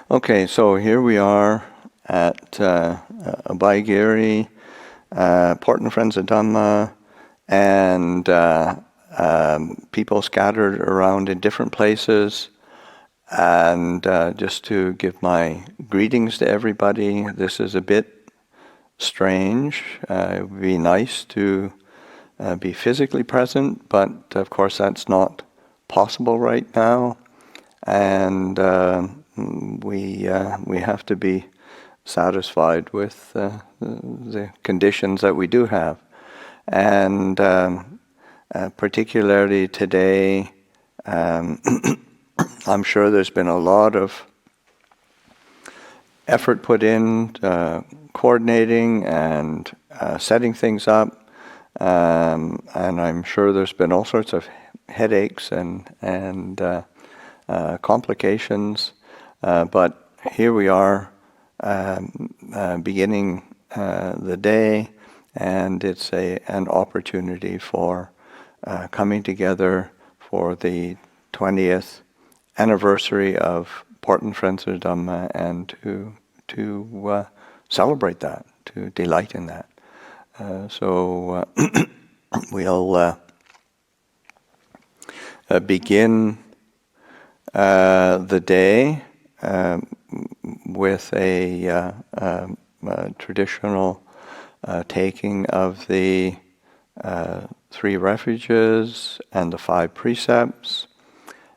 Okay, so here we are at Abhayagiri, Portland Friends of Dhamma, and people scattered around in different places. And just to give my greetings to everybody, this is a bit strange. It would be nice to be physically present, but of course that's not possible right now. And we have to be satisfied with the conditions that we do have, and particularly today, I'm sure there's been a lot of effort put in coordinating and setting things up, and I'm sure there's been all sorts of headaches and complications, but here we are beginning the day, and it's an opportunity for coming together for the 20th anniversary of Portland Friends of Dhamma, and to celebrate that, to delight in that. So we'll begin the day with a traditional taking of the 3 refuges and the 5 precepts,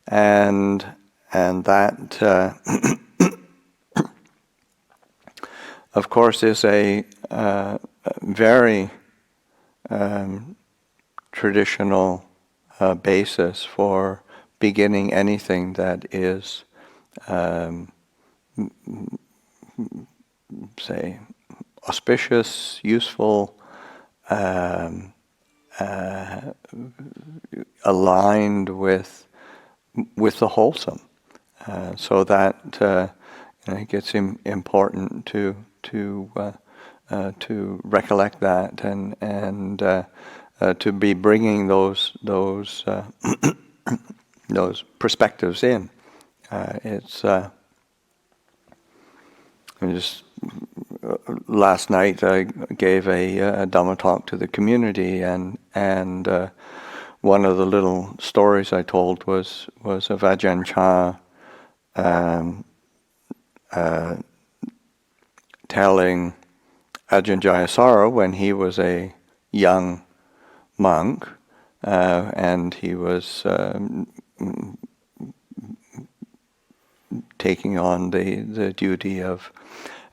and that of course is a very traditional basis for beginning anything that is, say, auspicious, useful, aligned with the wholesome, so that I think it's important to recollect that and to be bringing those those perspectives in. It's just last night I gave a Dhamma talk to the community, and one of the little stories I told was of Ajahn telling Ajahn Jayasara when he was a young monk, and he was taking on the duty of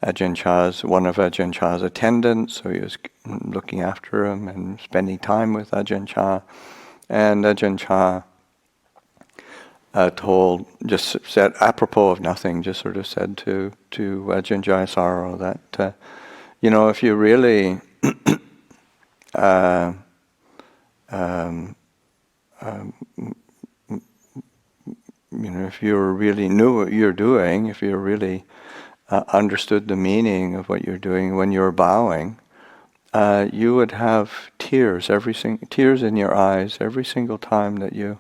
one of Ajahn Chah's attendants, so he was looking after him and spending time with Ajahn Chah. And Ajahn Chah said, apropos of nothing, just sort of said to Ajahn Jayasara that, if you really if you really knew what you're doing, if you really understood the meaning of what you're doing when you're bowing, you would have tears in your eyes every single time that you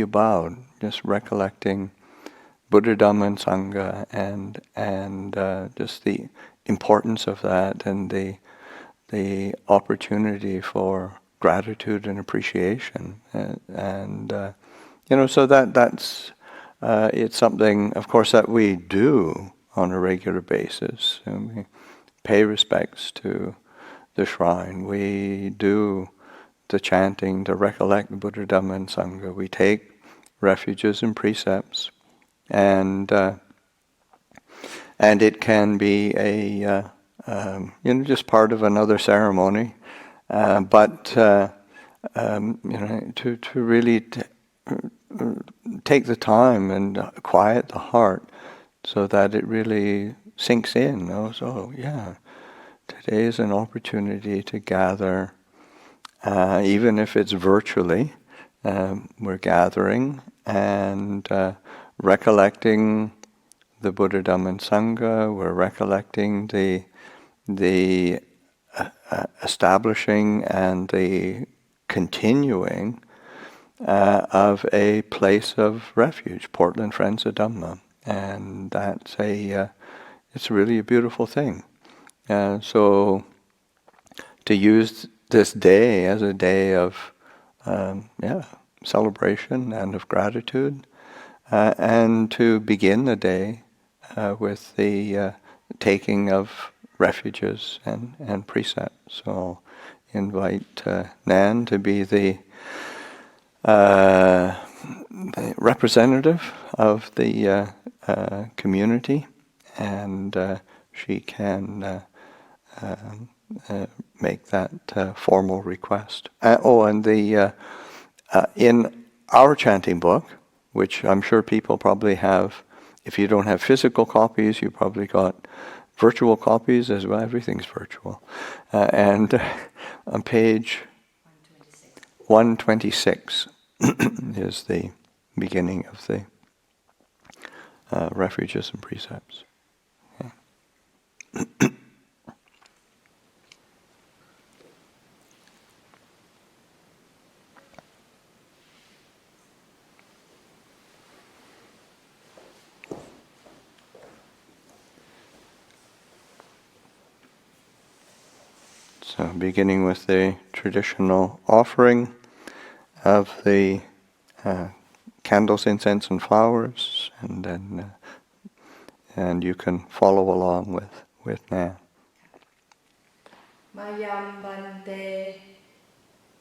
bowed, just recollecting Buddha, Dhamma, and Sangha, and just the importance of that, and the opportunity for gratitude and appreciation, so that's it's something, of course, that we do on a regular basis. And we pay respects to the shrine. We do the chanting to recollect the Buddha, Dhamma, and Sangha. We take refuges and precepts, and it can be just part of another ceremony, but to really take the time and quiet the heart so that it really sinks in. So yeah, today is an opportunity to gather, even if it's virtually. We're gathering and recollecting the Buddha, Dhamma, and Sangha. We're recollecting the establishing and the continuing of a place of refuge, Portland Friends of Dhamma. and that's it's really a beautiful thing. So to use this day as a day of celebration and of gratitude, and to begin the day with the taking of refuges and precepts. So I'll invite Nan to be the representative of the community, and she can make that formal request. And in our chanting book, which I'm sure people probably have, if you don't have physical copies, you probably got virtual copies as well. Everything's virtual. And on page 126 is the beginning of the Refuges and Precepts. Okay. So beginning with the traditional offering of the candles, incense, and flowers, and then and you can follow along with Nan. Mayam bante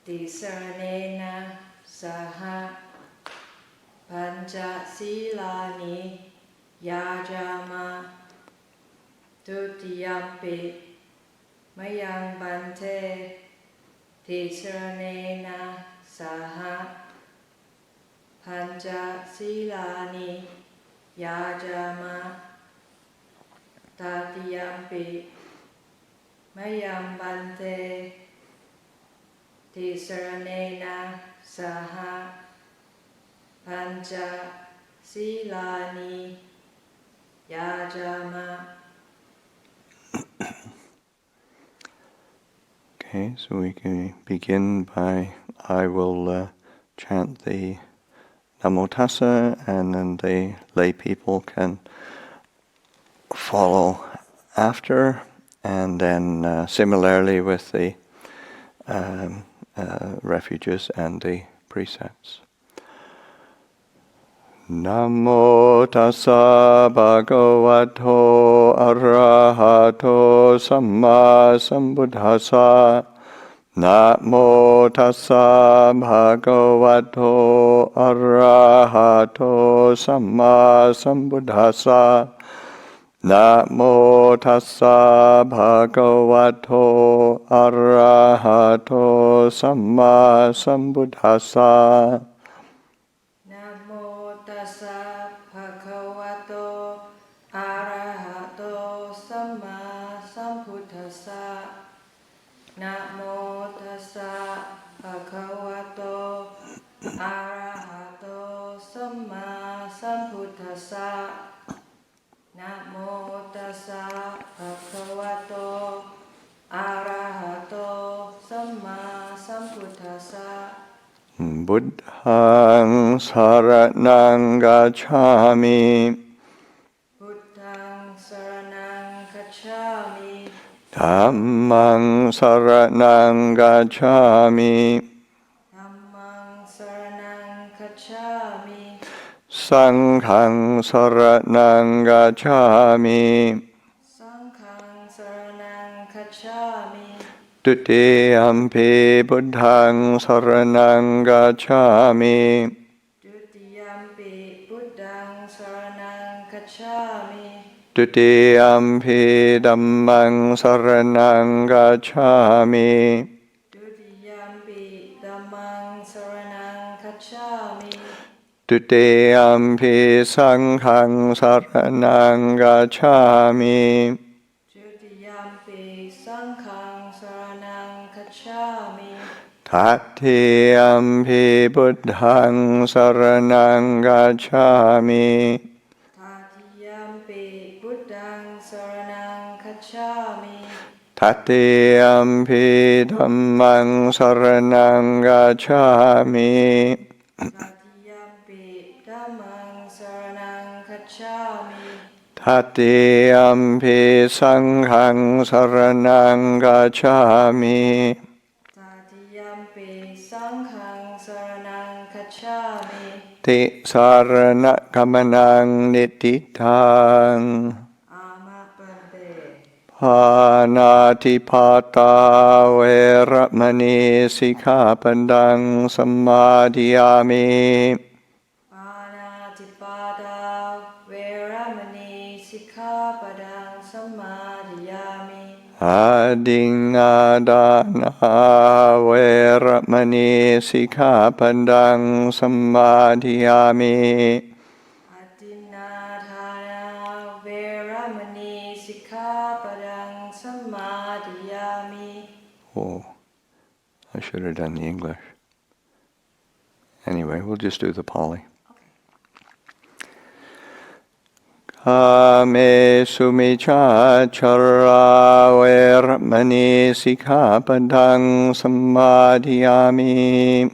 tisaranena saha pancha silani yajama tutiyampi mayam bante tisaranena saha pancha silani yajama tatiyampi mayam bante tisaranena saha pancha silani yajama. Okay, so we can begin by, I will chant the Namo Tassa, and then the lay people can follow after, and then similarly with the refuges and the precepts. Namo tassa bhagavato arahato samma sambuddhassa. Namo tassa bhagavato arahato samma sambuddhassa. Namo tassa bhagavato arahato samma sambuddhassa. Namo tassa bhagavato arahato samma sambuddhassa. Namo tassa bhagavato arahato samma sambuddhassa. Namo tassa bhagavato arahato samma sambuddhassa. Buddhaṃ saraṇaṃ gacchāmi. Buddhaṃ saraṇaṃ gacchāmi. Dhammaṃ saraṇaṃ gacchāmi. Dhammaṃ saraṇaṃ gacchāmi. Saṅghāṃ saraṇaṃ gacchāmi. Saṅghāṃ saraṇaṃ gacchāmi. Tutiyampi buddhaṃ saraṇaṃ gacchāmi. Tutiyampi buddhaṃ saraṇaṃ gacchāmi. Tutiyampi dhammaṃ saraṇaṃ gacchāmi. Tutiyampi dhammaṃ saraṇaṃ gacchāmi. Tutiyampi saṅghāṃ saraṇaṃ gacchāmi. Tutiyampi saṅghāṃ saraṇaṃ gacchāmi. Tatiyampi buddhaṃ saraṇaṃ gacchāmi. Tatiyampi buddhaṃ saraṇaṃ gacchāmi. Tatiyampi dhammaṃ saraṇaṃ gacchāmi. Tatiyampi dhammaṃ saraṇaṃ gacchāmi. Tatiyampi sanghang saranang gacchami. Tatiyampi sanghang saranang gacchami. Ti sarana kamanang nititang. Amapante. Panatipata veramani sikkhapadang samadhiyami. Panatipada veramani sikkhapadang samadhiyami. Adingadana veramani sikkhapadang samadhiyami. Adinadhana veramani sikkhapadang samadhiyami. Oh, I should have done the English. Anyway, we'll just do the Pali. Kame sumichachara veramani sikkhapadang samadhiyami.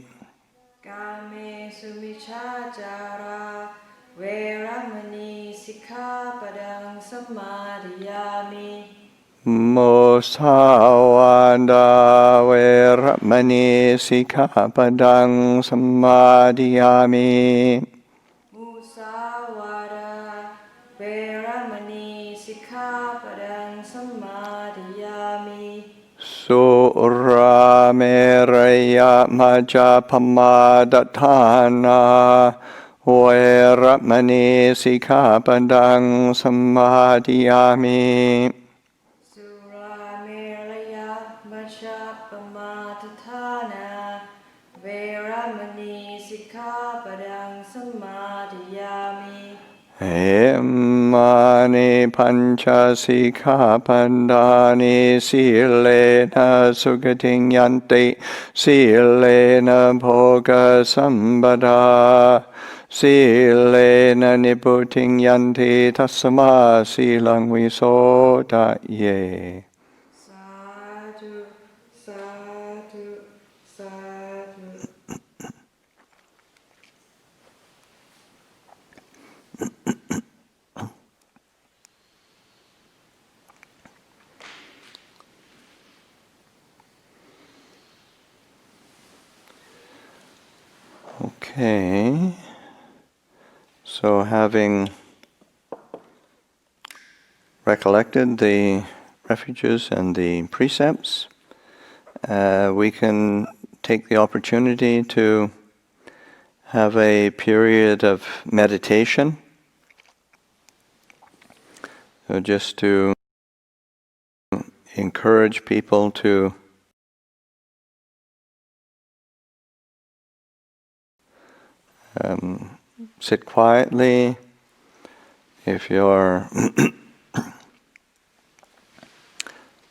Kame sumichachara veramani sikkhapadang samadhiyami. Musawada veramani sikkhapadang samadhiyami. Musawada veramani sikkhapadang samadhiyami. Sura meraya majapamadatthana veramani sikkhapadang samadhiyami. Suramelaya majapamadatthana veramani sikkhapadang samadhiyami. Emani pancha sikkhapadani silena sugating yanti silena bhoga sambada silena niputing yanti tassama silang visodaye. Sadhu, sadhu, sadhu. Okay, so having recollected the refuges and the precepts, we can take the opportunity to have a period of meditation. So just to encourage people to sit quietly. If you're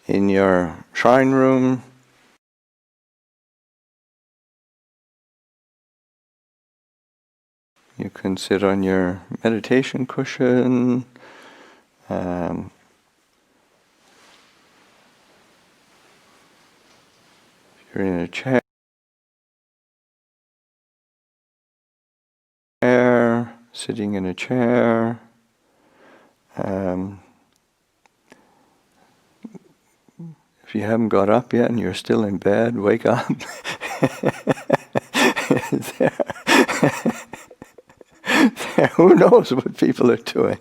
in your shrine room, you can sit on your meditation cushion. If you're in a chair, sitting in a chair. If you haven't got up yet and you're still in bed, wake up. Who knows what people are doing?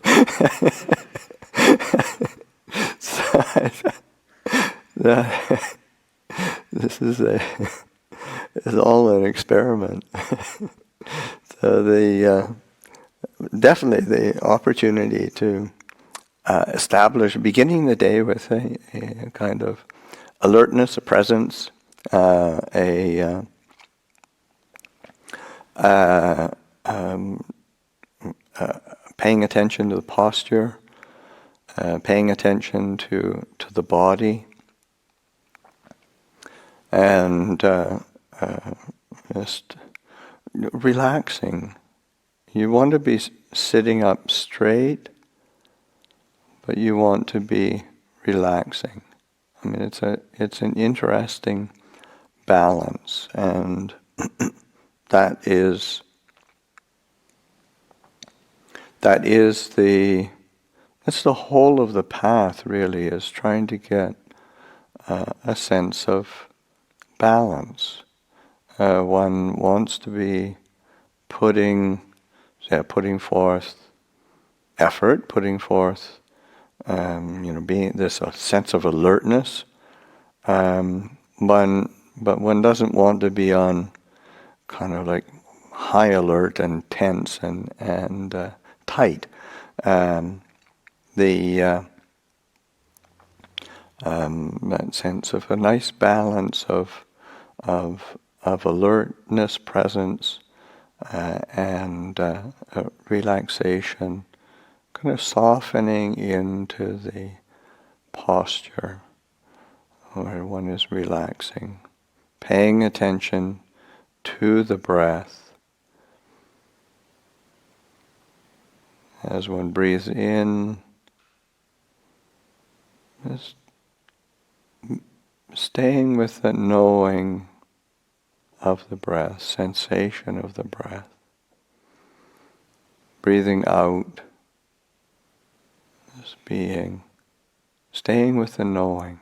This is all an experiment. So definitely the opportunity to beginning the day with a kind of alertness, a presence, paying attention to the posture, paying attention to the body, and just relaxing. You want to be sitting up straight, but you want to be relaxing. I mean, it's an interesting balance, and that is the That's the whole of the path, really, is trying to get a sense of balance. One wants to be putting forth effort, putting forth, being this a sense of alertness. But one doesn't want to be on kind of like high alert and tense and tight. That sense of a nice balance of alertness, presence, and relaxation, kind of softening into the posture where one is relaxing, paying attention to the breath. As one breathes in, just staying with the knowing of the breath, sensation of the breath. Breathing out, just being, staying with the knowing,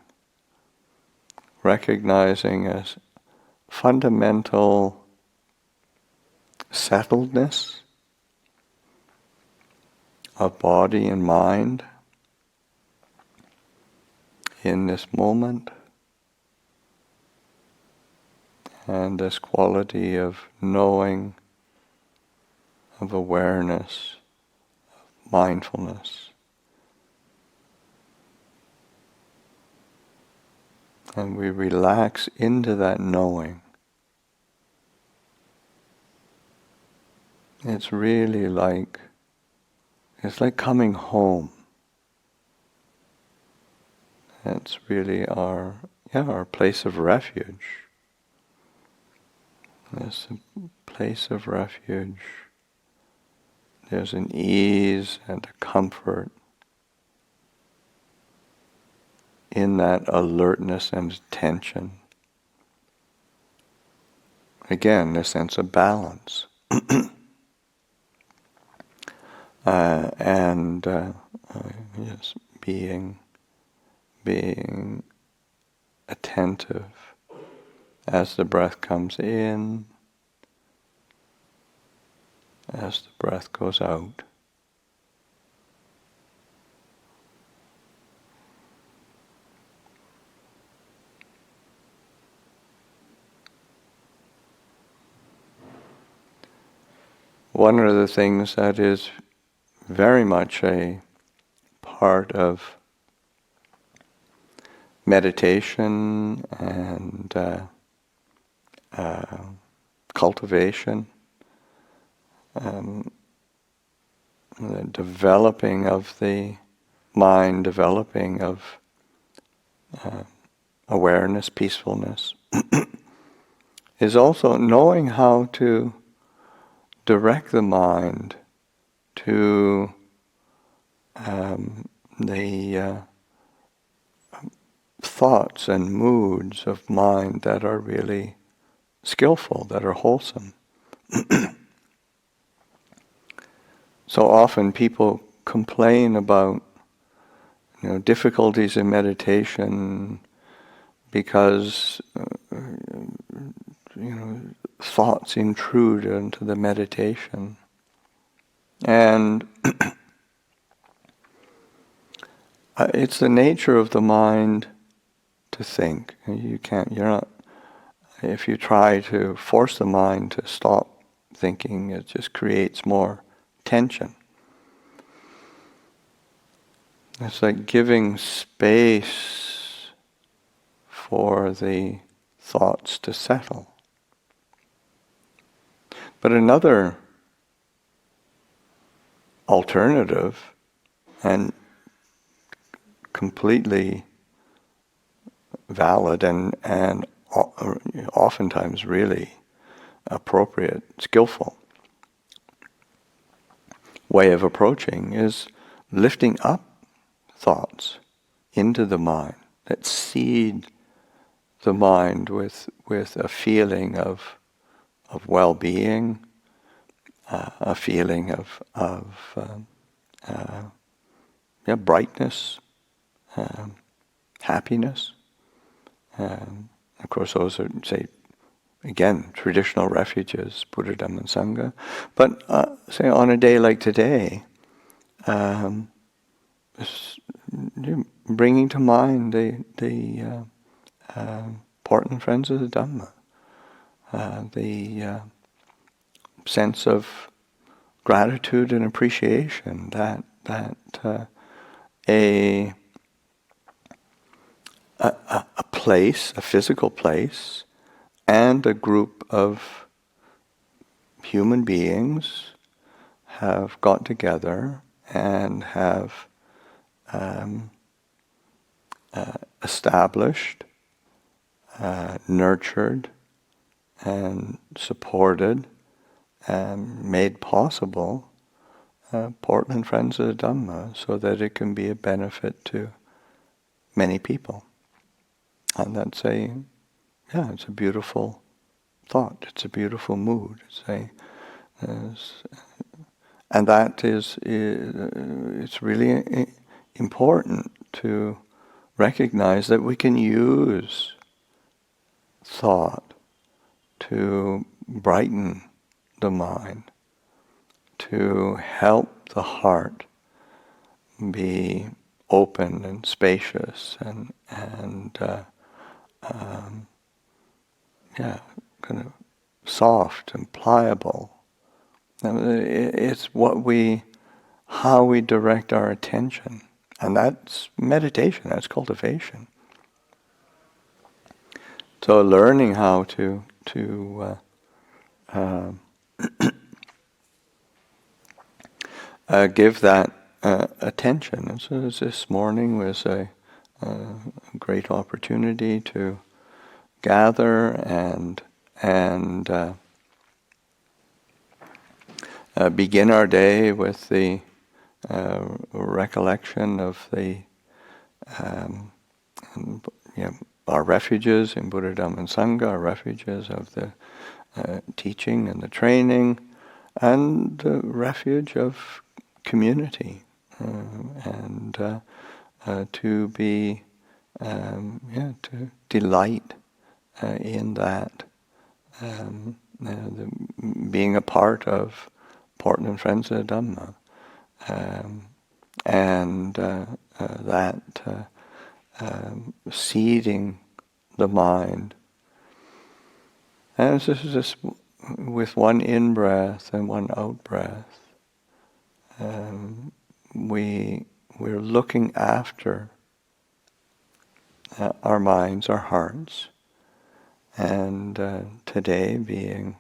recognizing as fundamental settledness of body and mind in this moment, and this quality of knowing, of awareness, of mindfulness. And we relax into that knowing. It's really like coming home. That's really our place of refuge. It's a place of refuge. There's an ease and a comfort in that alertness and attention. Again, a sense of balance. Yes, being attentive as the breath comes in, as the breath goes out. One of the things that is very much a part of meditation and cultivation, the developing of the mind, developing of awareness, peacefulness, is also knowing how to direct the mind to the thoughts and moods of mind that are really skillful, that are wholesome. So often people complain about difficulties in meditation because thoughts intrude into the meditation. And it's the nature of the mind to think. If you try to force the mind to stop thinking, it just creates more tension. It's like giving space for the thoughts to settle. But another alternative, and completely valid and oftentimes really appropriate, skillful way of approaching is lifting up thoughts into the mind that seed the mind with a feeling of well-being, a feeling of brightness, happiness. Of course, those are, say, again, traditional refuges, Buddha, Dhamma, and Sangha. But say on a day like today, bringing to mind the important friends of the Dhamma, the sense of gratitude and appreciation that a place, a physical place, and a group of human beings have got together and have established, nurtured, and supported and made possible Portland Friends of the Dhamma, so that it can be a benefit to many people. And that's it's a beautiful thought. It's a beautiful mood. And that is, it's really important to recognize that we can use thought to brighten the mind, to help the heart be open and spacious and kind of soft and pliable. It's how we direct our attention, and that's meditation. That's cultivation. So learning how to give that attention. And so this morning was a great opportunity to gather and begin our day with the recollection of the our refuges in Buddha, Dhamma, and Sangha, our refuges of the teaching and the training, and the refuge of community, and to be to delight in that, being a part of Portland Friends of the Dhamma, and that seeding the mind. And this is just with one in-breath and one out-breath. We're looking after our minds, our hearts, and today being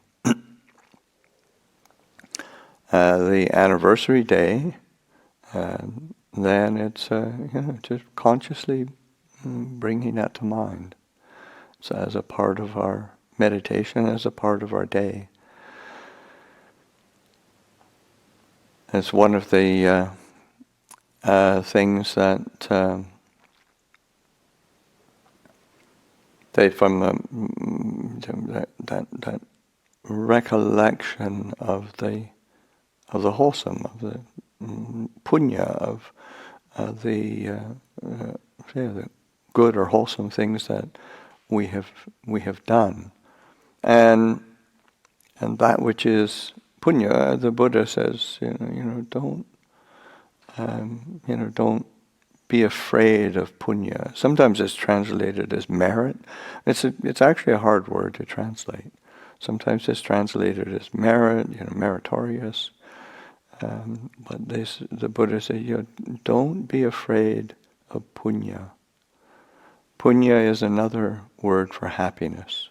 the anniversary day, then it's just consciously bringing that to mind. So as a part of our meditation, as a part of our day. It's one of the things that they from that recollection of the wholesome, of the punya, of the good or wholesome things that we have done, and that which is punya, the Buddha says, don't be afraid of punya. Sometimes it's translated as merit. It's actually a hard word to translate. Sometimes it's translated as merit, meritorious. But the Buddha said, don't be afraid of punya. Punya is another word for happiness.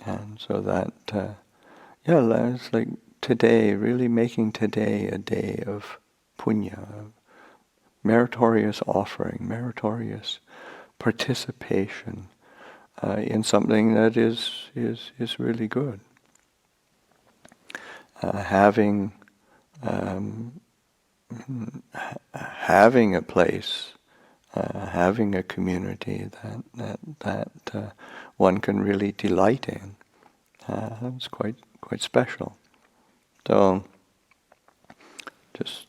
And so that, it's like today, really making today a day of punya, of meritorious offering, meritorious participation in something that is really good. Having a place, having a community that one can really delight in, it's quite special. So, just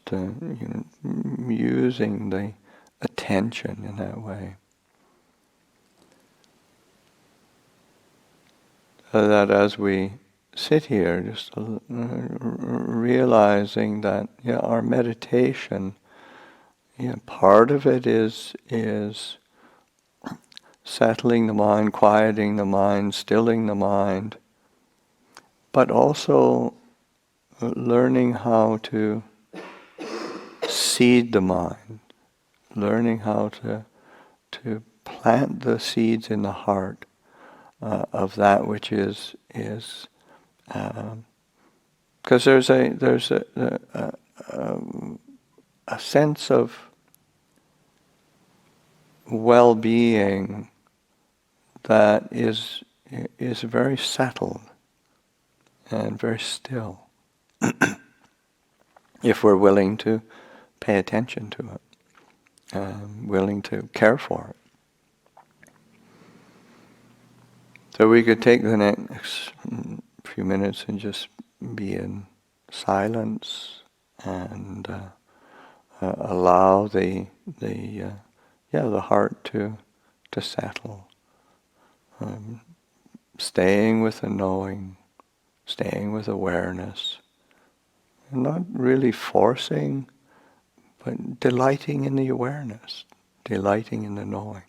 using the attention in that way. So that as we sit here, just realizing that our meditation, part of it is settling the mind, quieting the mind, stilling the mind, but also learning how to seed the mind, learning how to plant the seeds in the heart of that which is because there's a sense of well-being that is very settled and very still if we're willing to pay attention to it, willing to care for it. So we could take the next few minutes and just be in silence and allow the heart to settle, staying with the knowing, staying with awareness, and not really forcing, but delighting in the awareness, delighting in the knowing.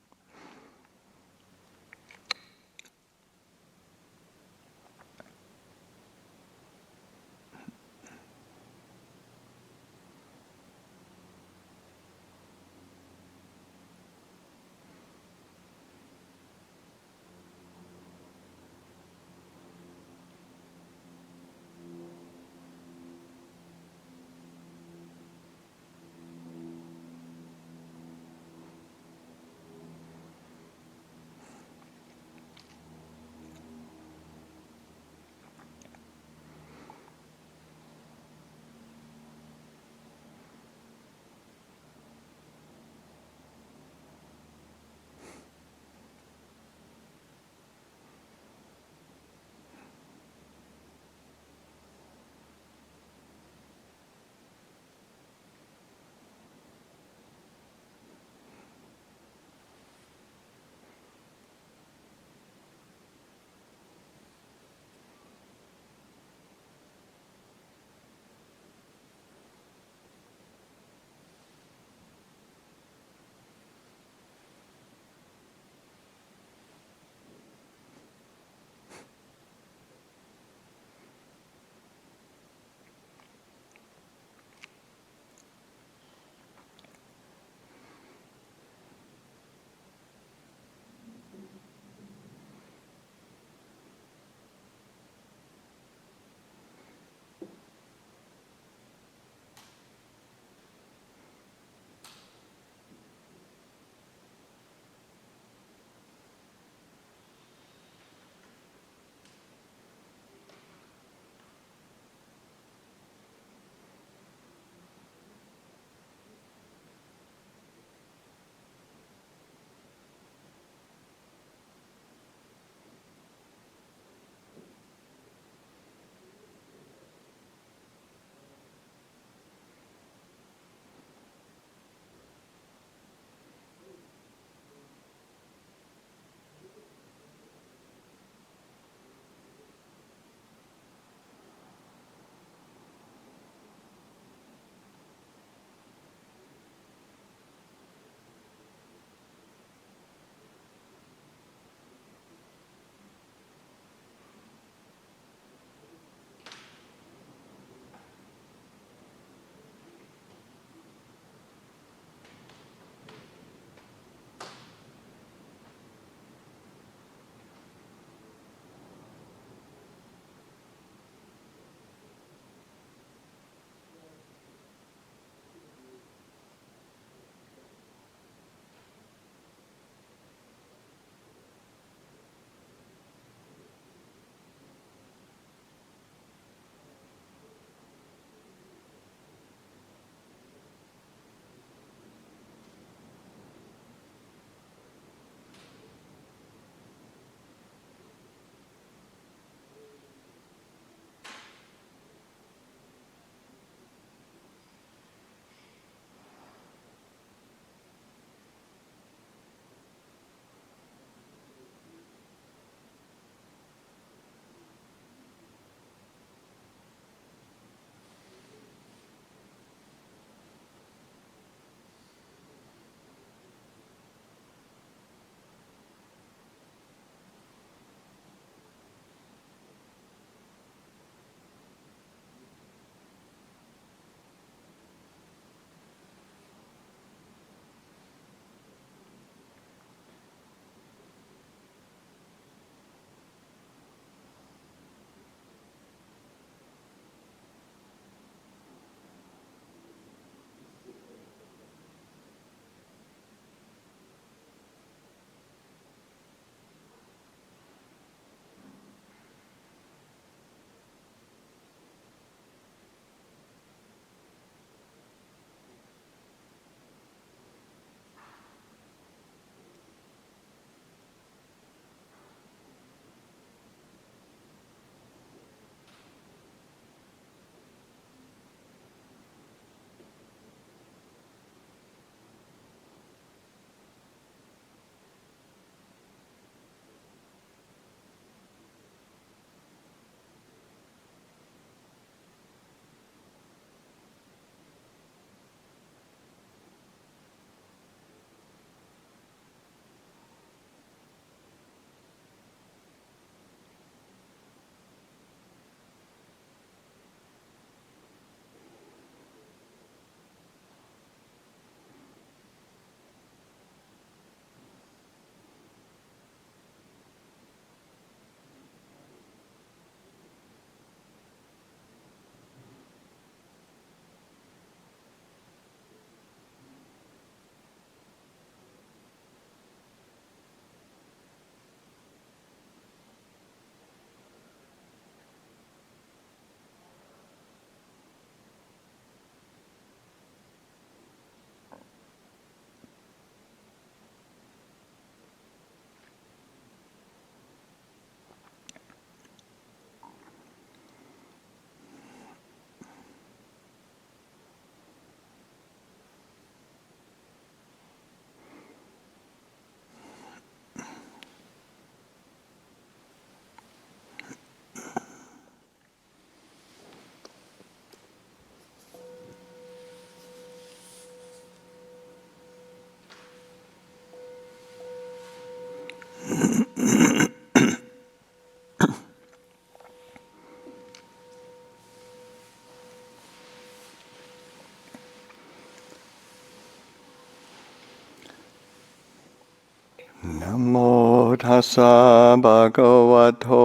Namo tassa bhagavato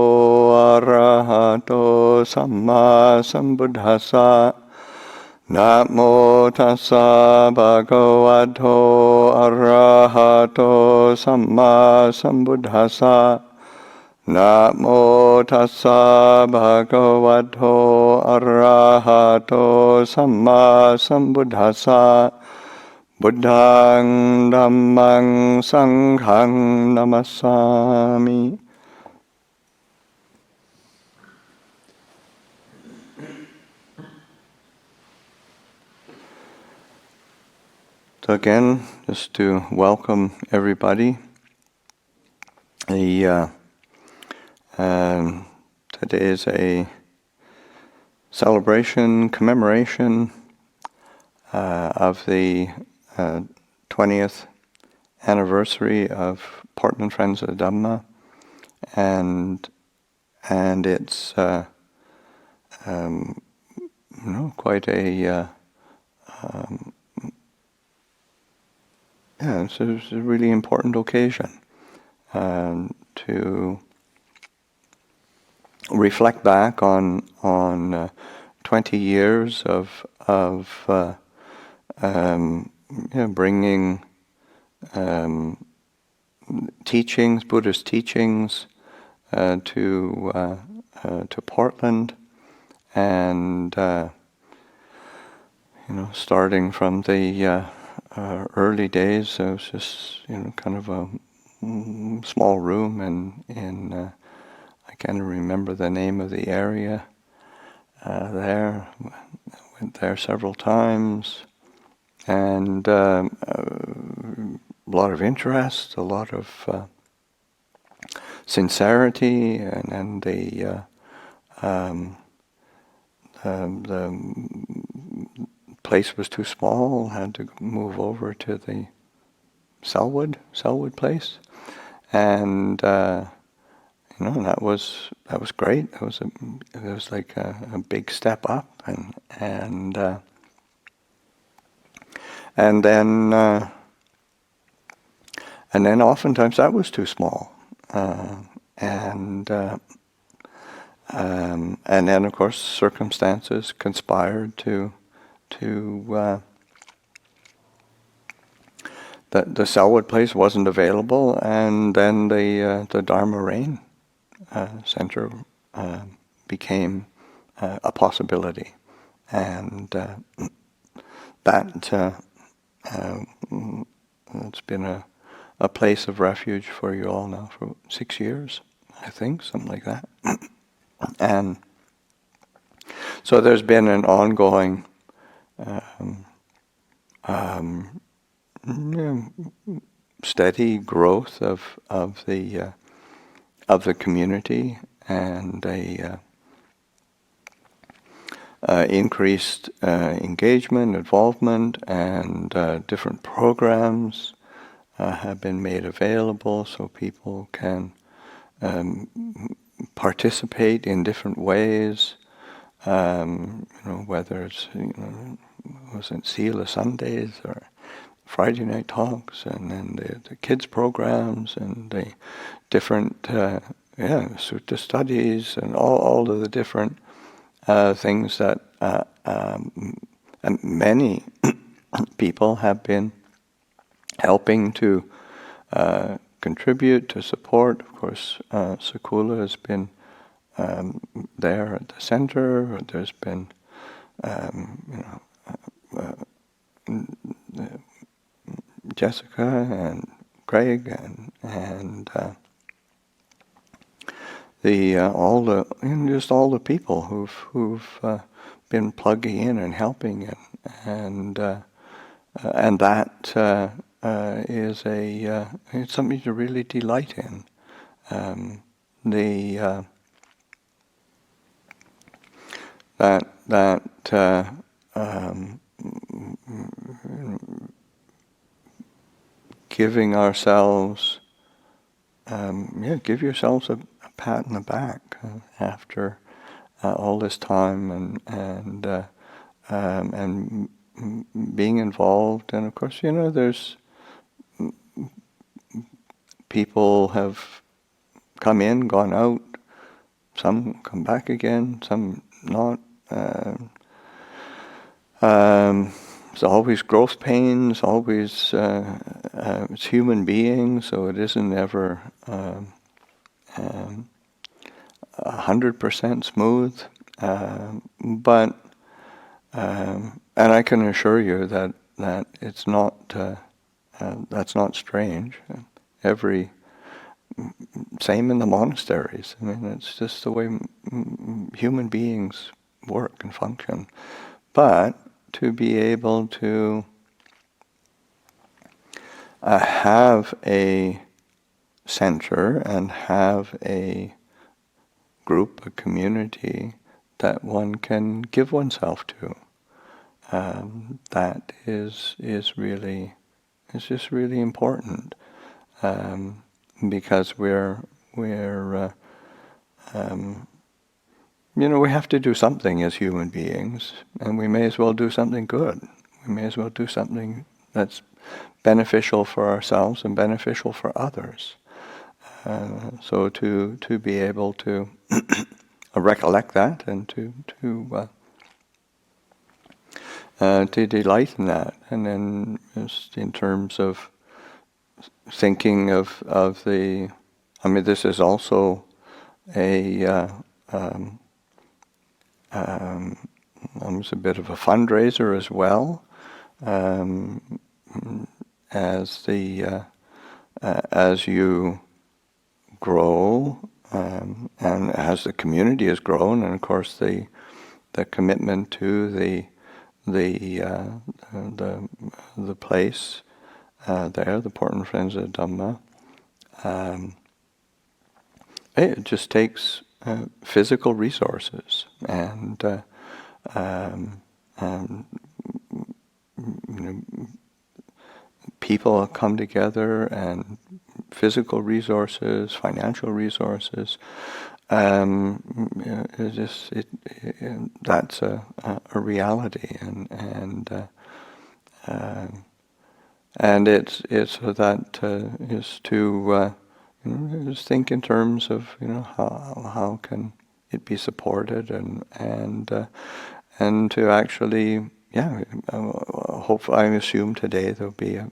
arahato samma sambuddhassa. Namo tassa bhagavato arahato samma sambuddhassa. Namo tassa bhagavato arahato samma sambuddhassa. Buddhang Dhammang Sanghang Namassami. So again, just to welcome everybody. Today is a celebration, commemoration of the 20th anniversary of Portland Friends of Dhamma, and it's quite a it's a really important occasion to reflect back on 20 years of bringing teachings, Buddhist teachings, to Portland, and starting from the early days. It was just kind of a small room in I can't remember the name of the area. There, went there several times. And a lot of interest, a lot of sincerity, and the place was too small. Had to move over to the Selwood place, and that was great. It was like a big step up, and then oftentimes that was too small, and then of course circumstances conspired to that the Selwood place wasn't available, and then the Dharma Rain Center became a possibility, and that. It's been a place of refuge for you all now for 6 years, I think, something like that. And so there's been an ongoing steady growth of the community, and a increased engagement, involvement, and different programs have been made available so people can participate in different ways. Whether it's was it Sila Sundays or Friday night talks, and then the kids programs, and the different sutta studies, and all of the different things that many people have been helping to contribute, to support. Of course, Sakula has been there at the center. There's been Jessica and Greg and all the people who've been plugging in and helping, and that is it's something to really delight in. Giving ourselves, give yourselves a pat on the back after all this time, and being involved. And of course, there's people have come in, gone out, some come back again, some not. There's always growth pains, always it's human beings, so it isn't ever 100% smooth. But and I can assure you that it's not that's not strange. Same in the monasteries. I mean, it's just the way human beings work and function. But to be able to have a center and have a group, a community that one can give oneself to, that is just really important, because we're we have to do something as human beings, and we may as well do something good. We may as well do something that's beneficial for ourselves and beneficial for others. So to be able to recollect that and to delight in that, and then just in terms of thinking of the, I mean, this is also almost a bit of a fundraiser as well, as you grow, and as the community has grown, and of course the commitment to the place there, the Portland Friends of Dhamma. It just takes physical resources and people come together, and physical resources, financial resources. That's a reality, and it's that is to just think in terms of how can it be supported, and to actually hope, I assume today there'll be a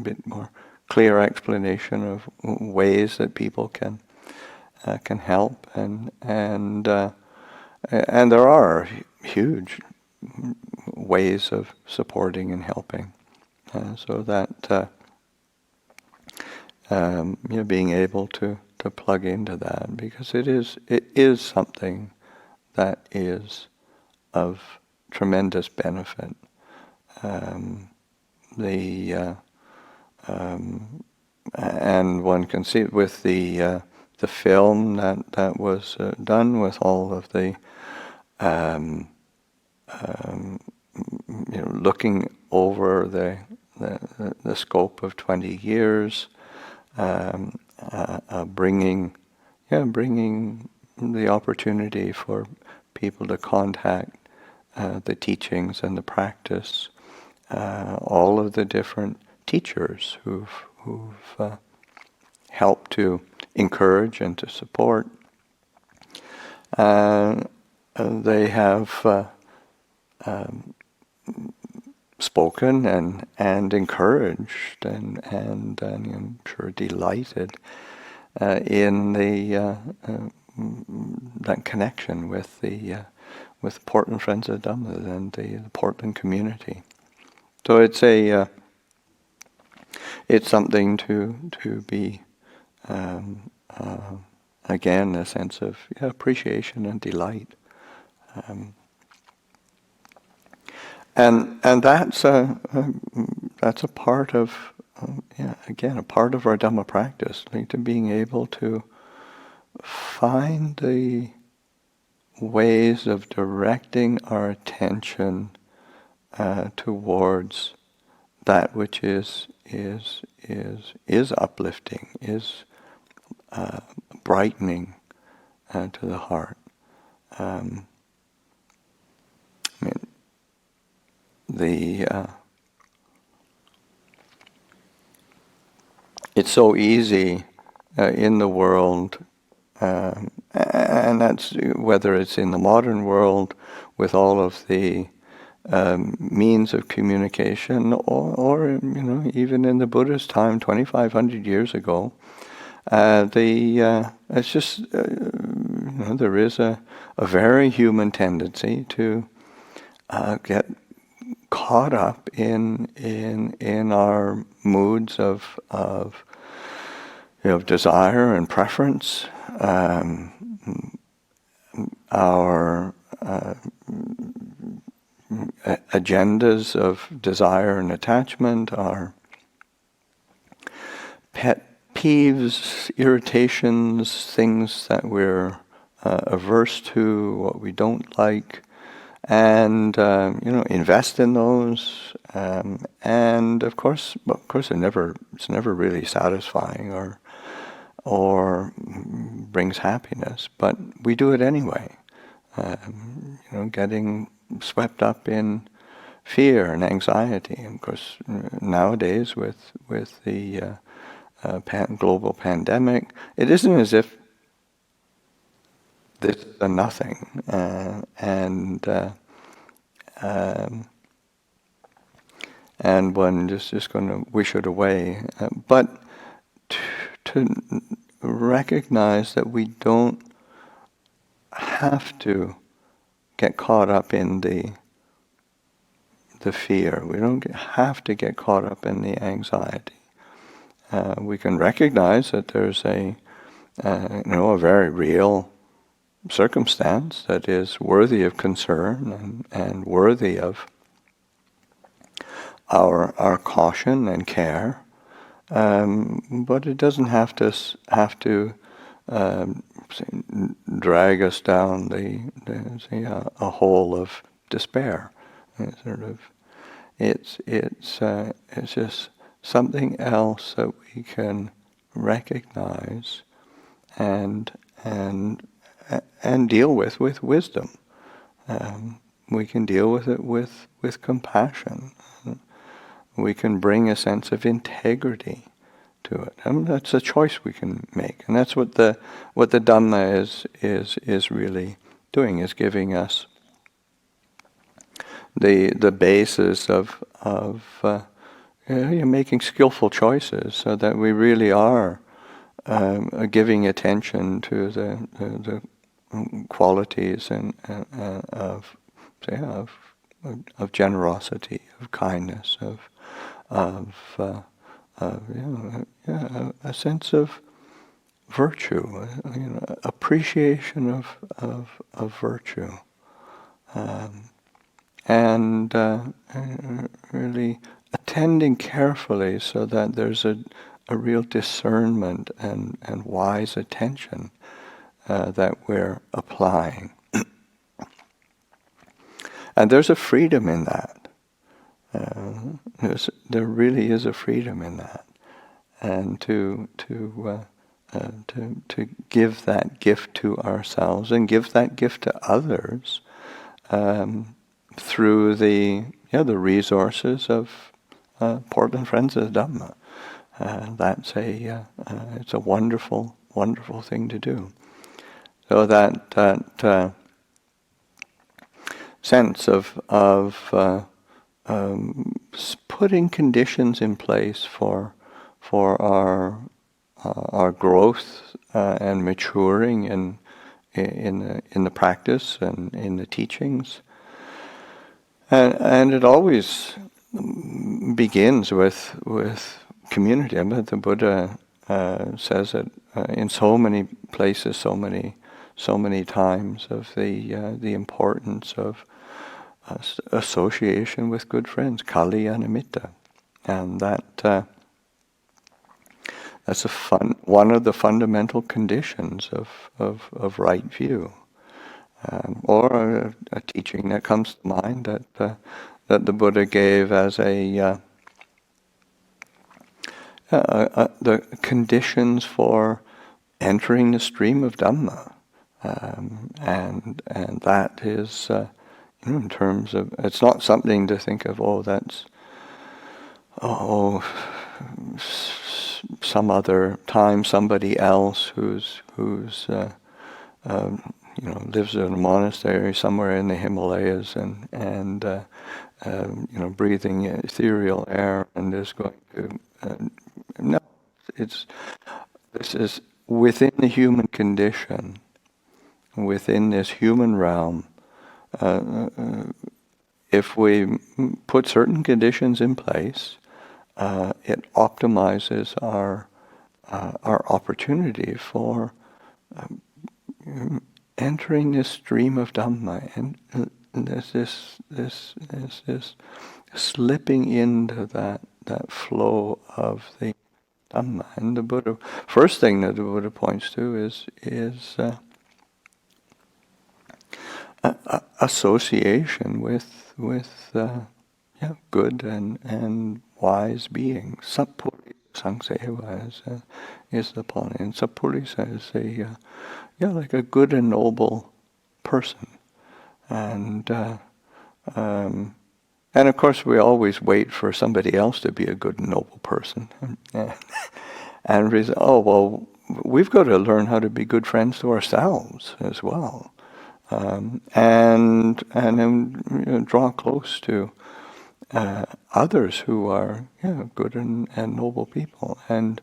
bit more clear explanation of ways that people can help, and there are huge ways of supporting and helping, so that being able to plug into that, because it is something that is of tremendous benefit. And one can see it with the film that was done, with all of the looking over the scope of 20 years, bringing the opportunity for people to contact the teachings and the practice, all of the different teachers who've helped to encourage and to support. They have spoken and encouraged and I'm sure delighted in that connection with the Portland Friends of Dhamma and the Portland community. So it's something to be again a sense of appreciation and delight, and that's a part of again a part of our Dhamma practice, like to being able to find the ways of directing our attention towards that which is uplifting, is brightening to the heart. I mean, it's so easy in the world, and that's whether it's in the modern world with all of the means of communication, or even in the Buddha's time, 2,500 years ago, it's just there is a very human tendency to get caught up in our moods of desire and preference, our agendas of desire and attachment, our pet peeves, irritations, things that we're averse to, what we don't like, and invest in those. And of course, it's never really satisfying or brings happiness, but we do it anyway. Getting swept up in fear and anxiety. And of course, nowadays with the global pandemic, it isn't as if this is a nothing, and one just going to wish it away. But to recognize that we don't have to get caught up in the fear. We don't have to get caught up in the anxiety. We can recognize that there's a very real circumstance that is worthy of concern and worthy of our caution and care, but it doesn't have to drag us down a hole of despair. It's just something else that we can recognize and deal with wisdom. We can deal with it with compassion. We can bring a sense of integrity to it. And that's a choice we can make, and that's what the Dhamma is really doing, is giving us the basis of making skillful choices, so that we really are giving attention to the qualities and of generosity, of kindness, of a sense of virtue, appreciation of virtue, and really attending carefully so that there's a real discernment and wise attention that we're applying. And there's a freedom in that. There really is a freedom in that, and to give that gift to ourselves and give that gift to others through the resources of Portland Friends of the Dhamma. That's it's a wonderful thing to do. So that sense of putting conditions in place for our growth and maturing in the practice and in the teachings, and it always begins with community. I mean, the Buddha says it in so many places, so many times, of the importance of association with good friends, kalyanamitta, and that's one of the fundamental conditions of right view, or a teaching that comes to mind that the Buddha gave as the conditions for entering the stream of Dhamma, and that is. In terms of, it's not something to think of, some other time somebody else who's lives in a monastery somewhere in the Himalayas and breathing ethereal air and is going to no, this is within the human condition, within this human realm. If we put certain conditions in place, it optimizes our opportunity for entering this stream of Dhamma, and there's this slipping into that flow of the Dhamma. And the Buddha, first thing that the Buddha points to is association with good and wise beings. Sappurisa sangseva is the point. And Sappurisa is like a good and noble person. And of course we always wait for somebody else to be a good and noble person. And we say, we've got to learn how to be good friends to ourselves as well. And then draw close to others who are good and noble people. And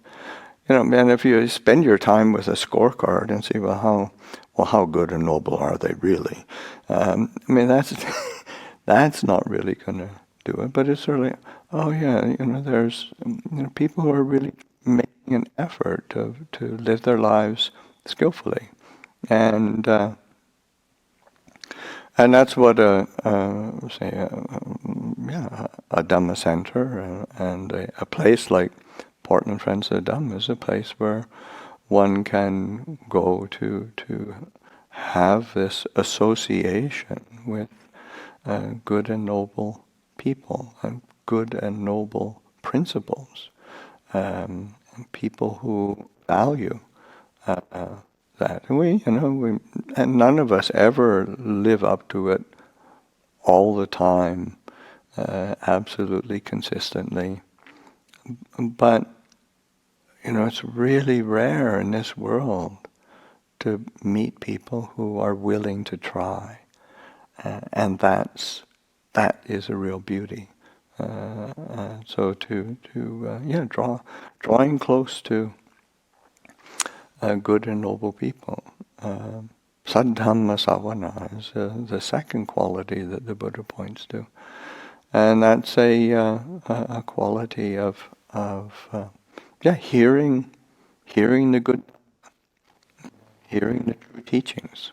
if you spend your time with a scorecard and see how good and noble are they really? That's not really going to do it. But it's sort of there's people who are really making an effort to live their lives skillfully, and that's what a Dhamma center and a place like Portland Friends of the Dhamma is a place where one can go to have this association with good and noble people and good and noble principles, and people who value that. And none of us ever live up to it all the time, absolutely consistently. But it's really rare in this world to meet people who are willing to try, and that is a real beauty. So drawing close to good and noble people. Saddhamma savana is the second quality that the Buddha points to, and that's a quality of hearing the good, hearing the true teachings,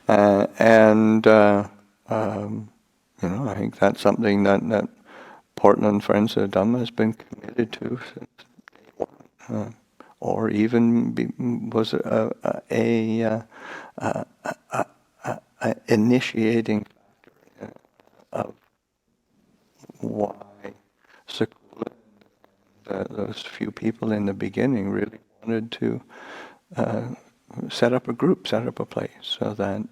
and I think that's something that Portland Friends of Dhamma has been committed to since day one. Or even was a initiating factor of why Sakula and those few people in the beginning really wanted to set up a group, set up a place, so that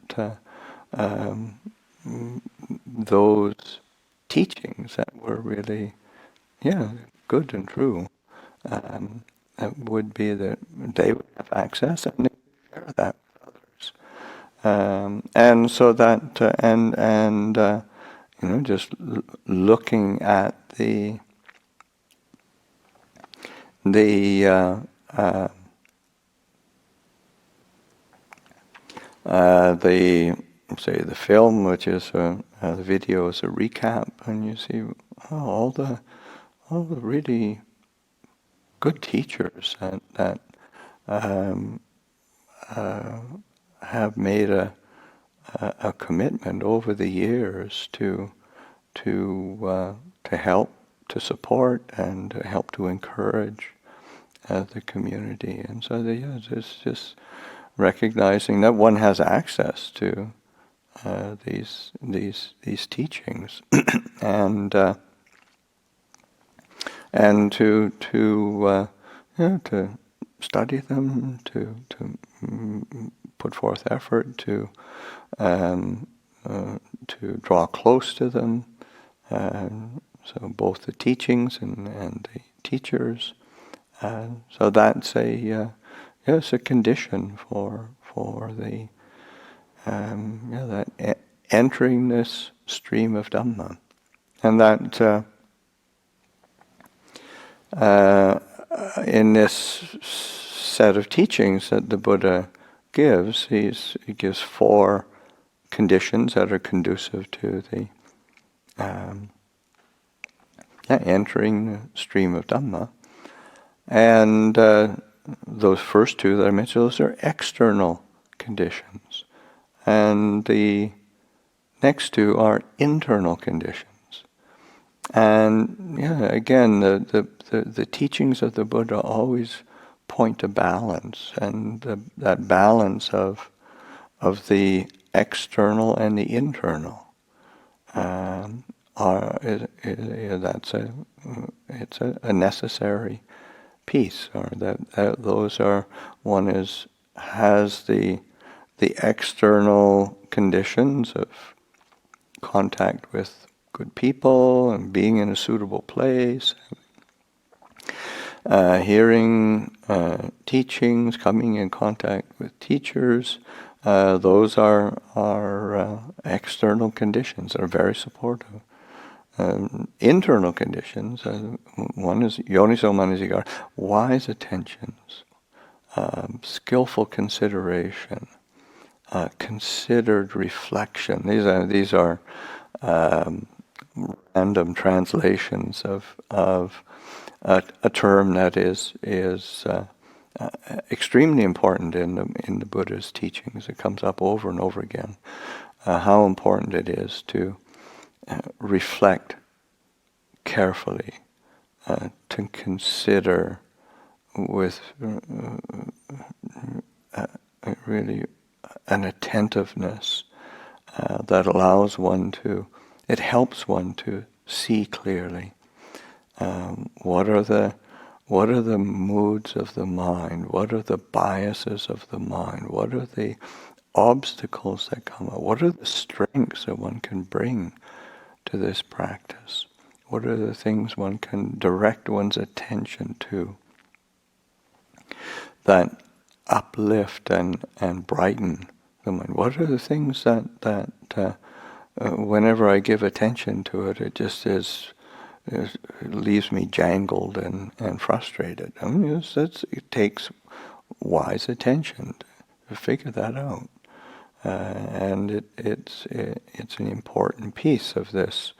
those teachings that were really good and true would be that they would have access and they would share that with others. And so that just looking at the film, which is the video is a recap, and you see all the really good teachers that have made a commitment over the years to help, to support, and to help to encourage the community. And so it's just recognizing that one has access to these teachings, and to study them, to put forth effort to draw close to them. So both the teachings and the teachers. So that's it's a condition for the entering this stream of Dhamma, and that in this set of teachings that the Buddha gives, he gives 4 conditions that are conducive to the entering the stream of Dhamma. And those first 2 that I mentioned, those are external conditions. And the next 2 are internal conditions. And again, the teachings of the Buddha always point to balance, and that balance of the external and the internal it's a necessary piece, or that those are, one has the external conditions of contact with good people and being in a suitable place, hearing teachings, coming in contact with teachers. Those are external conditions that are very supportive. Internal conditions, one is yoniso manasikara, wise attentions, skillful consideration, considered reflection. These are random translations of a term that is extremely important in the Buddha's teachings. It comes up over and over again. How important it is to reflect carefully, to consider with really an attentiveness that allows one to, it helps one to see clearly what are the moods of the mind, what are the biases of the mind, what are the obstacles that come up, what are the strengths that one can bring to this practice, what are the things one can direct one's attention to that uplift and brighten the mind. What are the things that whenever I give attention to it, it just it leaves me jangled and frustrated. I mean, it takes wise attention to figure that out, and it's an important piece of this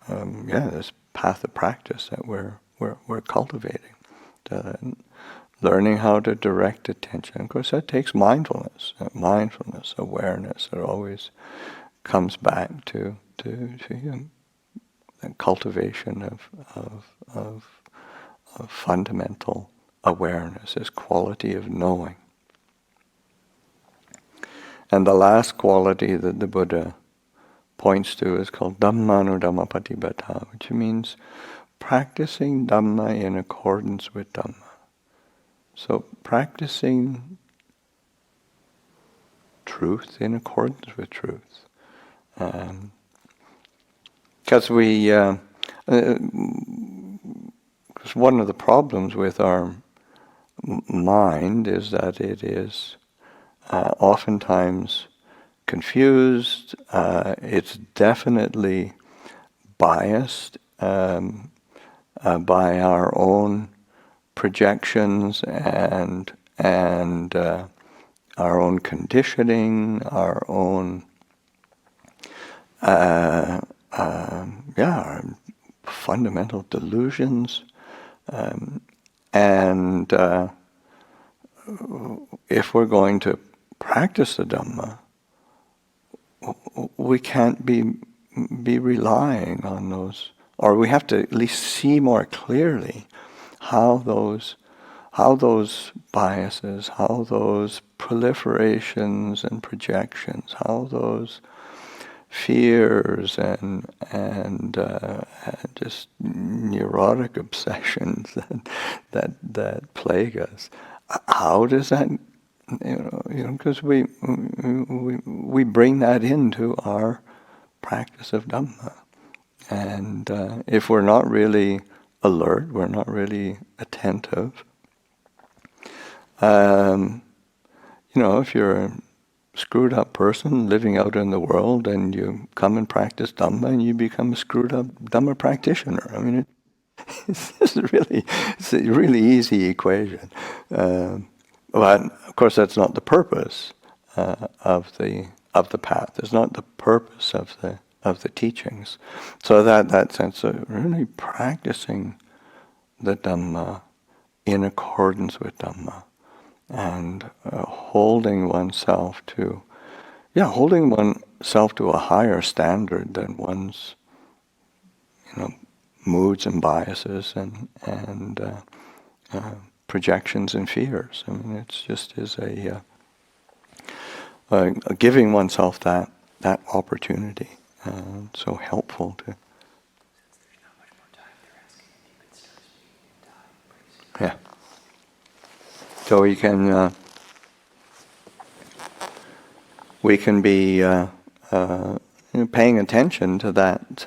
this path of practice that we're cultivating. Learning how to direct attention. Of course, that takes mindfulness, awareness. It always comes back to the cultivation of fundamental awareness, this quality of knowing. And the last quality that the Buddha points to is called Dhammanu Dhammapatibhata, which means practicing Dhamma in accordance with Dhamma. So practicing truth in accordance with truth. Because one of the problems with our mind is that it is oftentimes confused, it's definitely biased by our own projections and our own conditioning, our own our fundamental delusions, and if we're going to practice the Dhamma, we can't be relying on those, or we have to at least see more clearly how those biases, how those proliferations and projections, how those fears and just neurotic obsessions that plague us. How does that, because we bring that into our practice of Dhamma, and if we're not really alert, we're not really attentive. If you're a screwed up person living out in the world and you come and practice Dhamma and you become a screwed up Dhamma practitioner. I mean, it's a really easy equation. But of course, that's not the purpose of the path. It's not the purpose of the teachings. So that sense of really practicing the Dhamma in accordance with Dhamma, and holding oneself to a higher standard than one's moods and biases and projections and fears. I mean, it's just is a giving oneself that opportunity. So helpful to. Yeah. So we can be paying attention to that.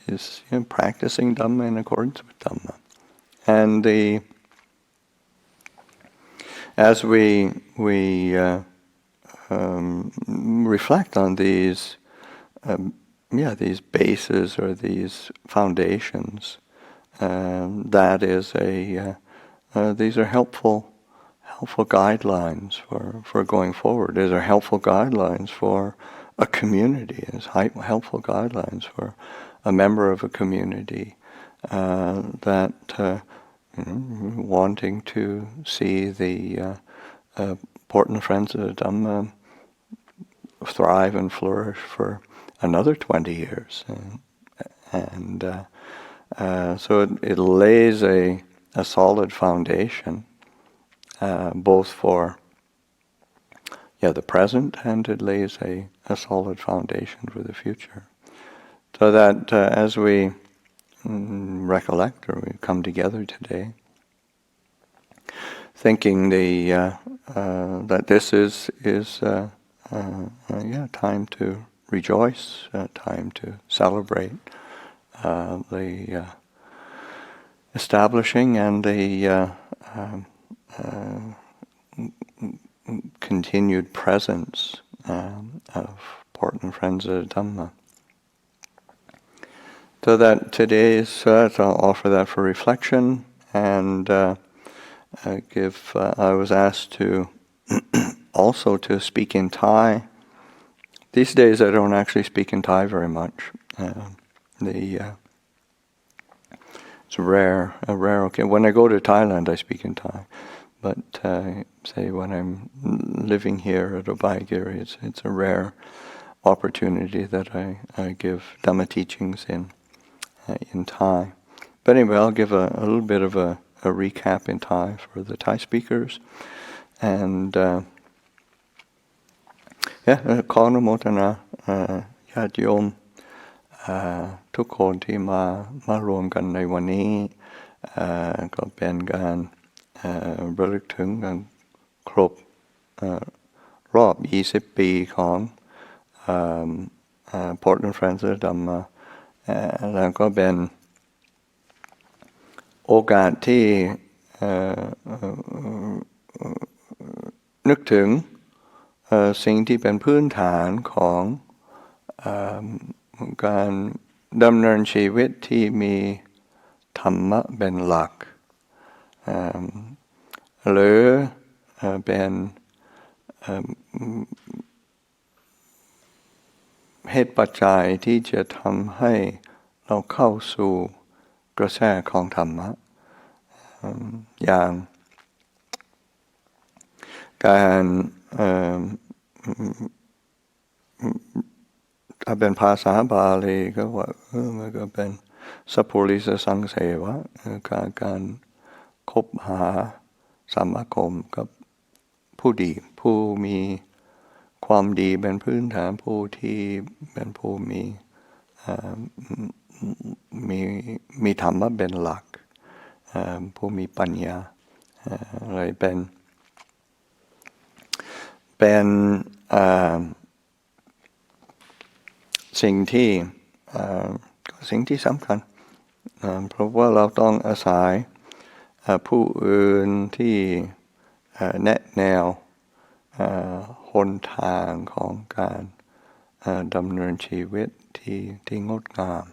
Is practicing Dhamma in accordance with Dhamma, and as we reflect on these bases or these foundations, that is these are helpful guidelines for going forward. These are helpful guidelines for a community. It's helpful guidelines for a member of a community that wanting to see the important friends of the Dhamma thrive and flourish for another 20 years. So it lays a solid foundation both for the present, and it lays a solid foundation for the future. So that as we recollect, or we come together today, thinking that this is time to rejoice, time to celebrate the establishing and the continued presence of important friends of the Dhamma. So that today's, I'll offer that for reflection, and I was asked to also to speak in Thai. These days I don't actually speak in Thai very much. It's rare. Okay, when I go to Thailand, I speak in Thai. But say when I'm living here at Abhayagiri, it's a rare opportunity that I give Dhamma teachings in Thai. But anyway, I'll give a little bit of a recap in Thai for the Thai speakers. And ขออนุโมทนาญาติโยมทุกคนที่มารวมกันในวันนี้ก็เป็นการระลึกถึงการครบรอบ 20 ปีของ Important Friends of Dhamma แล้วก็เป็นโอกาสที่นึกถึงสิ่งที่เป็นพื้นฐานของการดำเนินชีวิตที่มีธรรมะเป็นหลักหรือเป็นเหตุปัจจัยที่จะทำให้เราเข้าสู่กระแสของธรรมะอย่างการถ้าเป็นภาษาบาลีก็ว่ามันก็เป็นสัพพุริสสังเสวะการคบหาสมาคมกับผู้ดีผู้มีความดีเป็นพื้นฐานผู้ที่เป็นผู้มีธรรมะเป็นหลักผู้มีปัญญาอะไรเป็นสิ่งที่ สิ่งที่สำคัญเพราะว่าเราต้องอาศัยผู้อื่นที่แนะแนวหนทางของการดำเนินชีวิตที่งดงาม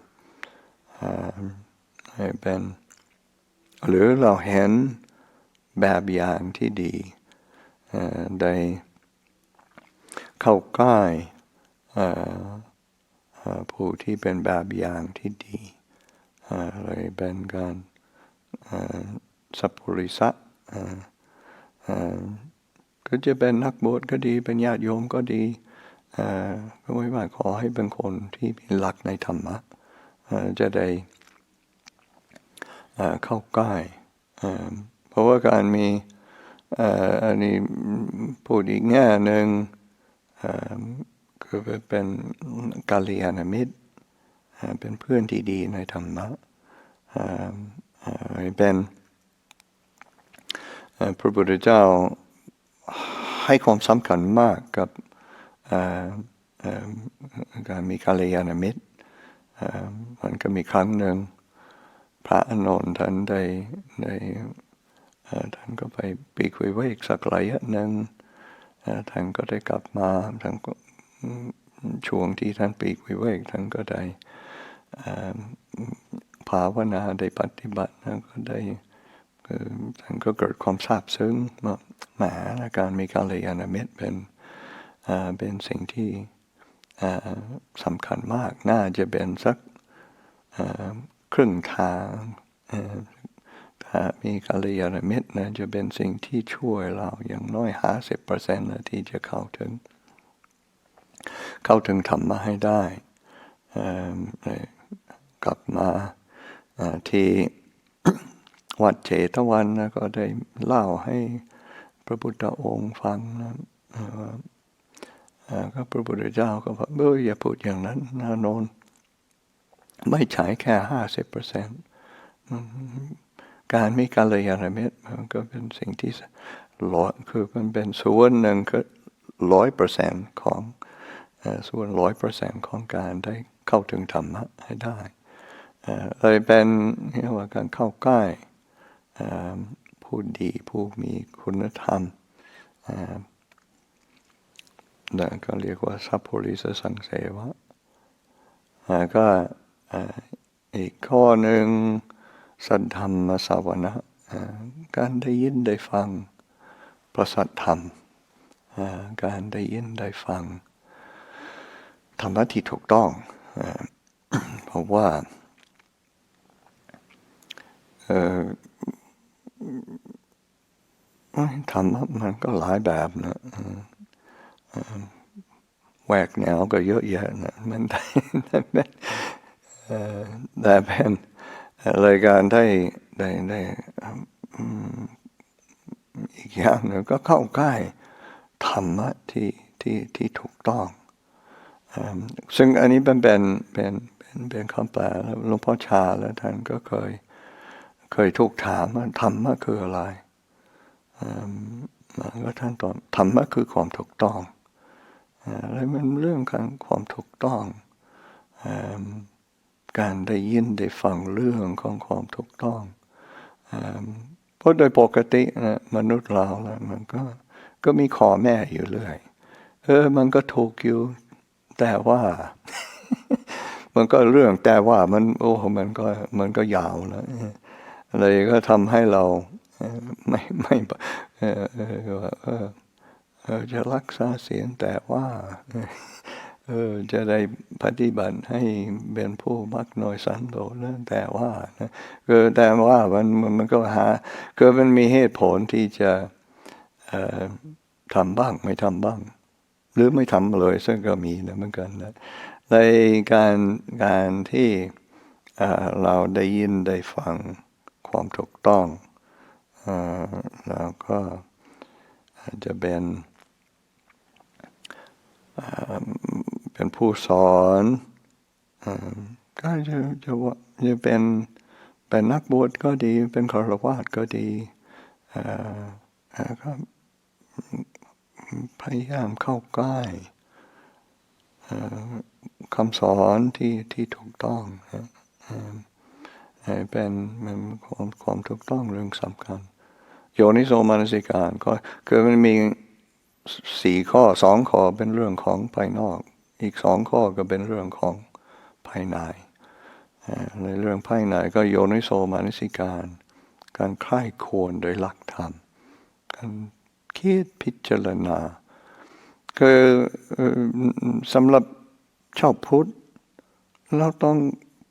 ให้เป็นหรือเราเห็นแบบอย่างที่ดีได้เข้าใกล้ผู้ที่เป็นแบบอย่างที่ดีเลยเป็นการสัพพุริสะก็จะเป็นนักบวชก็ดีเป็นญาติโยมก็ดีก็ไม่ว่าขอให้เป็นคนที่มีหลักในธรรมะจะได้เข้าใกล้เพราะว่าการมีอันนี้พูดอีกแง่หนึ่งคือเป็นกัลยาณมิตรเป็นเพื่อนที่ดีในธรรมะเป็นพระพุทธเจ้าให้ความสำคัญมากกับการมีกัลยาณมิตรมันก็มีครั้งหนึ่งพระอานนท์ท่านท่านก็ไปปีกวิเวกสักระยะหนึ่งท่านก็ได้กลับมาท่านก็ช่วงที่ท่านปีกวิเวกท่านก็ได้ภาวนาได้ปฏิบัติแล้วก็ได้ท่านก็เกิดความซาบซึ้งว่าแหมการมีกัลยาณมิตรเป็นสิ่งที่สำคัญมากน่าจะเป็นสักครึ่งทางถ้ามีกัลยาณมิตรนะจะเป็นสิ่งที่ช่วยเราอย่างน้อย 50% นะที่จะเข้าถึงธรรมะให้ได้กลับมาที่วัดเจตวันนะก็ได้เล่าให้พระพุทธองค์ฟังนะก็พระพุทธเจ้าก็บอกอย่าพูดอย่างนั้นนะโนนไม่ใช่แค่ 50%การมีกัลยาณมิตรมันก็เป็นสิ่งที่คือมันเป็นส่วนหนึ่งก็ 100% ของส่วน 100% ของการได้เข้าถึงธรรมะให้ได้เลยเป็นเรียกว่าการเข้าใกล้ผู้ดีผู้มีคุณธรรมนั่นก็เรียกว่าสัพพุริสสังเสวะก็อีกข้อหนึ่งสัทธรรมสาวนะการได้ยินได้ฟังพระสัทธรรมการได้ยินได้ฟังธรรมะที่ถูกต้องเพราะว่าธรรมะมันก็หลายแบบนะแหวกแนวก็เยอะแยะนะมันได้แต่เป็นรายการได้อีกอย่างหนึ่งก็เข้าใกล้ธรรมะที่ถูกต้องซึ่งอันนี้เป็นคำแปลหลวงพ่อชาแล้วท่านก็เคยถูกถามว่าธรรมะคืออะไรแล้วท่านตอบธรรมะคือความถูกต้องแล้วมันเรื่องของความถูกต้องการได้ยินได้ฟังเรื่องของความถูกต้องเพราะโดยปกตินะมนุษย์เราแล้วมันก็มีข้อแม่อยู่เรื่อยมันก็ถูกอยู่แต่ว่า มันก็เรื่องแต่ว่ามันก็ยาวแล้วเลยก็ทำให้เราไม่จะรักษาเสียงแต่ว่าจะได้ปฏิบัติให้เป็นผู้มักน้อยสันโดษแต่ว่าแต่ว่ามันก็คือมันมีเหตุผลที่จะทำบ้างไม่ทำบ้างหรือไม่ทำเลยซึ่งก็มีนะเหมือนกันนะในการที่เราได้ยินได้ฟังความถูกต้องแล้วก็จะเป็นผู้สอนก็จะเป็นนักบวชก็ดีเป็นฆราวาสก็ดีก็พยายามเข้าใกล้คำสอนที่ถูกต้อง เป็นความถูกต้องเรื่องสำคัญโยนิโสมนสิการก็คือมันมี4 ข้อ 2 ข้อเป็นเรื่องของภายนอกอีก2 ข้อก็เป็นเรื่องของภายในในเรื่องภายในก็โยนิโสมนสิการใคร่ครวญโดยหลักธรรมการคิดพิจารณาคือสำหรับชาวพุทธเราต้อง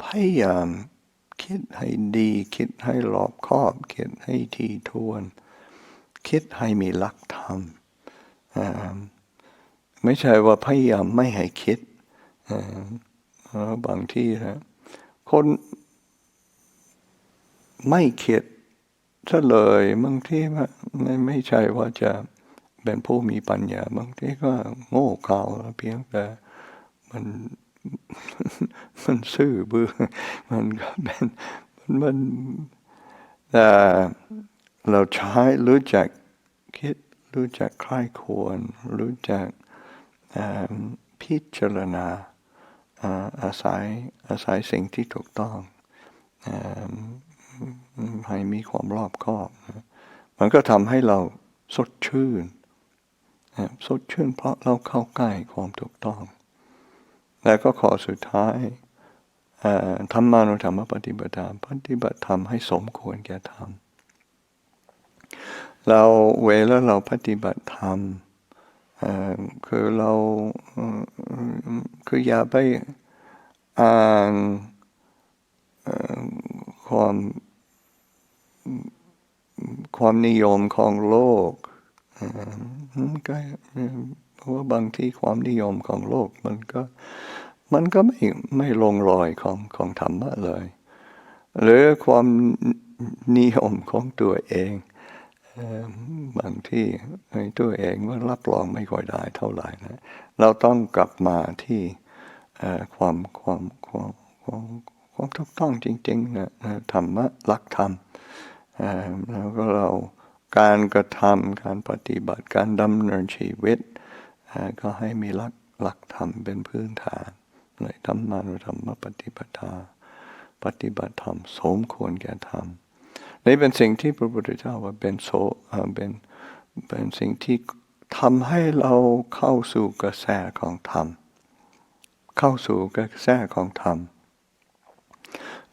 พยายามคิดให้ดีคิดให้รอบคอบคิดให้ถี่ถ้วนคิดให้มีหลักธรรมไม่ใช่ว่าพยายามไม่ให้คิดบางที่นะคนไม่คิดซะเลยบางทีไม่ใช่ว่าจะเป็นผู้มีปัญญาบางทีก็โง่เขลาเพียงแต่มันซื่อบื้อมันก็เป็นมันเราใช้รู้จักคิดรู้จักใคร่ครวญรู้จักพิจารณาอาศัยสิ่งที่ถูกต้องให้มีความรอบคอบมันก็ทำให้เราสดชื่นเพราะเราเข้าใกล้ความถูกต้องแล้วก็ข้อสุดท้ายธรรมานุธรรมปฏิบัติธรรมให้สมควรแก่ธรรมเวลาเราปฏิบัติธรรมคือเราคืออย่าไปอ่านความนิยมของโลกก็เพราะว่าบางทีความนิยมของโลกมันก็ไม่ลงรอยของธรรมะเลยหรือความนิยมของตัวเองบางที่ตัวเองว่ารับรองไม่ค่อยได้เท่าไหร่นะเราต้องกลับมาที่ความถูกต้องจริงๆนะธรรมะหลักธรรมแล้วก็การกระทำการปฏิบัติการดำเนินชีวิตก็ให้มีหลักธรรมเป็นพื้นฐานเลยธรรมานุธรรมปฏิบัติธรรมสมควรแก่ธรรมนี่เป็นสิ่งที่พระพุทธเจ้าว่าเป็นสิ่งที่ทำให้เราเข้าสู่กระแสของธรรม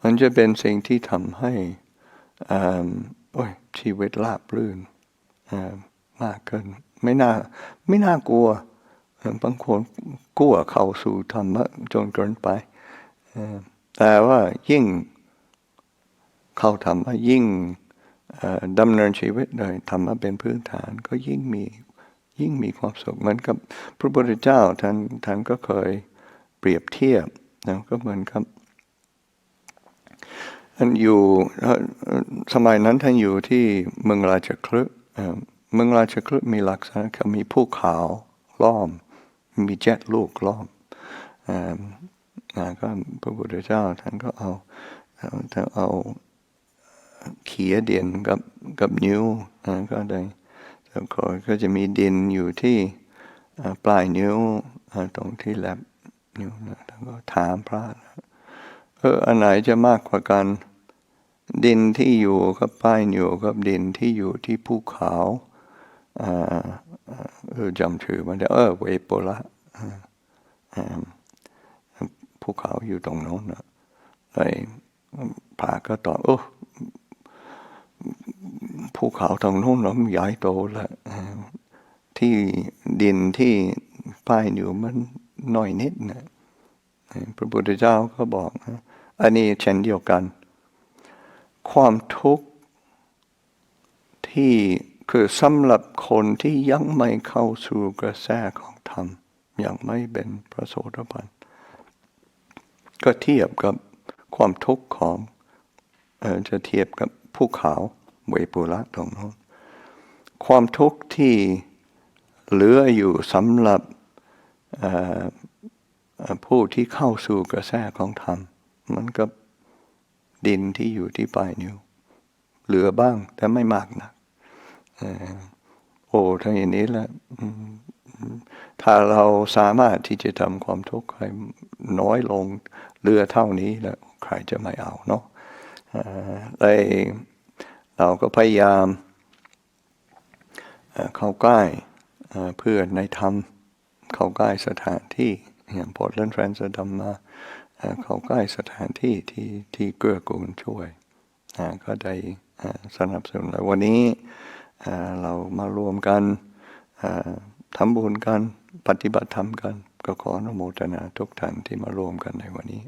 มันจะเป็นสิ่งที่ทำให้ชีวิตราบรื่นมากขึ้นไม่น่ากลัวบางคนกลัวเข้าสู่ธรรมะจนเกินไปแต่ว่ายิ่งเข้าธรรมะยิ่งดำเนินชีวิตโดยธรรมะเป็นพื้นฐานก็ยิ่งมีความสุขเหมือนกับพระพุทธเจ้าท่านก็เคยเปรียบเทียบนะก็เหมือนกับท่านอยู่สมัยนั้นท่านอยู่ที่เมืองราชคฤห์มีลักษณะคือมีภูเขาล้อมมี7 ลูกล้อมก็พระพุทธเจ้าท่านก็เอาเขี่ยดินกับนิ้วก็ได้ก็จะมีดินอยู่ที่ปลายนิ้วตรงที่แลบนิ้วนะแล้วก็ถามพระอันไหนจะมากกว่ากันดินที่อยู่กับปลายนิ้วกับดินที่อยู่ที่ภูเขาจำชื่อมันได้เวโปละภูเขาอยู่ตรงโน้นนะเลยพระก็ตอบภูเขาตรงโน้นมันใหญ่โตแล้วที่ดินที่ปลายนิ้วมันน้อยนิดนะพระพุทธเจ้าก็บอกนะอันนี้เช่นเดียวกันความทุกข์ที่คือสำหรับคนที่ยังไม่เข้าสู่กระแสของธรรมยังไม่เป็นพระโสดาบันก็เทียบกับความทุกข์ของจะเทียบกับภูเขาเวปุระตรงนั้นความทุกข์ที่เหลืออยู่สำหรับผู้ที่เข้าสู่กระแสของธรรมมันก็ดินที่อยู่ที่ปลายนิ้วเหลือบ้างแต่ไม่มากนักถ้าอย่างนี้แล้วถ้าเราสามารถที่จะทำความทุกข์ให้น้อยลงเหลือเท่านี้แล้ว ใครจะไม่เอาเนาะเลยเราก็พยายามเข้าใกล้เพื่อนในธรรมเข้าใกล้สถานที่อย่าง Portland Friends of Dhamma เข้าใกล้สถานที่ที่เกื้อกูลช่วยก็ได้สนับสนุนแล้ววันนี้เรามารวมกันทำบุญกันปฏิบัติธรรมกันก็ขออนุโมทนาทุกท่านที่มารวมกันในวันนี้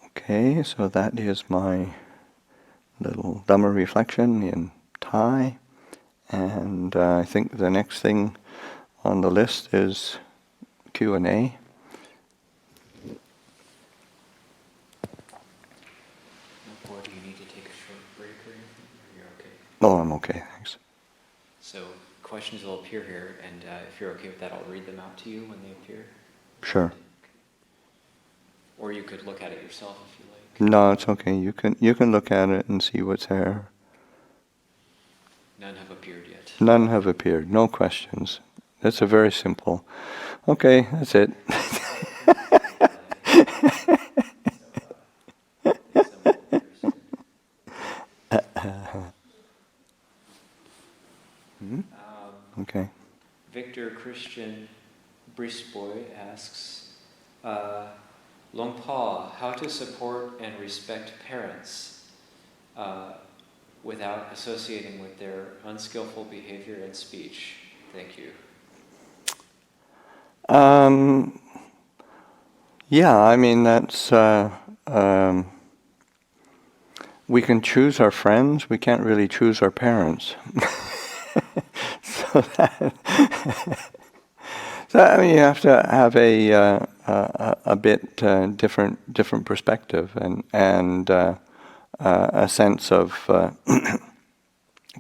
Okay, so that is my little Dhamma reflection in Thai, and I think the next thing on the list is Q&A. Or do you need to take a short break or anything? Or you're okay? Oh, I'm okay, thanks. So questions will appear here, and if you're okay with that, I'll read them out to you when they appear. Sure. Or you could look at it yourself if you like. No, it's okay. You can look at it and see what's there. None have appeared yet. None have appeared. No questions. That's a very simple. Okay, that's it. Okay. Victor Christian Brisboy asks, Luang Por, how to support and respect parents without associating with their unskillful behavior and speech? Thank you. Yeah, I mean that's we can choose our friends. We can't really choose our parents. So I mean, you have to have a bit different perspective and a sense of.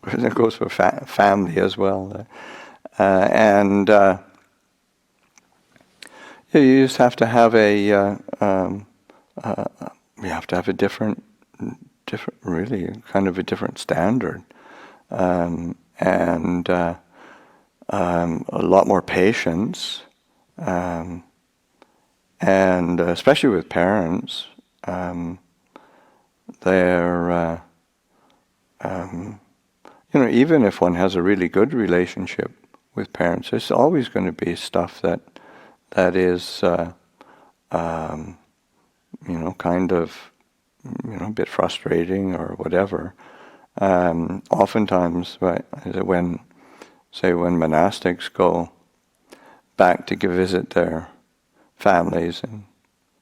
It goes for family as well, and you just have to have you have to have a different, really kind of a different standard, and a lot more patience, and especially with parents, they're even if one has a really good relationship with parents, there's always going to be stuff that is kind of a bit frustrating or whatever. Oftentimes, when monastics go back to visit their families and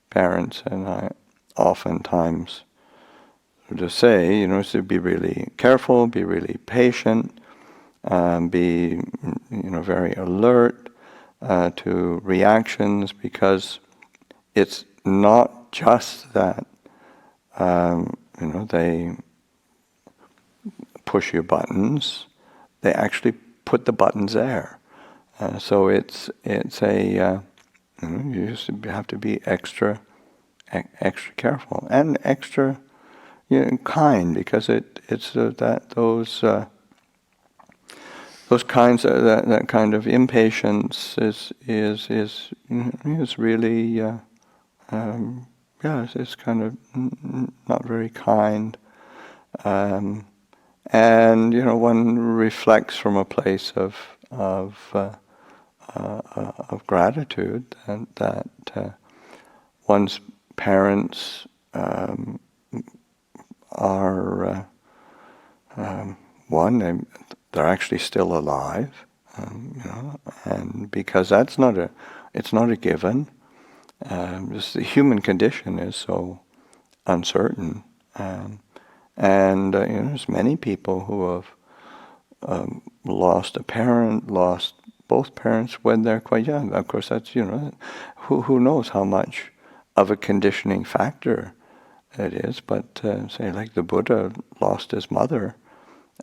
parents, and I oftentimes just say, to be really careful, be really patient, be very alert to reactions, because it's not just that they push your buttons; they actually put the buttons there. So it's a you just have to be extra careful and extra kind, because it's that those kinds of that kind of impatience is really it's kind of not very kind, and one reflects from a place of gratitude, and that one's parents are they're actually still alive, and because it's not a given. Just the human condition is so uncertain, and there's many people who have lost a parent, lost both parents when they're quite young. Of course, that's who knows how much of a conditioning factor it is. But say, like the Buddha lost his mother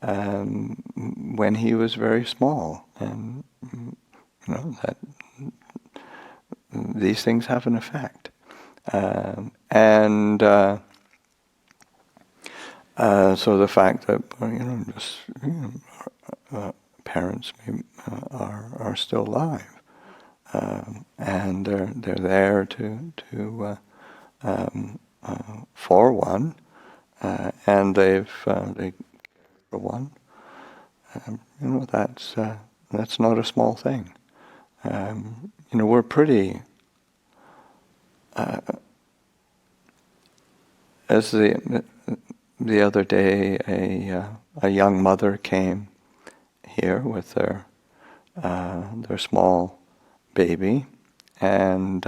when he was very small, and that these things have an effect, and so the fact that parents are still alive, and they're there to for one, and they for one. That's not a small thing. We're pretty. As the other day, a young mother came here with their small baby, and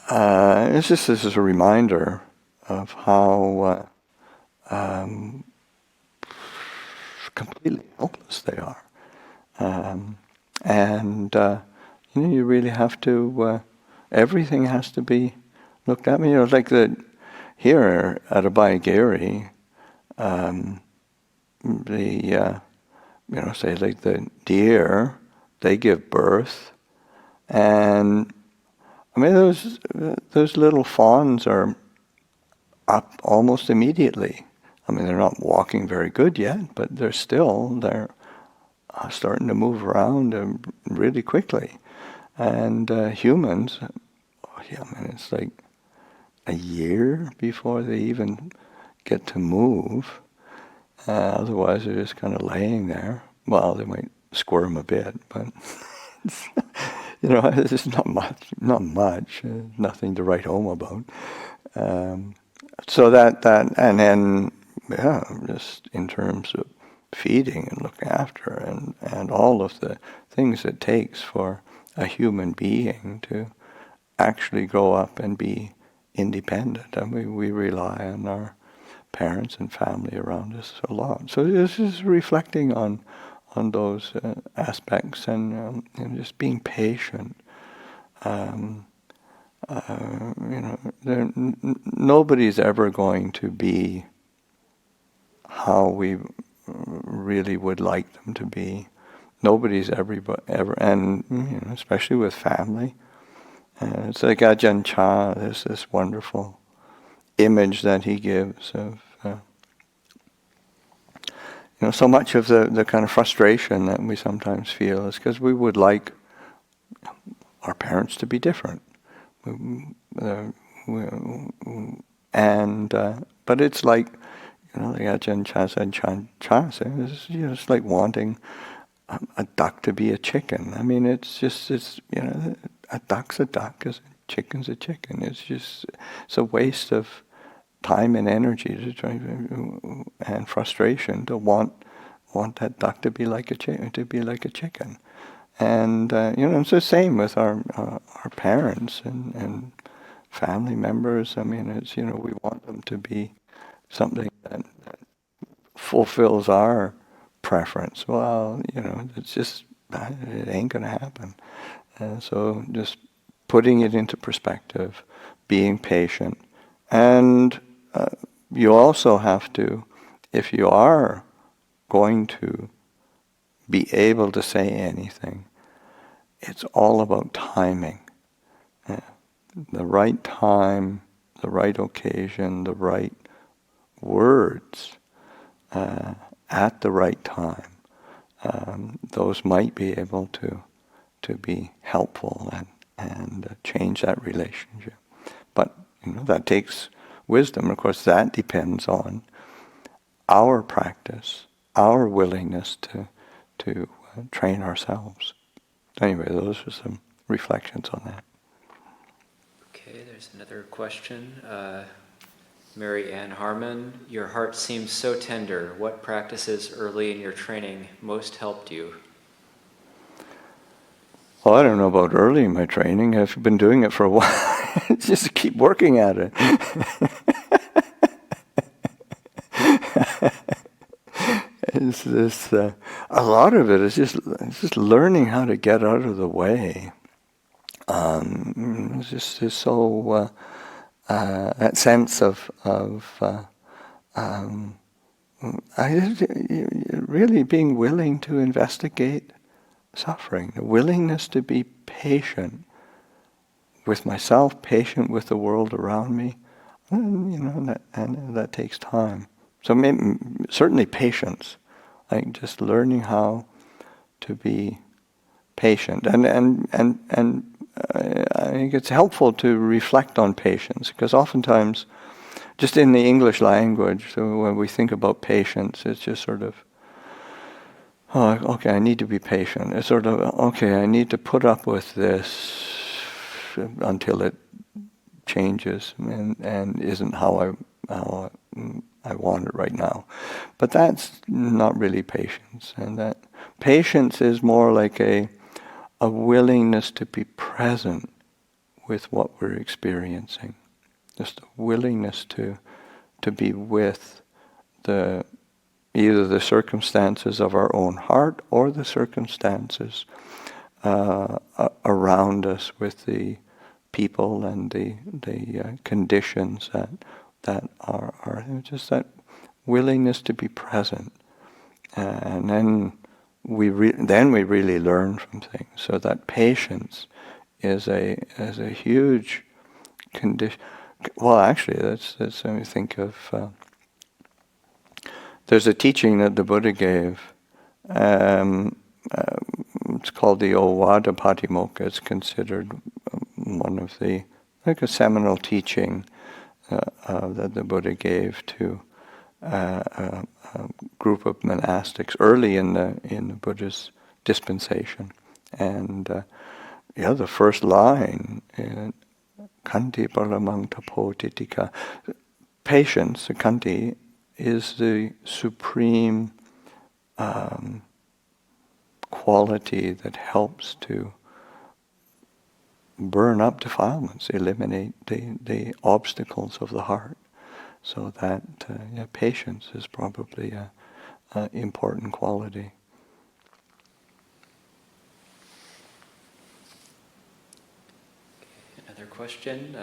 it's just this is a reminder of how completely helpless they are, and you really have to. Everything has to be looked at. Like here at Abhayagiri, say like the deer, they give birth, and those little fawns are up almost immediately. They're not walking very good yet, but they're starting to move around really quickly. And humans, it's like a year before they even get to move. Otherwise, they're just kind of laying there. Well, they might squirm a bit, but it's not much, nothing to write home about. So that, and then, just in terms of feeding and looking after and all of the things it takes for a human being to actually grow up and be independent. We rely on our parents and family around us a lot. So this is reflecting on those aspects and just being patient. Nobody's ever going to be how we really would like them to be. Nobody's ever, and especially with family. It's like Ajahn Chah, there's this wonderful image that he gives of, so much of the kind of frustration that we sometimes feel is because we would like our parents to be different. But it's like, like Ajahn Chah said, it's like wanting a duck to be a chicken. It's a duck's a duck, a chicken's a chicken. It's a waste of time and energy to try and frustration to want that duck to be like a chicken. And it's the same with our parents and family members. It's we want them to be something that fulfills our preference. Well, it's just it ain't gonna happen. So just putting it into perspective, being patient, and you also have to, if you are going to be able to say anything, it's all about timing. The right time, the right occasion, the right words at the right time. Those might be able to be helpful and change that relationship. But that takes wisdom. Of course, that depends on our practice, our willingness to train ourselves. Anyway, those are some reflections on that. Okay, there's another question. Mary Ann Harmon, your heart seems so tender. What practices early in your training most helped you? Well, I don't know about early in my training. I've been doing it for a while. Just keep working at it. It's this. A lot of it is just learning how to get out of the way. It's just so that sense of really being willing to investigate suffering, the willingness to be patient with myself, patient with the world around me, and that takes time. So certainly patience, like just learning how to be patient, and I think it's helpful to reflect on patience, because oftentimes, just in the English language, so when we think about patience, it's just sort of, oh, okay, I need to be patient. It's sort of, okay, I need to put up with this until it changes and isn't how I want it right now. But that's not really patience. And that patience is more like a willingness to be present with what we're experiencing. Just a willingness to be with either the circumstances of our own heart or the circumstances around us, with the people and the conditions that are just that willingness to be present, and then we really learn from things. So that patience is a huge condition. Well, actually, that's when we think of. There's a teaching that the Buddha gave. It's called the Ovada Patimokkha. It's considered one of the, like a seminal teaching that the Buddha gave to a group of monastics early in the Buddha's dispensation. And the first line, Kanti Paramang Tapo Titika. Patience, the Kanti, is the supreme quality that helps to burn up defilements, eliminate the obstacles of the heart. So that patience is probably an important quality. Another question.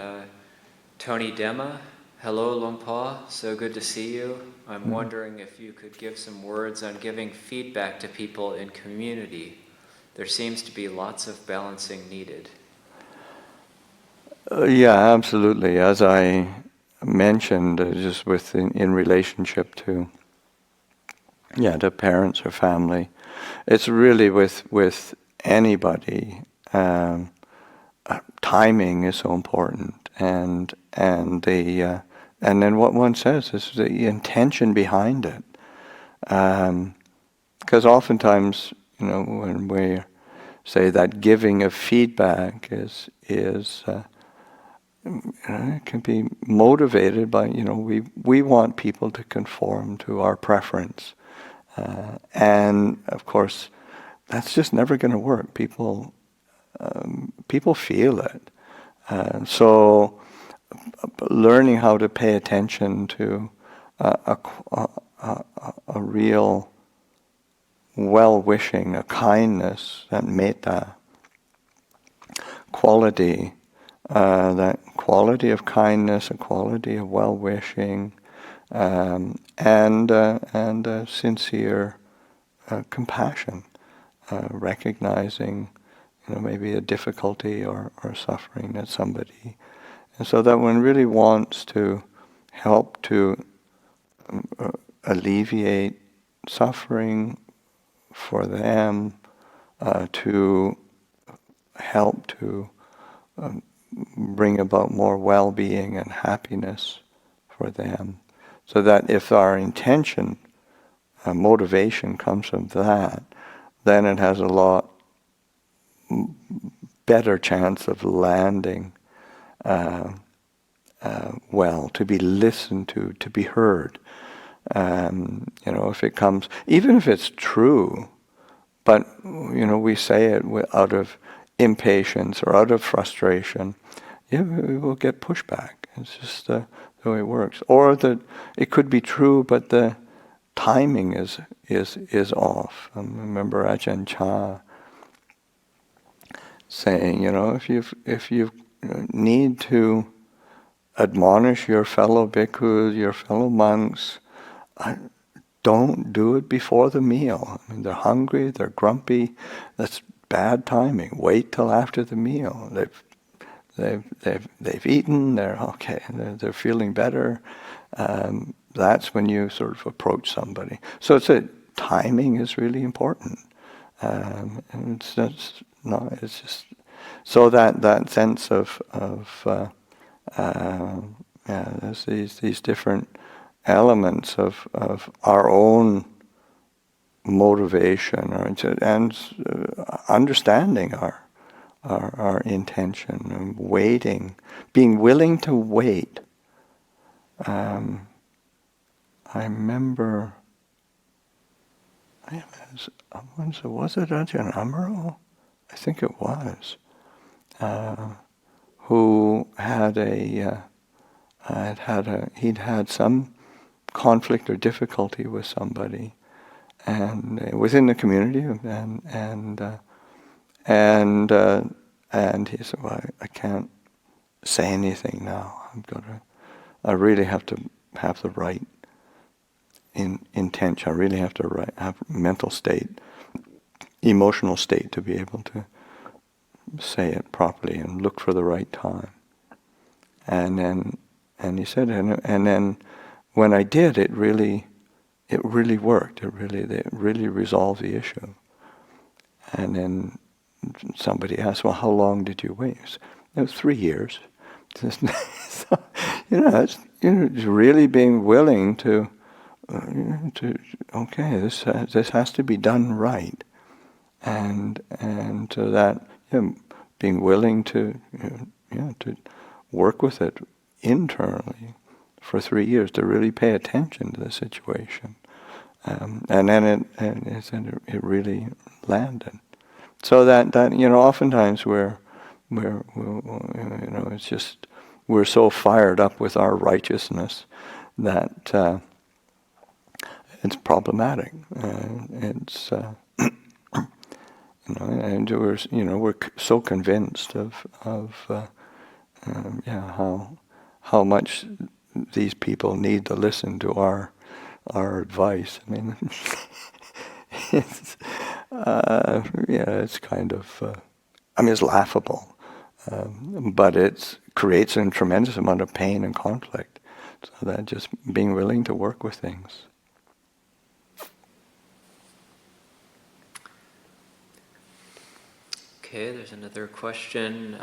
Tony Dhamma. Hello, Luang Por. So good to see you. I'm wondering if you could give some words on giving feedback to people in community. There seems to be lots of balancing needed. Yeah, absolutely. As I mentioned, just in relationship to parents or family, it's really with anybody. Timing is so important, and then what one says is the intention behind it. Because oftentimes, when we say that giving of feedback is it can be motivated by, we want people to conform to our preference. And of course, that's just never going to work. People feel it. So learning how to pay attention to a real well-wishing, a kindness, that metta quality, that quality of kindness, a quality of well-wishing, and sincere compassion, recognizing, maybe a difficulty or suffering that somebody, and so that one really wants to help to alleviate suffering for them, to help to bring about more well-being and happiness for them. So that if our intention, motivation comes from that, then it has a lot better chance of landing well, to be listened to be heard. If it comes, even if it's true, but we say it out of impatience or out of frustration, we will get pushback. It's just the way it works. Or that it could be true, but the timing is off. I remember Ajahn Chah saying, if you need to admonish your fellow bhikkhus, your fellow monks, don't do it before the meal. I mean, they're hungry, they're grumpy. That's bad timing. Wait till after the meal. They've eaten. They're okay. They're feeling better. That's when you sort of approach somebody. So timing is really important. And it's just So that sense of there's these different elements of our own motivation and understanding our intention and waiting, being willing to wait. I remember, was it Ajahn Amaro? I think it was, who had he'd had some conflict or difficulty with somebody, and within the community, and he said, "Well, I can't say anything now. I really have to have the right intention. I really have to have mental state, emotional state to be able to say it properly and look for the right time." And he said, and then when I did, it really worked. It really resolved the issue. And then somebody asked, "Well, how long did you wait?" It was 3 years. So, it's really being willing to okay, this has to be done right, and so that being willing to to work with it internally for 3 years, to really pay attention to the situation, and then it really landed. So that oftentimes we're it's just we're so fired up with our righteousness that it's problematic. It's and we're so convinced of how much these people need to listen to our advice. I mean, it's kind of it's laughable, but it creates a tremendous amount of pain and conflict. So that just being willing to work with things. Okay, there's another question.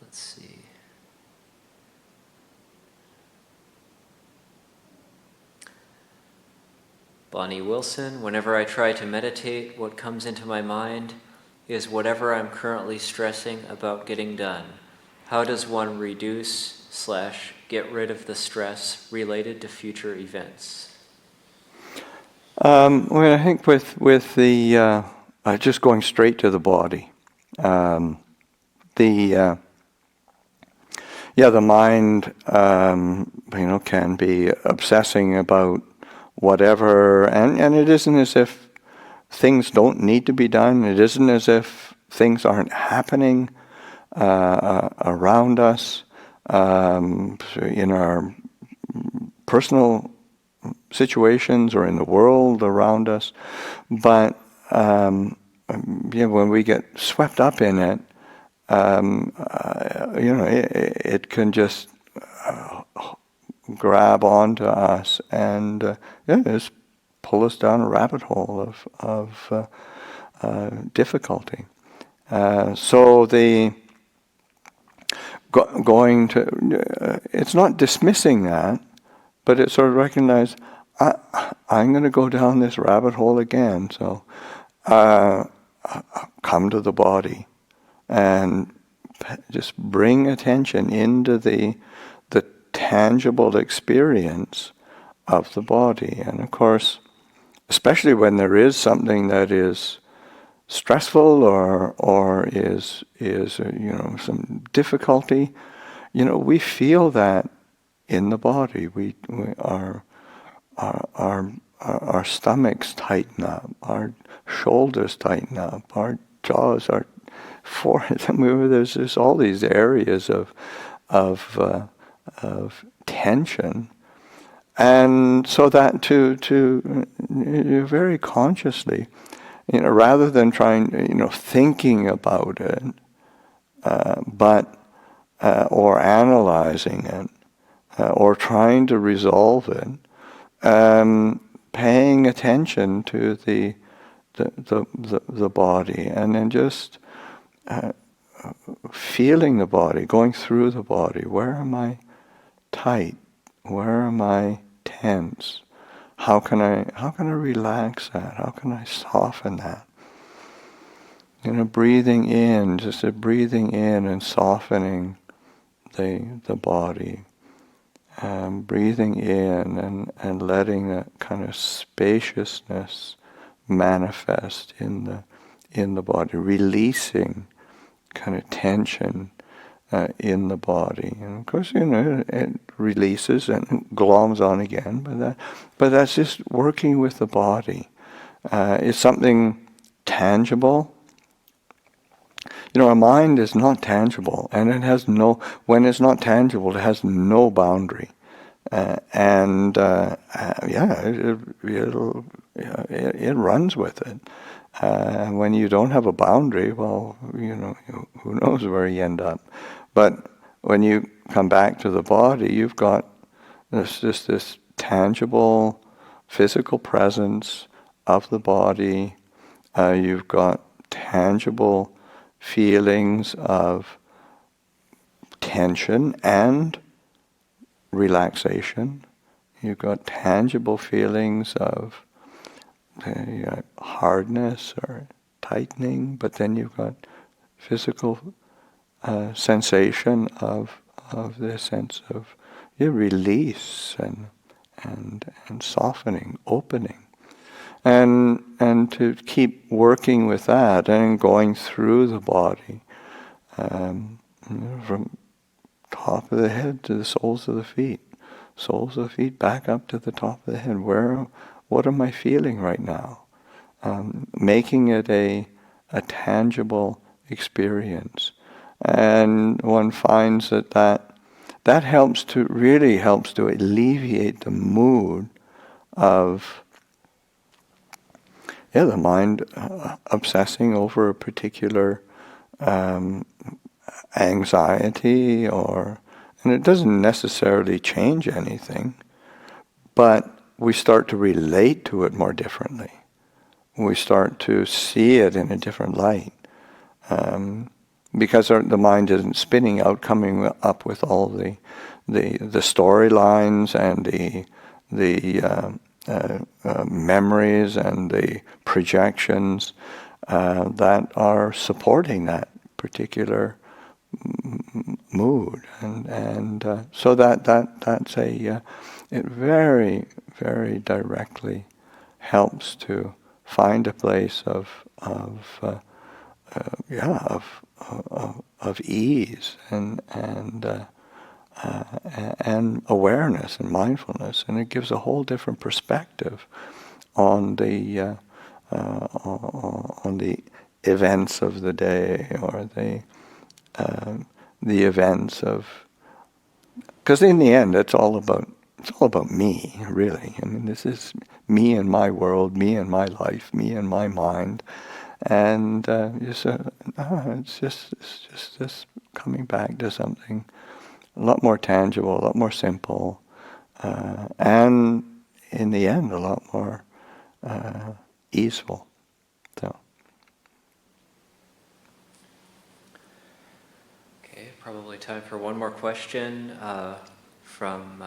Let's see. Bonnie Wilson, whenever I try to meditate, what comes into my mind is whatever I'm currently stressing about getting done. How does one reduce/get rid of the stress related to future events? Well, I think with the just going straight to the body, the mind can be obsessing about whatever, and it isn't as if things don't need to be done. It isn't as if things aren't happening around us in our personal situations or in the world around us. But when we get swept up in it, it can just grab onto us and just pull us down a rabbit hole of difficulty. So the going to it's not dismissing that, but it's sort of recognize I'm going to go down this rabbit hole again. So come to the body and just bring attention into the tangible experience of the body. And of course, especially when there is something that is stressful or is some difficulty, we feel that in the body. Our stomachs tighten up, our shoulders tighten up, our jaws, our forehead. There's just all these areas of tension, and so that to very consciously, rather than trying, thinking about it, but or analyzing it, or trying to resolve it, paying attention to the body, and then just feeling the body, going through the body. Where am I tight? Where am I tense? How can I relax that? How can I soften that? Breathing in, just breathing in and softening the body. Breathing in and letting that kind of spaciousness manifest in the body, releasing kind of tension in the body. And of course, it releases and gloms on again, but that's just working with the body. It's something tangible. Our mind is not tangible, and it has when it's not tangible, it has no boundary. It runs with it. When you don't have a boundary, well, who knows where you end up. But when you come back to the body, you've got this tangible physical presence of the body. You've got tangible feelings of tension and relaxation. You've got tangible feelings of hardness or tightening, but then you've got physical sensation of the sense of release and softening, opening. And to keep working with that and going through the body, from top of the head to the soles of the feet back up to the top of the head. What am I feeling right now? Making it a tangible experience, and one finds that really helps to alleviate the mood of the mind obsessing over a particular anxiety, and it doesn't necessarily change anything, but we start to relate to it more differently. We start to see it in a different light, because the mind isn't spinning out, coming up with all the storylines and the memories and the projections that are supporting that particular mood, and so that's it very, very directly helps to find a place of ease and awareness and mindfulness, and it gives a whole different perspective on the events of the day, or the events of, because in the end it's all about me, really. I mean, this is me and my world, me and my life, me and my mind, and it's just coming back to something a lot more tangible, a lot more simple, and in the end a lot more easeful. So. Okay, probably time for one more question from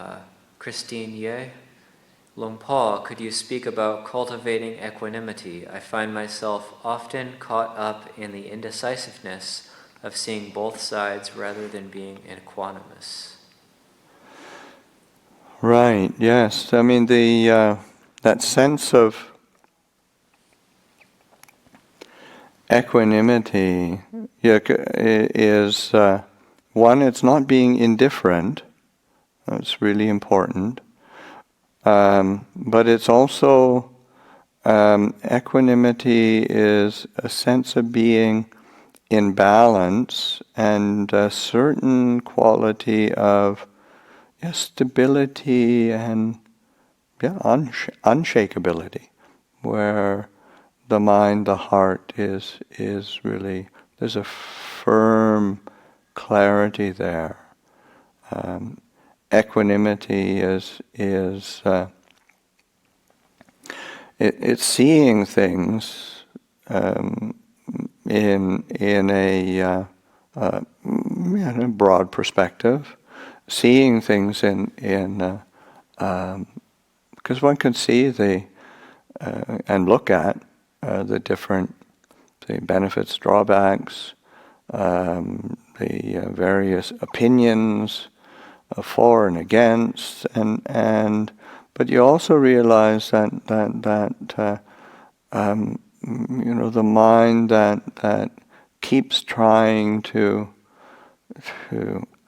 Christine Ye. Luang Por, could you speak about cultivating equanimity? I find myself often caught up in the indecisiveness of seeing both sides rather than being equanimous. Right. Yes. I mean, that sense of equanimity is one. It's not being indifferent. That's really important. But it's also equanimity is a sense of being in balance and a certain quality of stability and unshakability, where the mind, the heart is really, there's a firm clarity there. Equanimity is it's seeing things in a broad perspective, seeing things in because one can see and look at the different, say, benefits, drawbacks, the various opinions for and against, but you also realize that the mind that keeps trying to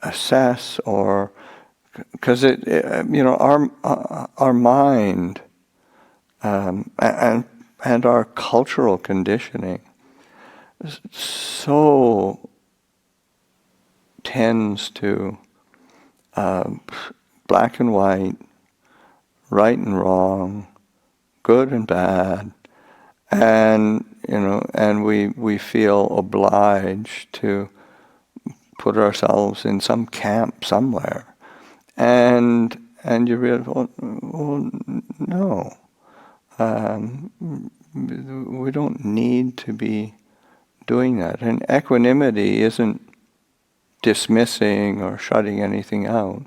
assess, or because our mind and our cultural conditioning so tends to black and white, right and wrong, good and bad, and we feel obliged to put ourselves in some camp somewhere, and you realize, well no, we don't need to be doing that. And equanimity isn't dismissing or shutting anything out,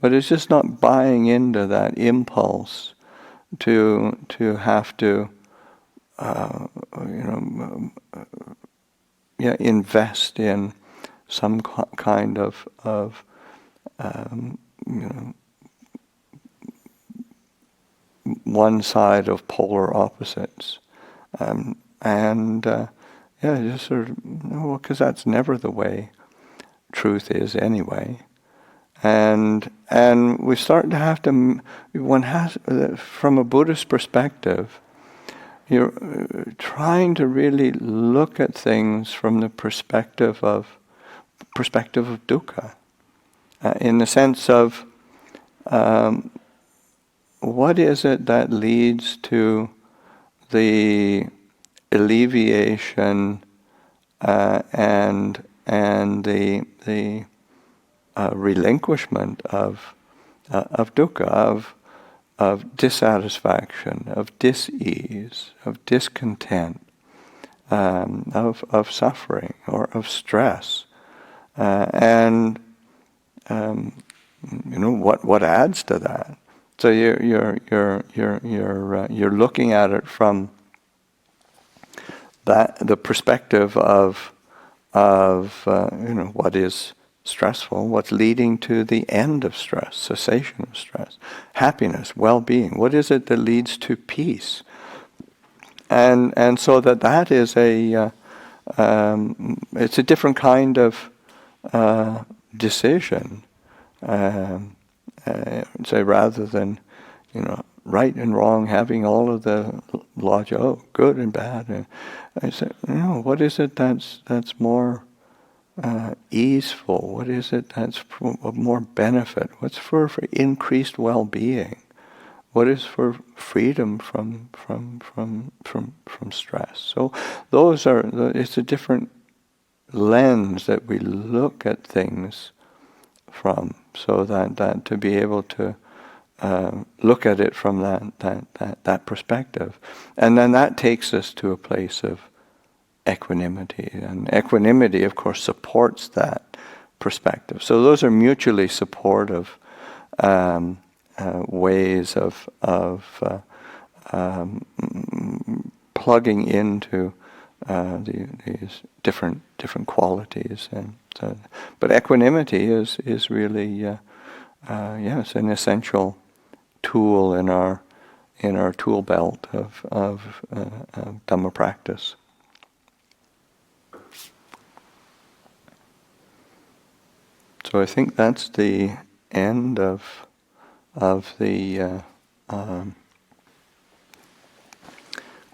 but it's just not buying into that impulse to have to invest in some kind of one side of polar opposites, just sort of, because that's never the way truth is anyway. And we start to have to, one has, from a Buddhist perspective, you're trying to really look at things from the perspective of dukkha, in the sense of what is it that leads to the alleviation and the relinquishment of dukkha, of dissatisfaction, of dis-ease, of discontent, of suffering or of stress, and what adds to that. So you're looking at it from the perspective of what is stressful, what's leading to the end of stress, cessation of stress, happiness, well-being. What is it that leads to peace? And so that is it's a different kind of decision. Say, rather than right and wrong, having all of the logic, good and bad. And I say, what is it that's more easeful? What is it that's of more benefit? What's for increased well-being? What is for freedom from stress? So those are. It's a different lens that we look at things from, so that to be able to look at it from that perspective, and then that takes us to a place of equanimity, and equanimity, of course, supports that perspective. So those are mutually supportive ways of plugging into these different qualities, and so, but equanimity is really it's an essential tool in our tool belt of Dhamma practice. So I think that's the end of the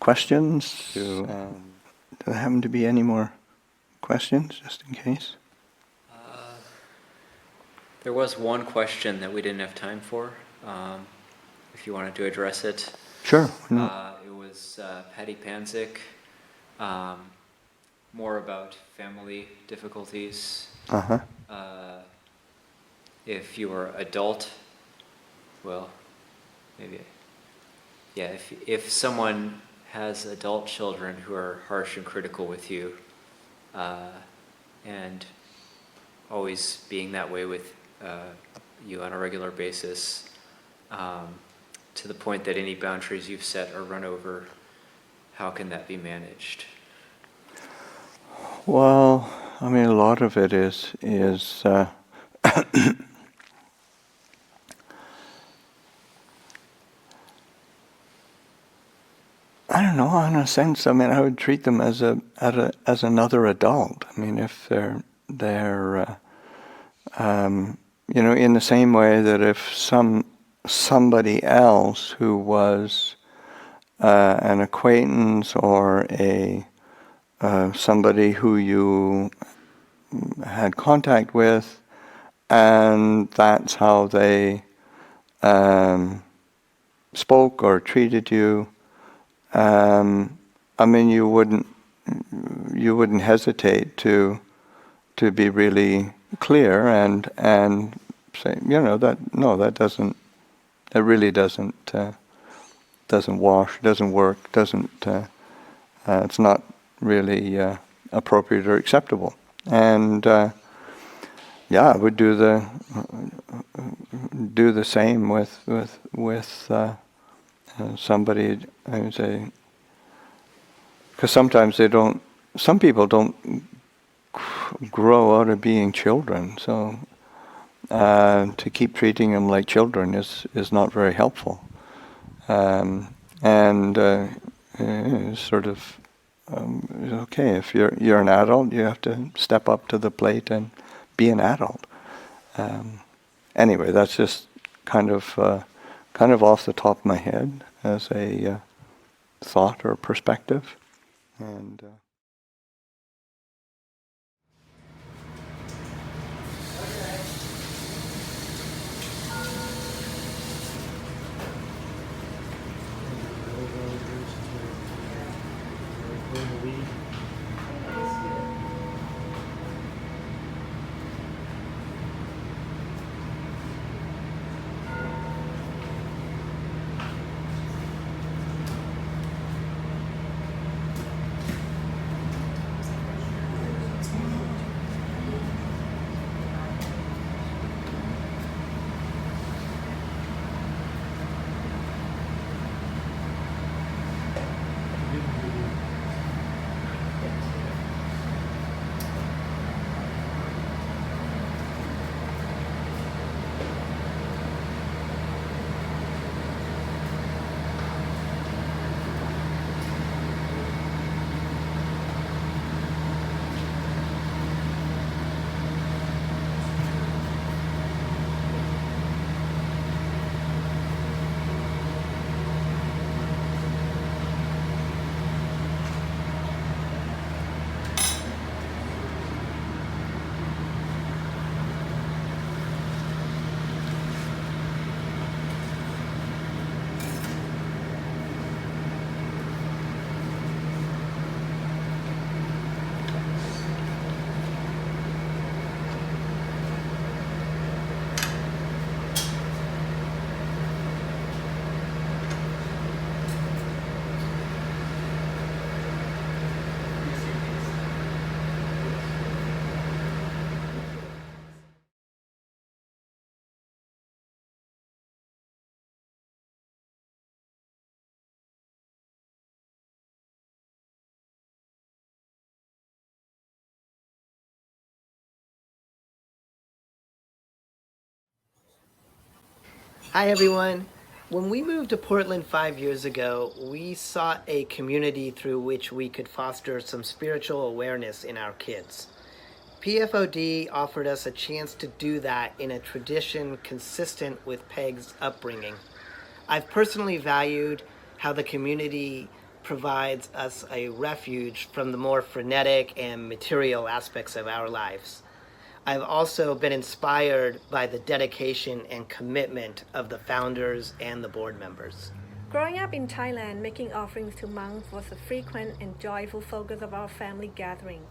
questions. Do there happen to be any more questions, just in case? There was one question that we didn't have time for. If you wanted to address it. Sure. It was Patty Panzik, more about family difficulties. If you were adult, well, maybe, yeah, if someone has adult children who are harsh and critical with you, and always being that way with you on a regular basis, to the point that any boundaries you've set are run over, how can that be managed? Well, I mean, a lot of it is I don't know. In a sense, I mean, I would treat them as another adult. I mean, if they're in the same way that if somebody else who was an acquaintance or somebody who you had contact with, and that's how they spoke or treated you. I mean, you wouldn't hesitate to be really clear and say, that really doesn't wash, doesn't work, it's not really appropriate or acceptable. And I would do the same with somebody. I would say, because sometimes some people don't grow out of being children, so to keep treating them like children is not very helpful. Sort of okay, if you're an adult, you have to step up to the plate and be an adult. Anyway, that's just kind of off the top of my head as a thought or perspective. And Hi everyone. When we moved to Portland 5 years ago, we sought a community through which we could foster some spiritual awareness in our kids. PFoD offered us a chance to do that in a tradition consistent with Peg's upbringing. I've personally valued how the community provides us a refuge from the more frenetic and material aspects of our lives. I've also been inspired by the dedication and commitment of the founders and the board members. Growing up in Thailand, making offerings to monks was a frequent and joyful focus of our family gathering.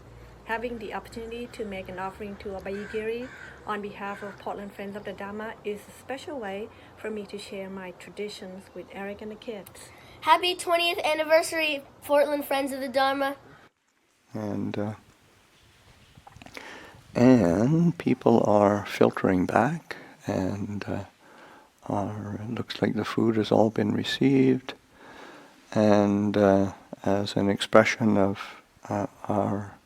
Having the opportunity to make an offering to Abhayagiri on behalf of Portland Friends of the Dhamma is a special way for me to share my traditions with Eric and the kids. Happy 20th anniversary, Portland Friends of the Dharma. And people are filtering back, and it looks like the food has all been received. And as an expression of our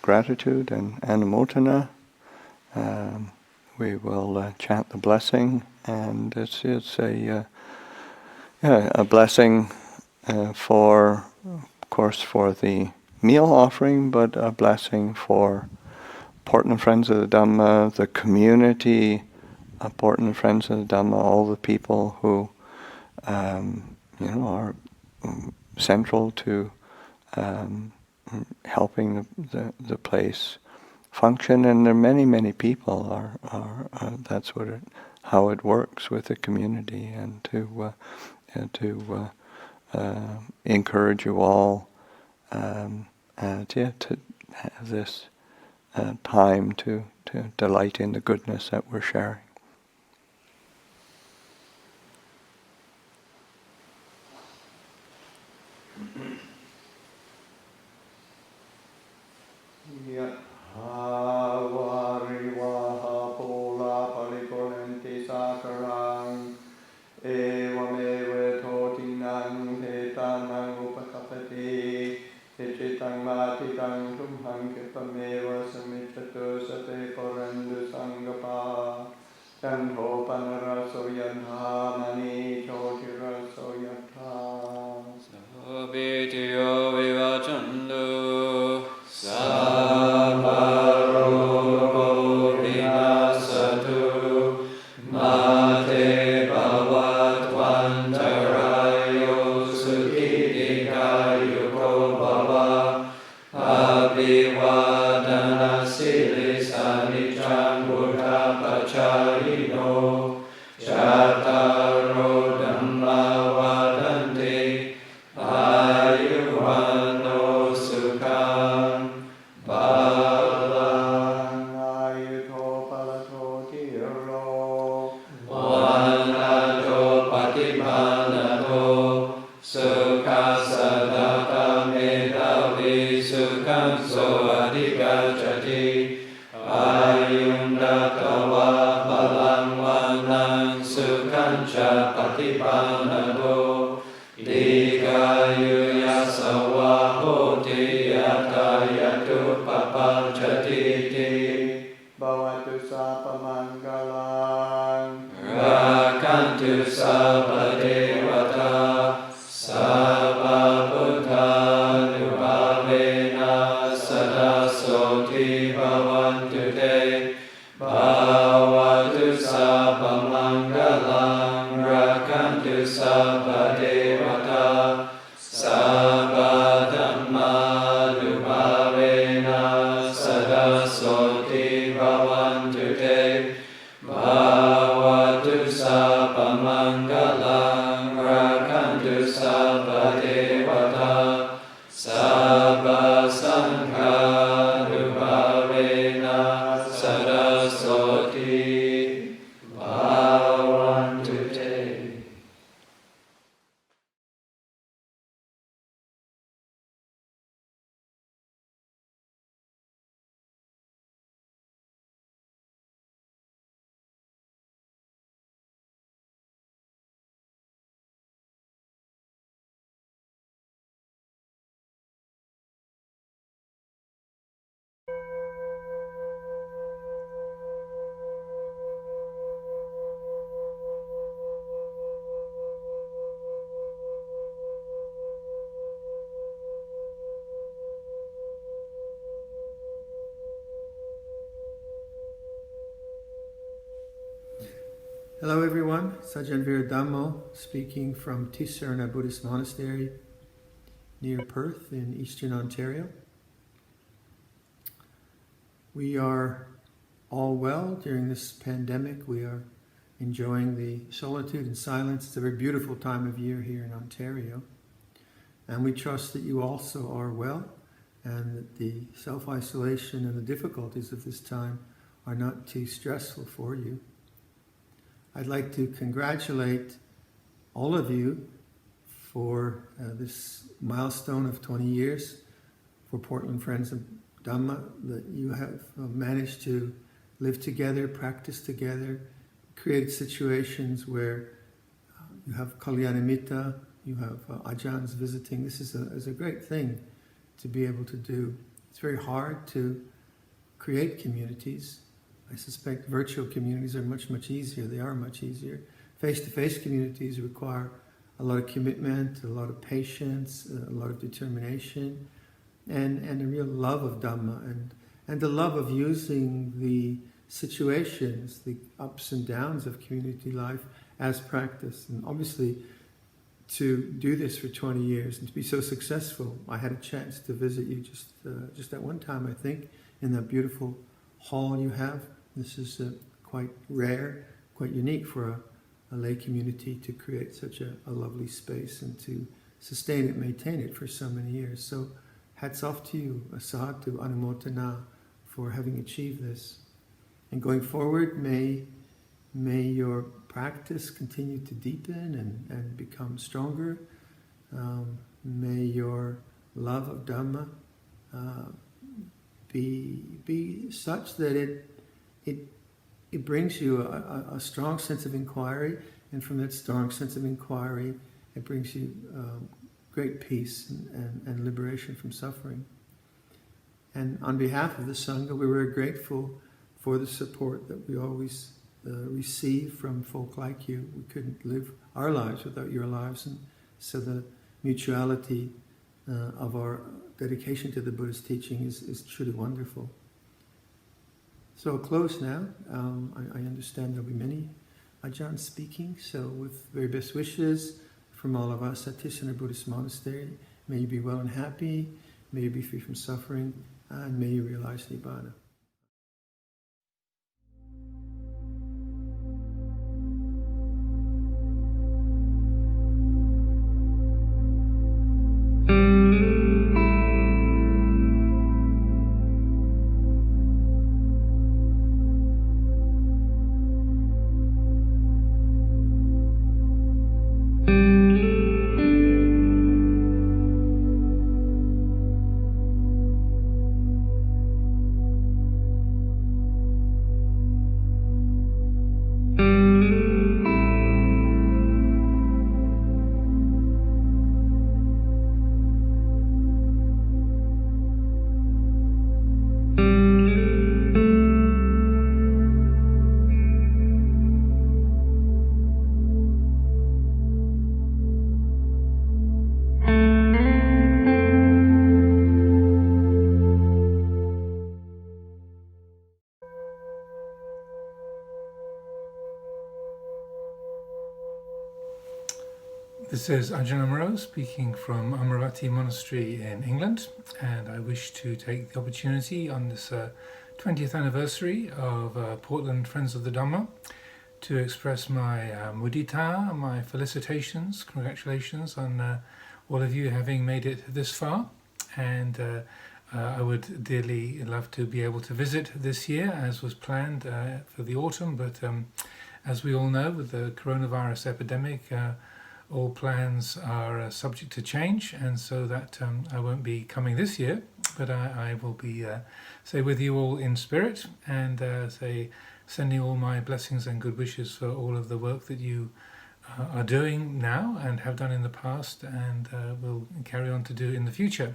gratitude and anumodana, we will chant the blessing, and it's a blessing for, of course, for the meal offering, but a blessing for Portland Friends of the Dhamma, the community of Portland Friends of the Dhamma, all the people who are central to helping the place function. And there are many people are that's how it works with the community, and to encourage you all to have this time to delight in the goodness that we're sharing. Hello everyone, Ajahn Viradhammo speaking from Tisarna Buddhist Monastery near Perth in Eastern Ontario. We are all well during this pandemic. We are enjoying the solitude and silence. It's a very beautiful time of year here in Ontario. And we trust that you also are well and that the self-isolation and the difficulties of this time are not too stressful for you. I'd like to congratulate all of you for this milestone of 20 years for Portland Friends of Dhamma, that you have managed to live together, practice together, create situations where you have Kalyanamitta, you have Ajahns visiting. This is a great thing to be able to do. It's very hard to create communities. I suspect virtual communities are much, much easier. They are much easier. Face-to-face communities require a lot of commitment, a lot of patience, a lot of determination, and a real love of Dhamma, and the love of using the situations, the ups and downs of community life as practice. And obviously, to do this for 20 years and to be so successful, I had a chance to visit you just at one time, I think, in that beautiful hall you have. This is quite rare, quite unique for a lay community to create such a lovely space and to sustain it, maintain it for so many years. So hats off to you, Sadhu, Anumotana, for having achieved this. And going forward, may your practice continue to deepen and become stronger. May your love of Dhamma be such that it brings you a strong sense of inquiry, and from that strong sense of inquiry, it brings you great peace and liberation from suffering. And on behalf of the Sangha, we're very grateful for the support that we always receive from folk like you. We couldn't live our lives without your lives, and so the mutuality of our dedication to the Buddha's teaching is truly wonderful. So I'll close now. I understand there'll be many Ajahns speaking, so with very best wishes from all of us at Tisana Buddhist Monastery, may you be well and happy, may you be free from suffering, and may you realize Nibbana. This is Ajahn Amaro speaking from Amaravati Monastery in England, and I wish to take the opportunity on this 20th anniversary of Portland Friends of the Dhamma to express my mudita, my felicitations, congratulations on all of you having made it this far, and I would dearly love to be able to visit this year as was planned for the autumn, but as we all know, with the coronavirus epidemic, all plans are subject to change, and so that I won't be coming this year, but I will be with you all in spirit, and sending all my blessings and good wishes for all of the work that you are doing now and have done in the past, and will carry on to do in the future.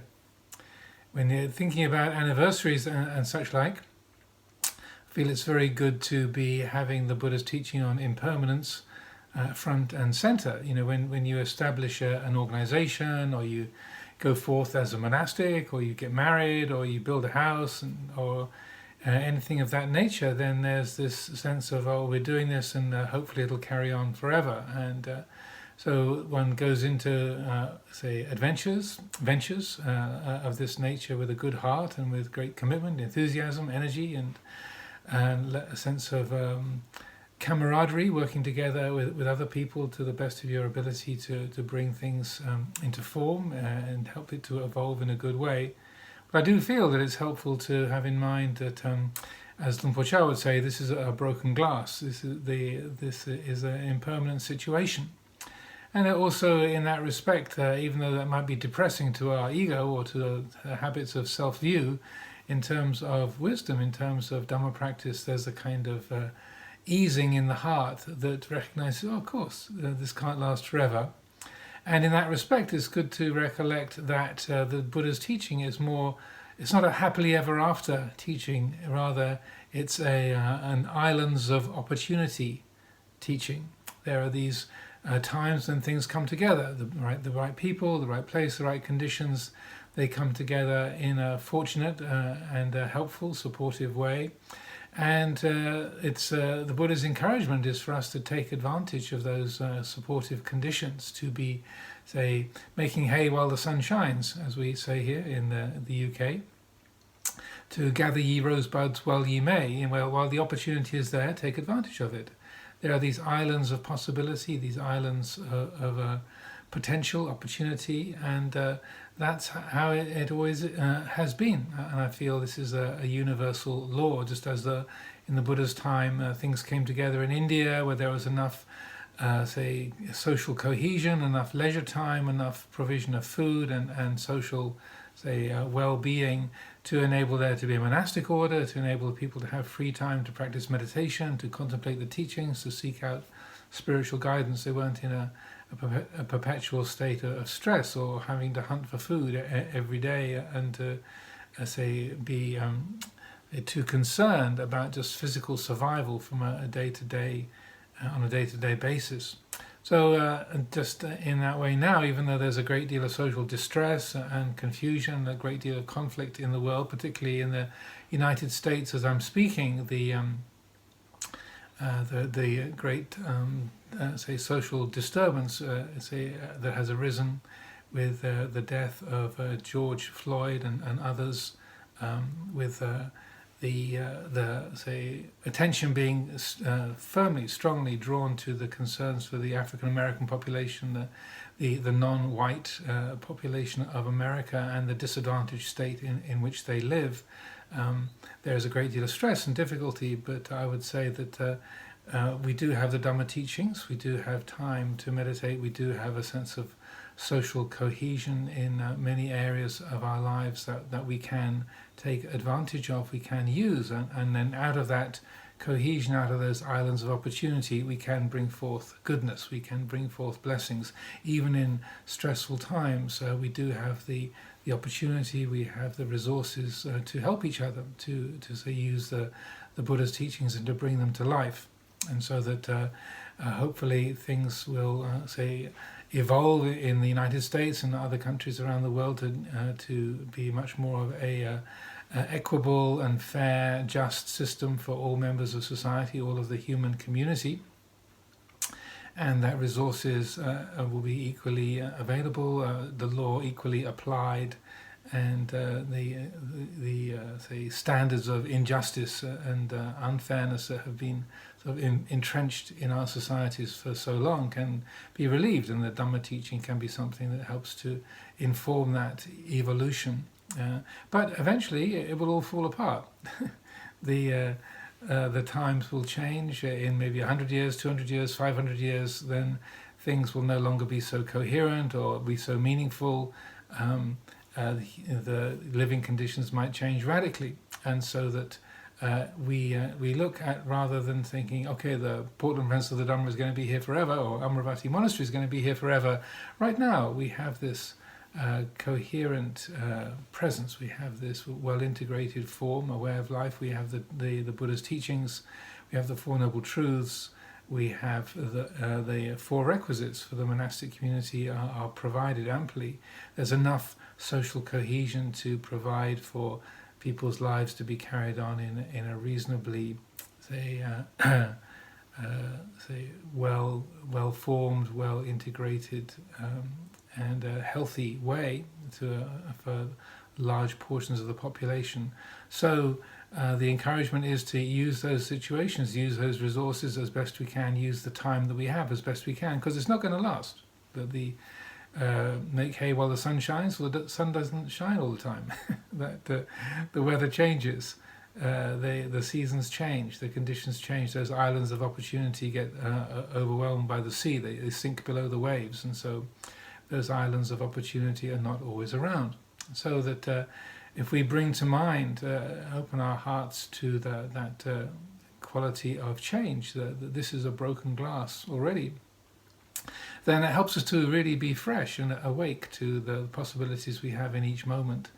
When you're thinking about anniversaries and such like, I feel it's very good to be having the Buddha's teaching on impermanence front and center. You know, when you establish an organization, or you go forth as a monastic, or you get married, or you build a house, or anything of that nature, then there's this sense of, oh, we're doing this and hopefully it'll carry on forever. And so one goes into, ventures of this nature with a good heart and with great commitment, enthusiasm, energy, and a sense of camaraderie, working together with other people to the best of your ability to bring things into form and help it to evolve in a good way, But I do feel that it's helpful to have in mind that, as Luang Por Chah would say, this is a broken glass. This is an impermanent situation. And also in that respect, even though that might be depressing to our ego or to the habits of self-view, in terms of wisdom, in terms of Dhamma practice, there's a kind of easing in the heart that recognizes, oh, of course, this can't last forever. And in that respect, it's good to recollect that the Buddha's teaching is it's not a happily ever after teaching, rather it's an islands of opportunity teaching. There are these times when things come together, the right people, the right place, the right conditions. They come together in a fortunate and a helpful, supportive way. And it's the Buddha's encouragement is for us to take advantage of those supportive conditions, to be, say, making hay while the sun shines, as we say here in the UK, to gather ye rosebuds while ye may, and while the opportunity is there, take advantage of it. There are these islands of possibility, these islands of potential opportunity, and that's how it always has been. And I feel this is a universal law, just as in the Buddha's time things came together in India where there was enough, say, social cohesion, enough leisure time, enough provision of food and social, say, well-being to enable there to be a monastic order, to enable people to have free time to practice meditation, to contemplate the teachings, to seek out spiritual guidance. They weren't in a perpetual state of stress or having to hunt for food every day and to, say, be too concerned about just physical survival from on a day-to-day basis. So just in that way now, even though there's a great deal of social distress and confusion, a great deal of conflict in the world, particularly in the United States as I'm speaking, the great say social disturbance that has arisen with the death of George Floyd and others, with the say attention being strongly drawn to the concerns for the African American population, the non-white population of America, and the disadvantaged state in which they live. There is a great deal of stress and difficulty, but I would say that we do have the Dhamma teachings, we do have time to meditate, we do have a sense of social cohesion in many areas of our lives that we can take advantage of, we can use, and then out of that cohesion, out of those islands of opportunity, we can bring forth goodness, we can bring forth blessings. Even in stressful times, we do have the opportunity, we have the resources to help each other, to say, use the Buddha's teachings and to bring them to life. And so that hopefully things will, say, evolve in the United States and other countries around the world to be much more of a equable and fair, just system for all members of society, all of the human community, and that resources will be equally available, the law equally applied, and the say standards of injustice and unfairness that have been sort of entrenched in our societies for so long can be relieved, and the Dhamma teaching can be something that helps to inform that evolution. But eventually it will all fall apart. The times will change in maybe 100 years, 200 years, 500 years, then things will no longer be so coherent or be so meaningful. The living conditions might change radically, and so that we look at, rather than thinking, okay, the Portland Friends of the Dhamma is going to be here forever, or Amaravati Monastery is going to be here forever. Right now we have this coherent presence, we have this well-integrated form, a way of life, we have the Buddha's teachings, we have the Four Noble Truths, we have the four requisites for the monastic community are provided amply. There's enough social cohesion to provide for people's lives to be carried on in a reasonably, say, well formed, well integrated, and a healthy way for large portions of the population. So the encouragement is to use those situations, use those resources as best we can, use the time that we have as best we can, because it's not going to last. make hay while the sun shines. Well, the sun doesn't shine all the time. That the weather changes, the seasons change, the conditions change. Those islands of opportunity get overwhelmed by the sea. They sink below the waves, and so those islands of opportunity are not always around. So that if we bring to mind, open our hearts to that quality of change, that this is a broken glass already, then it helps us to really be fresh and awake to the possibilities we have in each moment,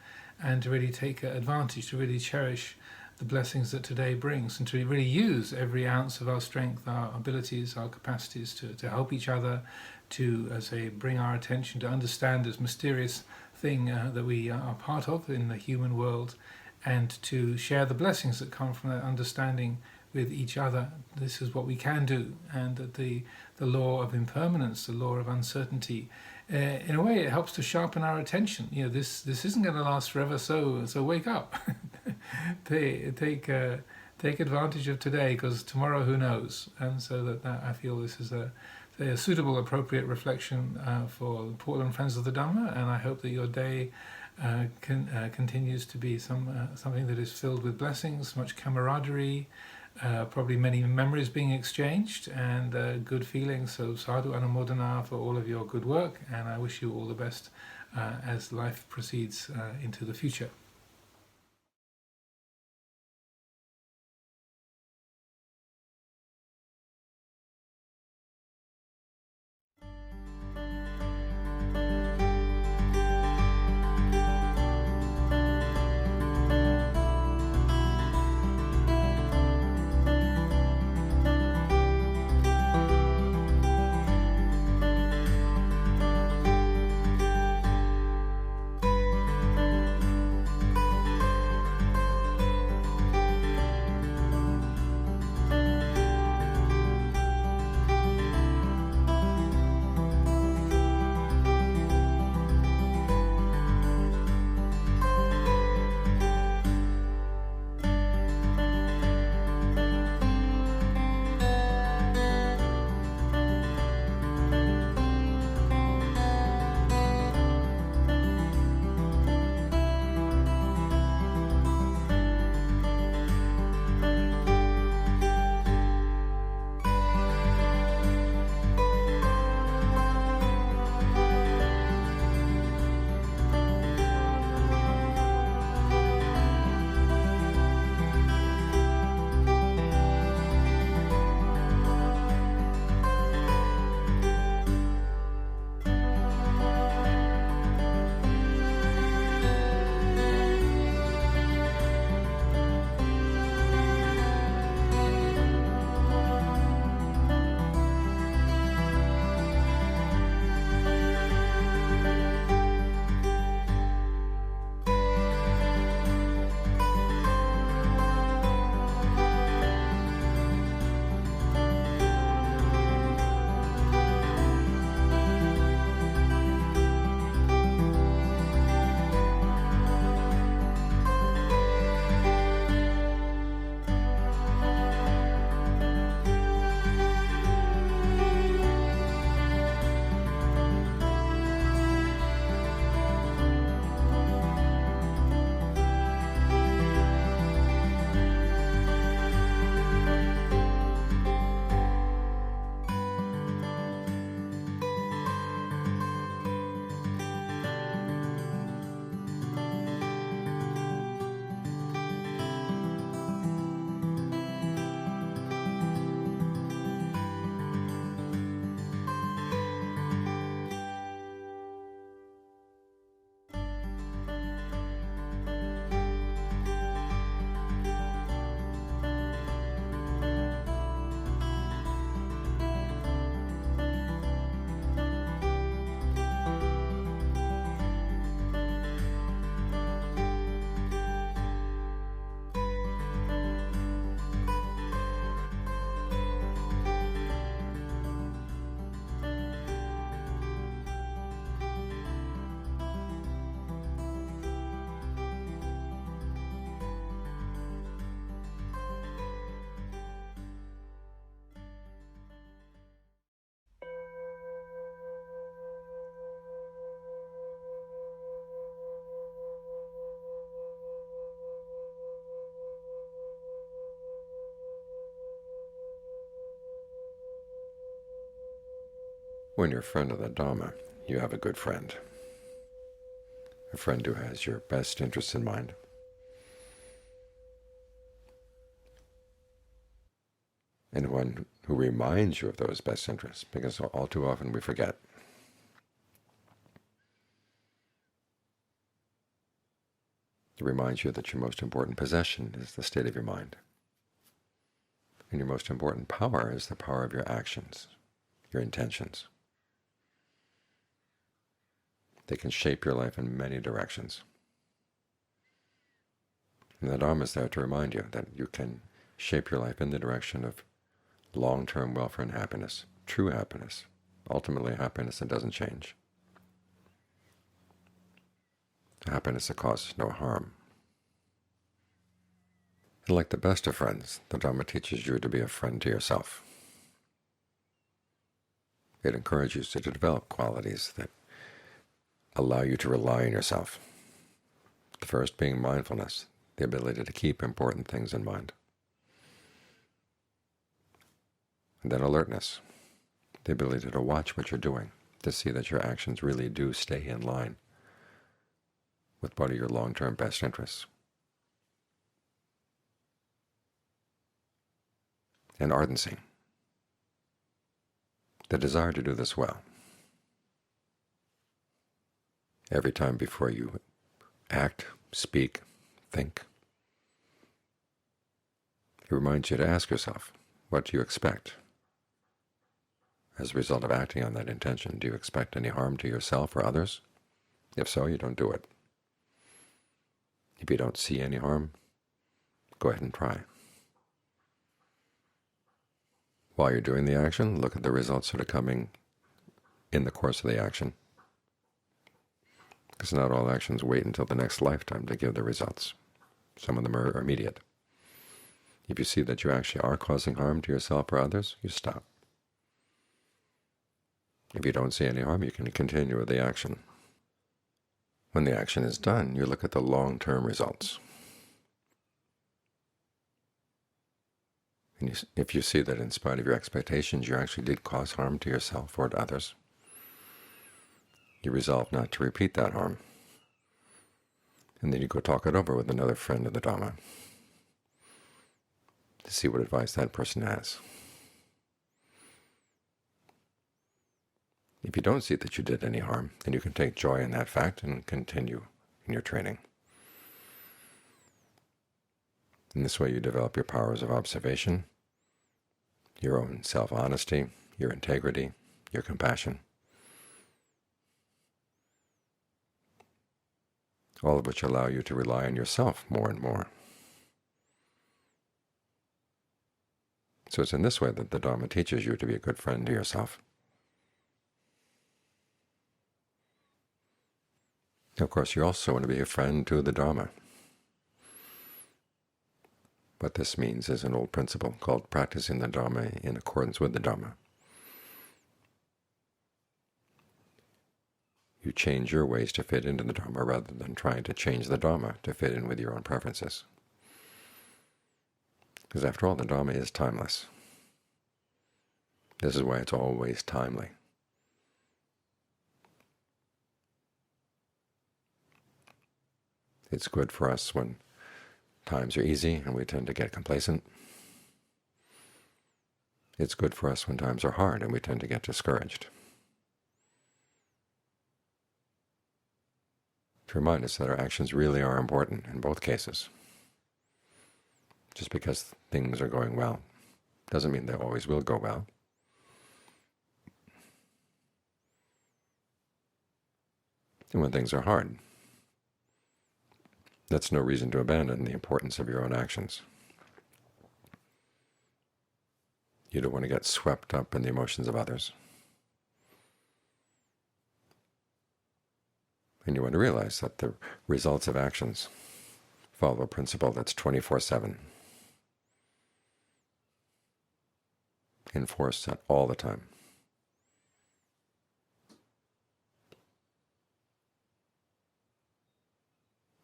and to really take advantage, to really cherish the blessings that today brings, and to really use every ounce of our strength, our abilities, our capacities to help each other, to, as I say, bring our attention to understand this mysterious thing that we are part of in the human world, and to share the blessings that come from that understanding with each other. This is what we can do, and that the law of impermanence, the law of uncertainty, in a way it helps to sharpen our attention. This isn't going to last forever, so wake up. take advantage of today, because tomorrow who knows. And so that I feel this is a suitable, appropriate reflection for the Portland Friends of the Dhamma, and I hope that your day continues to be something that is filled with blessings, much camaraderie, probably many memories being exchanged, and good feelings. So sadhu anumodana for all of your good work, and I wish you all the best as life proceeds into the future. When you're a friend of the Dhamma, you have a good friend. A friend who has your best interests in mind. And one who reminds you of those best interests, because all too often we forget. It reminds you that your most important possession is the state of your mind. And your most important power is the power of your actions, your intentions. They can shape your life in many directions. And the Dhamma is there to remind you that you can shape your life in the direction of long-term welfare and happiness, true happiness, ultimately happiness that doesn't change, happiness that causes no harm. And like the best of friends, the Dhamma teaches you to be a friend to yourself. It encourages you to develop qualities that allow you to rely on yourself. The first being mindfulness, the ability to keep important things in mind. And then alertness, the ability to watch what you're doing, to see that your actions really do stay in line with what are your long-term best interests. And ardency, the desire to do this well. Every time before you act, speak, think, it reminds you to ask yourself, what do you expect? As a result of acting on that intention, do you expect any harm to yourself or others? If so, you don't do it. If you don't see any harm, go ahead and try. While you're doing the action, look at the results that are coming in the course of the action, because not all actions wait until the next lifetime to give the results. Some of them are immediate. If you see that you actually are causing harm to yourself or others, you stop. If you don't see any harm, you can continue with the action. When the action is done, you look at the long-term results. And if you see that in spite of your expectations you actually did cause harm to yourself or to others, you resolve not to repeat that harm. And then you go talk it over with another friend of the Dhamma to see what advice that person has. If you don't see that you did any harm, then you can take joy in that fact and continue in your training. In this way you develop your powers of observation, your own self-honesty, your integrity, your compassion, all of which allow you to rely on yourself more and more. So it's in this way that the Dhamma teaches you to be a good friend to yourself. Of course, you also want to be a friend to the Dhamma. What this means is an old principle called practicing the Dhamma in accordance with the Dhamma. You change your ways to fit into the Dhamma rather than trying to change the Dhamma to fit in with your own preferences. Because after all, the Dhamma is timeless. This is why it's always timely. It's good for us when times are easy and we tend to get complacent. It's good for us when times are hard and we tend to get discouraged. To remind us that our actions really are important in both cases. Just because things are going well doesn't mean they always will go well. And when things are hard, that's no reason to abandon the importance of your own actions. You don't want to get swept up in the emotions of others. And you want to realize that the results of actions follow a principle that's 24/7, in force all the time.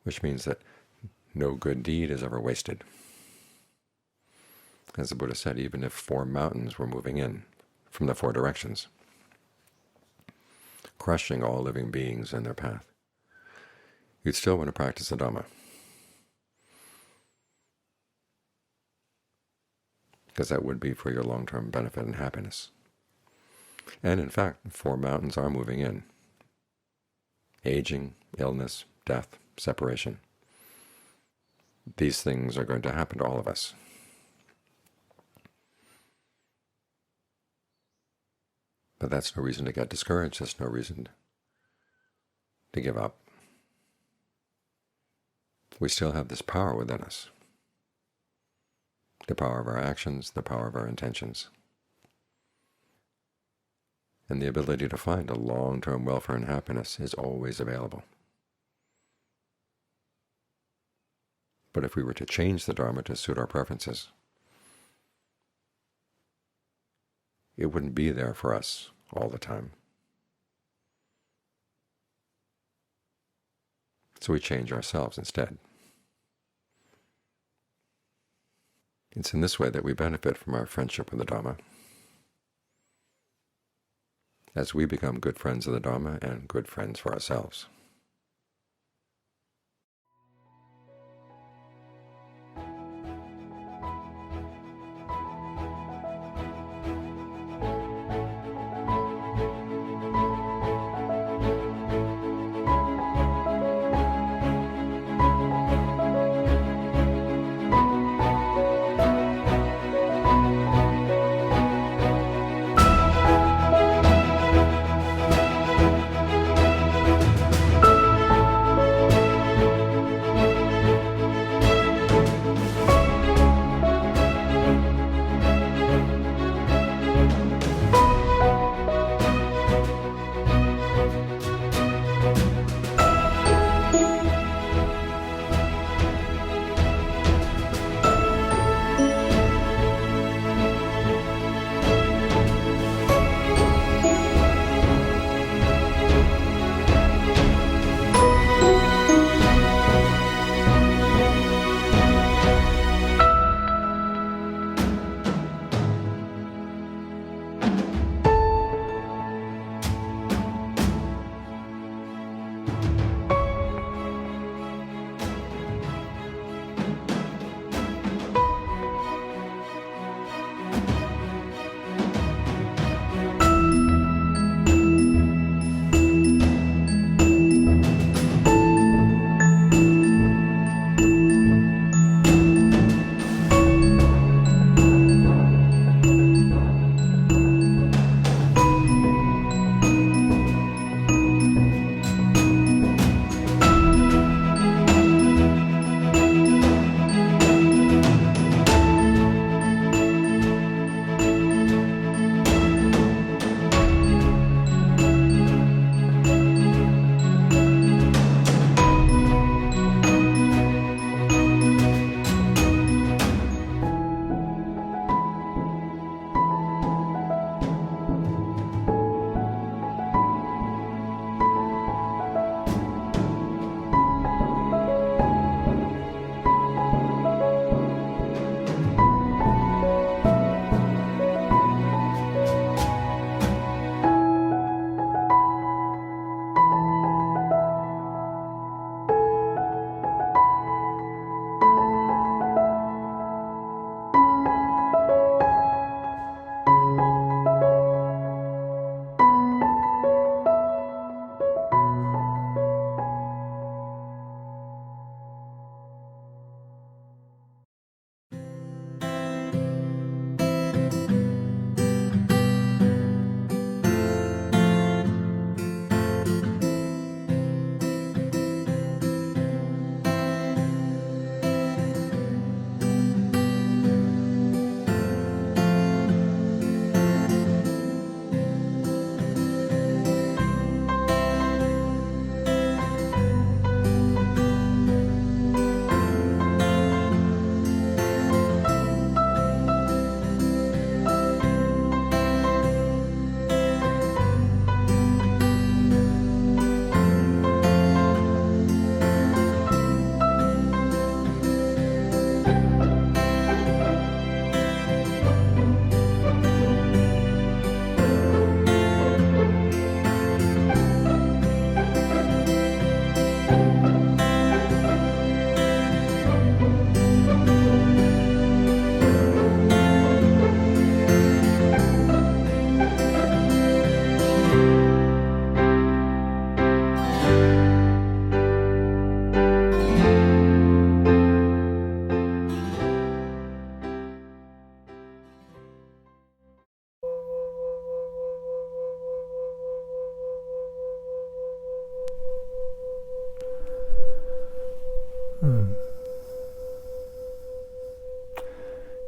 Which means that no good deed is ever wasted. As the Buddha said, even if 4 mountains were moving in from the 4 directions, crushing all living beings in their path, you'd still want to practice the Dhamma, because that would be for your long-term benefit and happiness. And in fact, 4 mountains are moving in: aging, illness, death, separation. These things are going to happen to all of us. But that's no reason to get discouraged. That's no reason to give up. We still have this power within us, the power of our actions, the power of our intentions, and the ability to find a long-term welfare and happiness is always available. But if we were to change the Dharma to suit our preferences, it wouldn't be there for us all the time. So we change ourselves instead. It's in this way that we benefit from our friendship with the Dhamma, as we become good friends of the Dhamma and good friends for ourselves.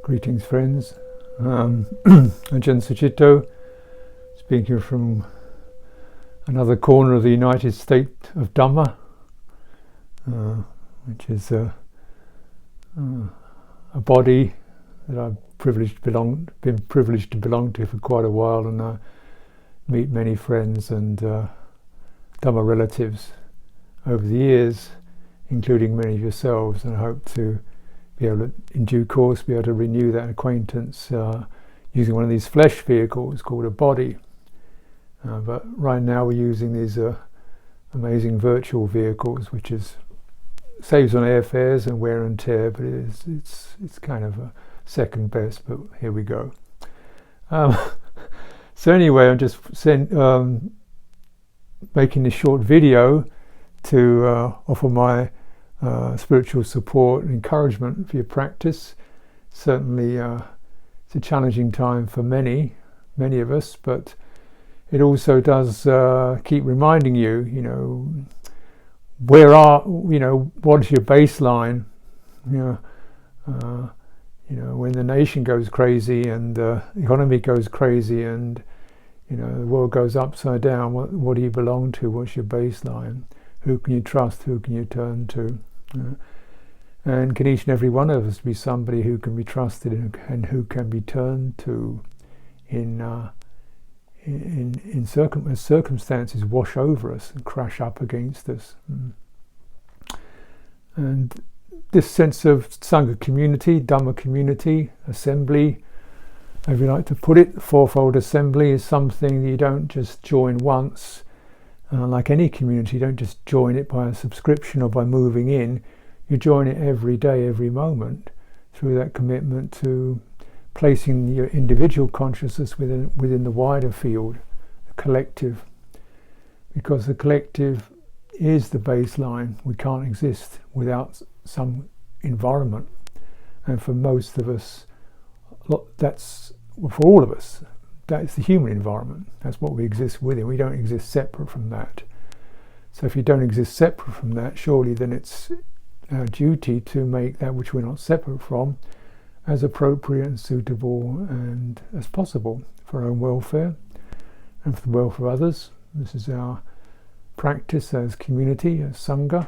Greetings, friends. Ajahn Sucitto, speaking from another corner of the United States of Dhamma, which is a body that I've been privileged to belong to for quite a while, and I meet many friends and Dhamma relatives over the years, including many of yourselves, and I hope to be able to, in due course, be able to renew that acquaintance using one of these flesh vehicles called a body. But right now we're using these amazing virtual vehicles, which saves on airfares and wear and tear, but it's kind of a second best. But here we go. So anyway, I'm just making this short video to offer my spiritual support and encouragement for your practice. Certainly it's a challenging time for many of us, but it also does keep reminding you, what's your baseline, when the nation goes crazy and the economy goes crazy and the world goes upside down, what do you belong to? What's your baseline? Who can you trust? Who can you turn to? And can each and every one of us be somebody who can be trusted and who can be turned to as circumstances wash over us and crash up against us. And this sense of Sangha community, Dhamma community, assembly, if you like to put it, the fourfold assembly is something that you don't just join once. Like any community, you don't just join it by a subscription or by moving in. You join it every day, every moment, through that commitment to placing your individual consciousness within the wider field, the collective. Because the collective is the baseline. We can't exist without some environment. And for most of us, for all of us, that's the human environment. That's what we exist within. We don't exist separate from that. So if you don't exist separate from that, surely then it's our duty to make that which we're not separate from as appropriate and suitable and as possible for our own welfare and for the welfare of others. This is our practice as community, as Sangha.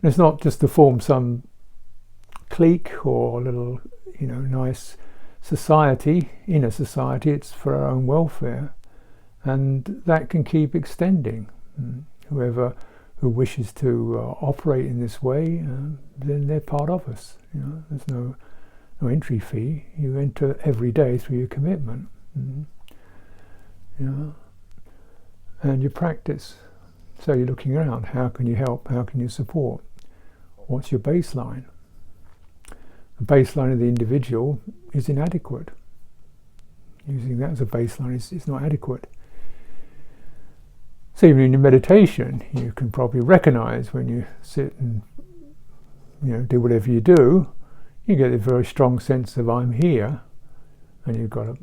It's not just to form some clique or little, nice society, inner society. It's for our own welfare, and that can keep extending. Whoever who wishes to operate in this way, then they're part of us. There's no entry fee. You enter every day through your commitment, and your practice. So you're looking around. How can you help? How can you support? What's your baseline? The baseline of the individual is inadequate. Using that as a baseline is not adequate. So even in your meditation, you can probably recognize when you sit and do whatever you do, you get a very strong sense of I'm here, and you've got a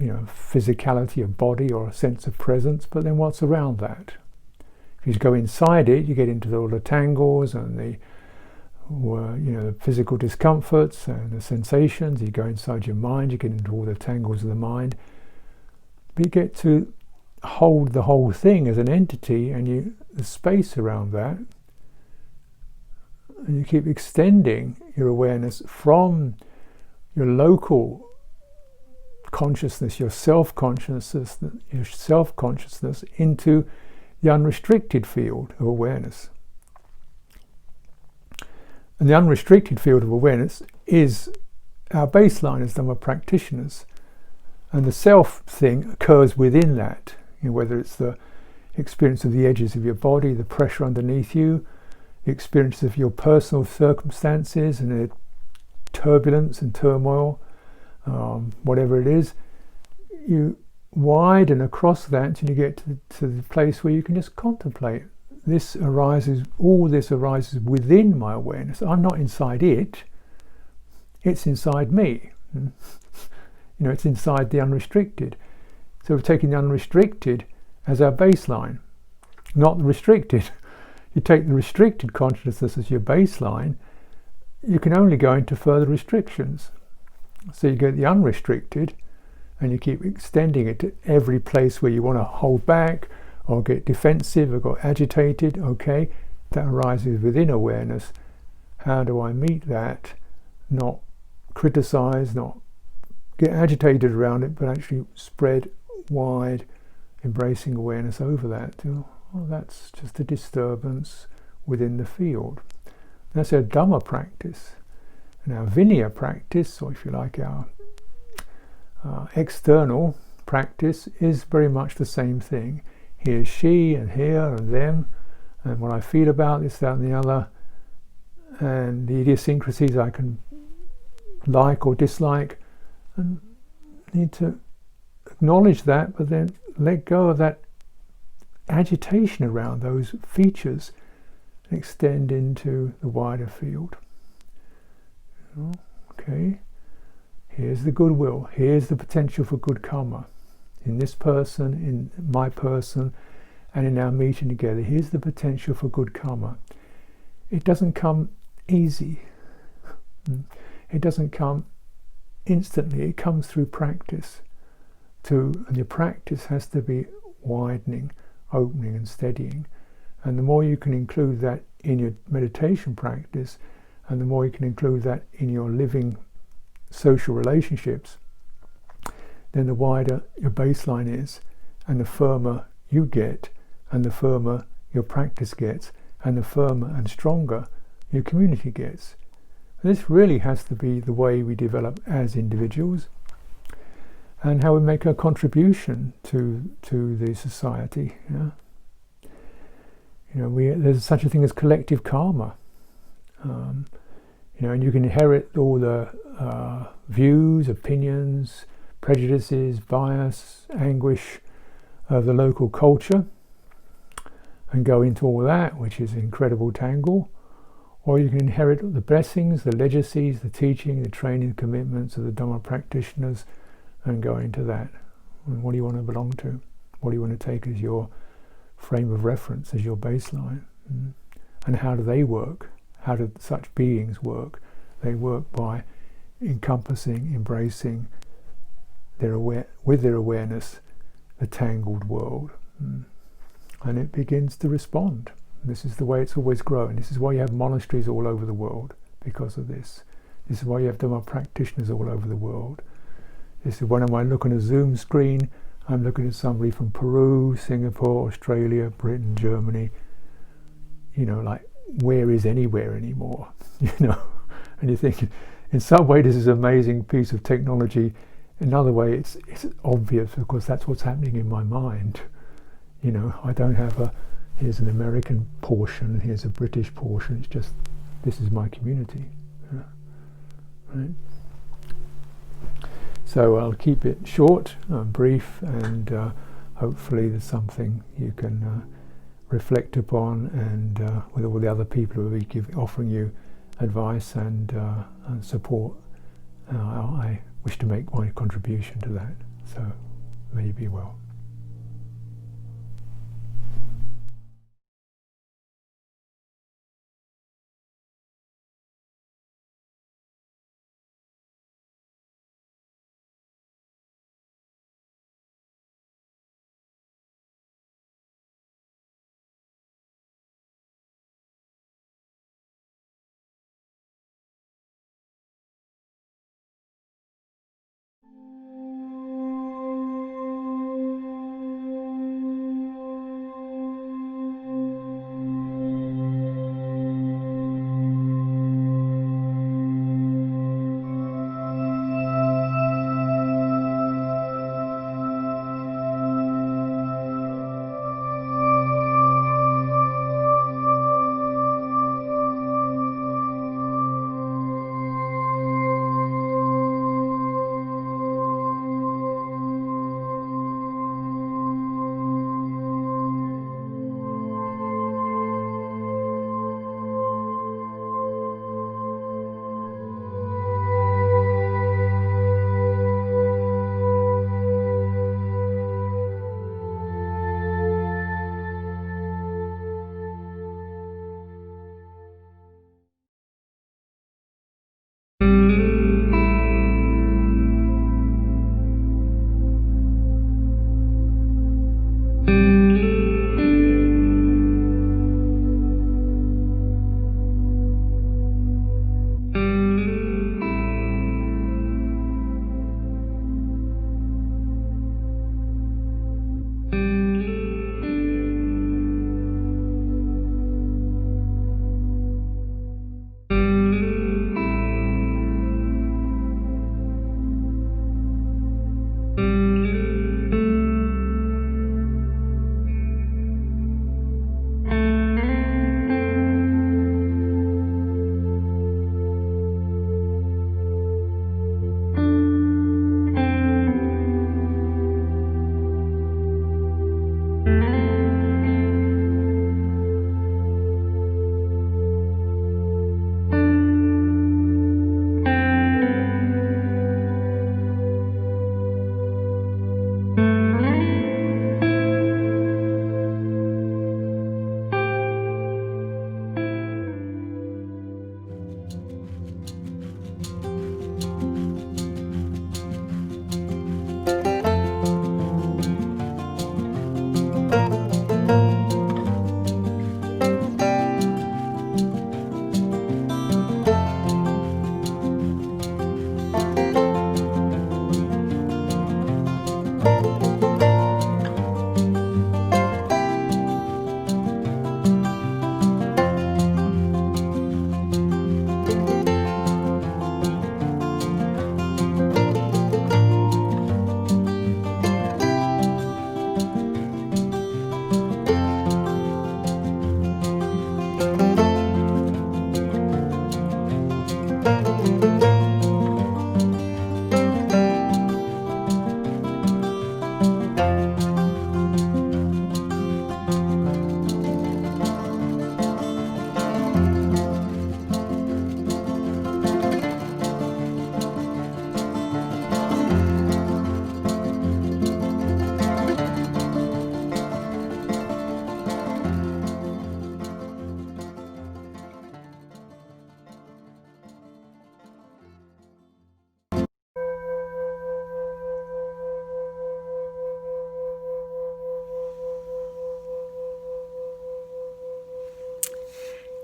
physicality of body or a sense of presence. But then what's around that? If you go inside it, you get into all the tangles and the physical discomforts and the sensations. You go inside your mind, you get into all the tangles of the mind. But you get to hold the whole thing as an entity, and the space around that, and you keep extending your awareness from your local consciousness, your self-consciousness into the unrestricted field of awareness. And the unrestricted field of awareness is our baseline as Dhamma practitioners. And the self thing occurs within that, whether it's the experience of the edges of your body, the pressure underneath you, the experience of your personal circumstances and the turbulence and turmoil, whatever it is. You widen across that until you get to the place where you can just contemplate. All this arises within my awareness. I'm not inside it, it's inside me. It's inside the unrestricted. So we're taking the unrestricted as our baseline, not the restricted. You take the restricted consciousness as your baseline, you can only go into further restrictions. So you get the unrestricted, and you keep extending it to every place where you want to hold back or get defensive or get agitated. Okay, that arises within awareness. How do I meet that? Not criticize, not get agitated around it, but actually spread wide, embracing awareness over that. Oh, that's just a disturbance within the field. That's our Dhamma practice. And our Vinaya practice, or if you like, our external practice, is very much the same thing. Here's she, and here, and them, and what I feel about this, that, and the other, and the idiosyncrasies I can like or dislike, and need to acknowledge that, but then let go of that agitation around those features and extend into the wider field. Okay, here's the goodwill, here's the potential for good karma in this person, in my person, and in our meeting together. Here's the potential for good karma. It doesn't come easy. It doesn't come instantly. It comes through practice. And your practice has to be widening, opening, and steadying. And the more you can include that in your meditation practice, and the more you can include that in your living social relationships, then the wider your baseline is, and the firmer you get, and the firmer your practice gets, and the firmer and stronger your community gets. And this really has to be the way we develop as individuals, and how we make a contribution to the society. Yeah? There's such a thing as collective karma. And you can inherit all the views, opinions, prejudices, bias, anguish of the local culture, and go into all that, which is an incredible tangle. Or you can inherit the blessings, the legacies, the teaching, the training, the commitments of the Dhamma practitioners, and go into that. And what do you want to belong to? What do you want to take as your frame of reference, as your baseline? And how do they work? How do such beings work? They work by encompassing, embracing with their awareness the tangled world. And it begins to respond. This is the way it's always grown. This is why you have monasteries all over the world, because of this. This is why you have Dhamma practitioners all over the world. This is when I look on a Zoom screen, I'm looking at somebody from Peru, Singapore, Australia, Britain, Germany. Like, where is anywhere anymore? And you think, in some way this is an amazing piece of technology. In another way, it's obvious, because that's what's happening in my mind. I don't have here's an American portion and here's a British portion. It's just, this is my community. Yeah. Right? So I'll keep it short, brief, and hopefully there's something you can reflect upon, and with all the other people who will be offering you advice and support, I wish to make my contribution to that. So may you be well.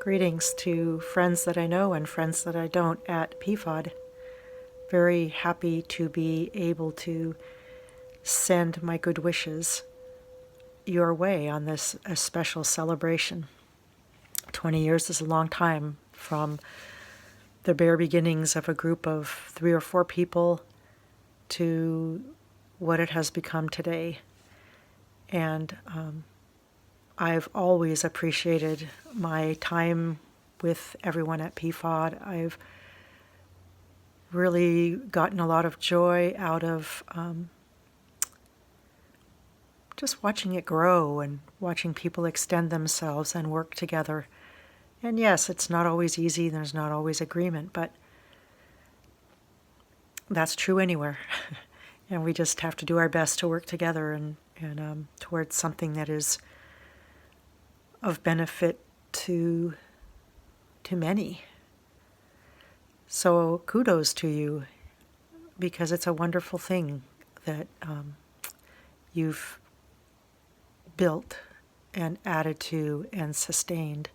Greetings to friends that I know and friends that I don't at PFoD. Very happy to be able to send my good wishes your way on this special celebration. 20 years is a long time, from the bare beginnings of a group of 3 or 4 people to what it has become today. And I've always appreciated my time with everyone at PFoD. I've really gotten a lot of joy out of just watching it grow and watching people extend themselves and work together. And yes, it's not always easy, there's not always agreement, but that's true anywhere. And we just have to do our best to work together and towards something that is of benefit to many. So kudos to you, because it's a wonderful thing that you've built and added to and sustained.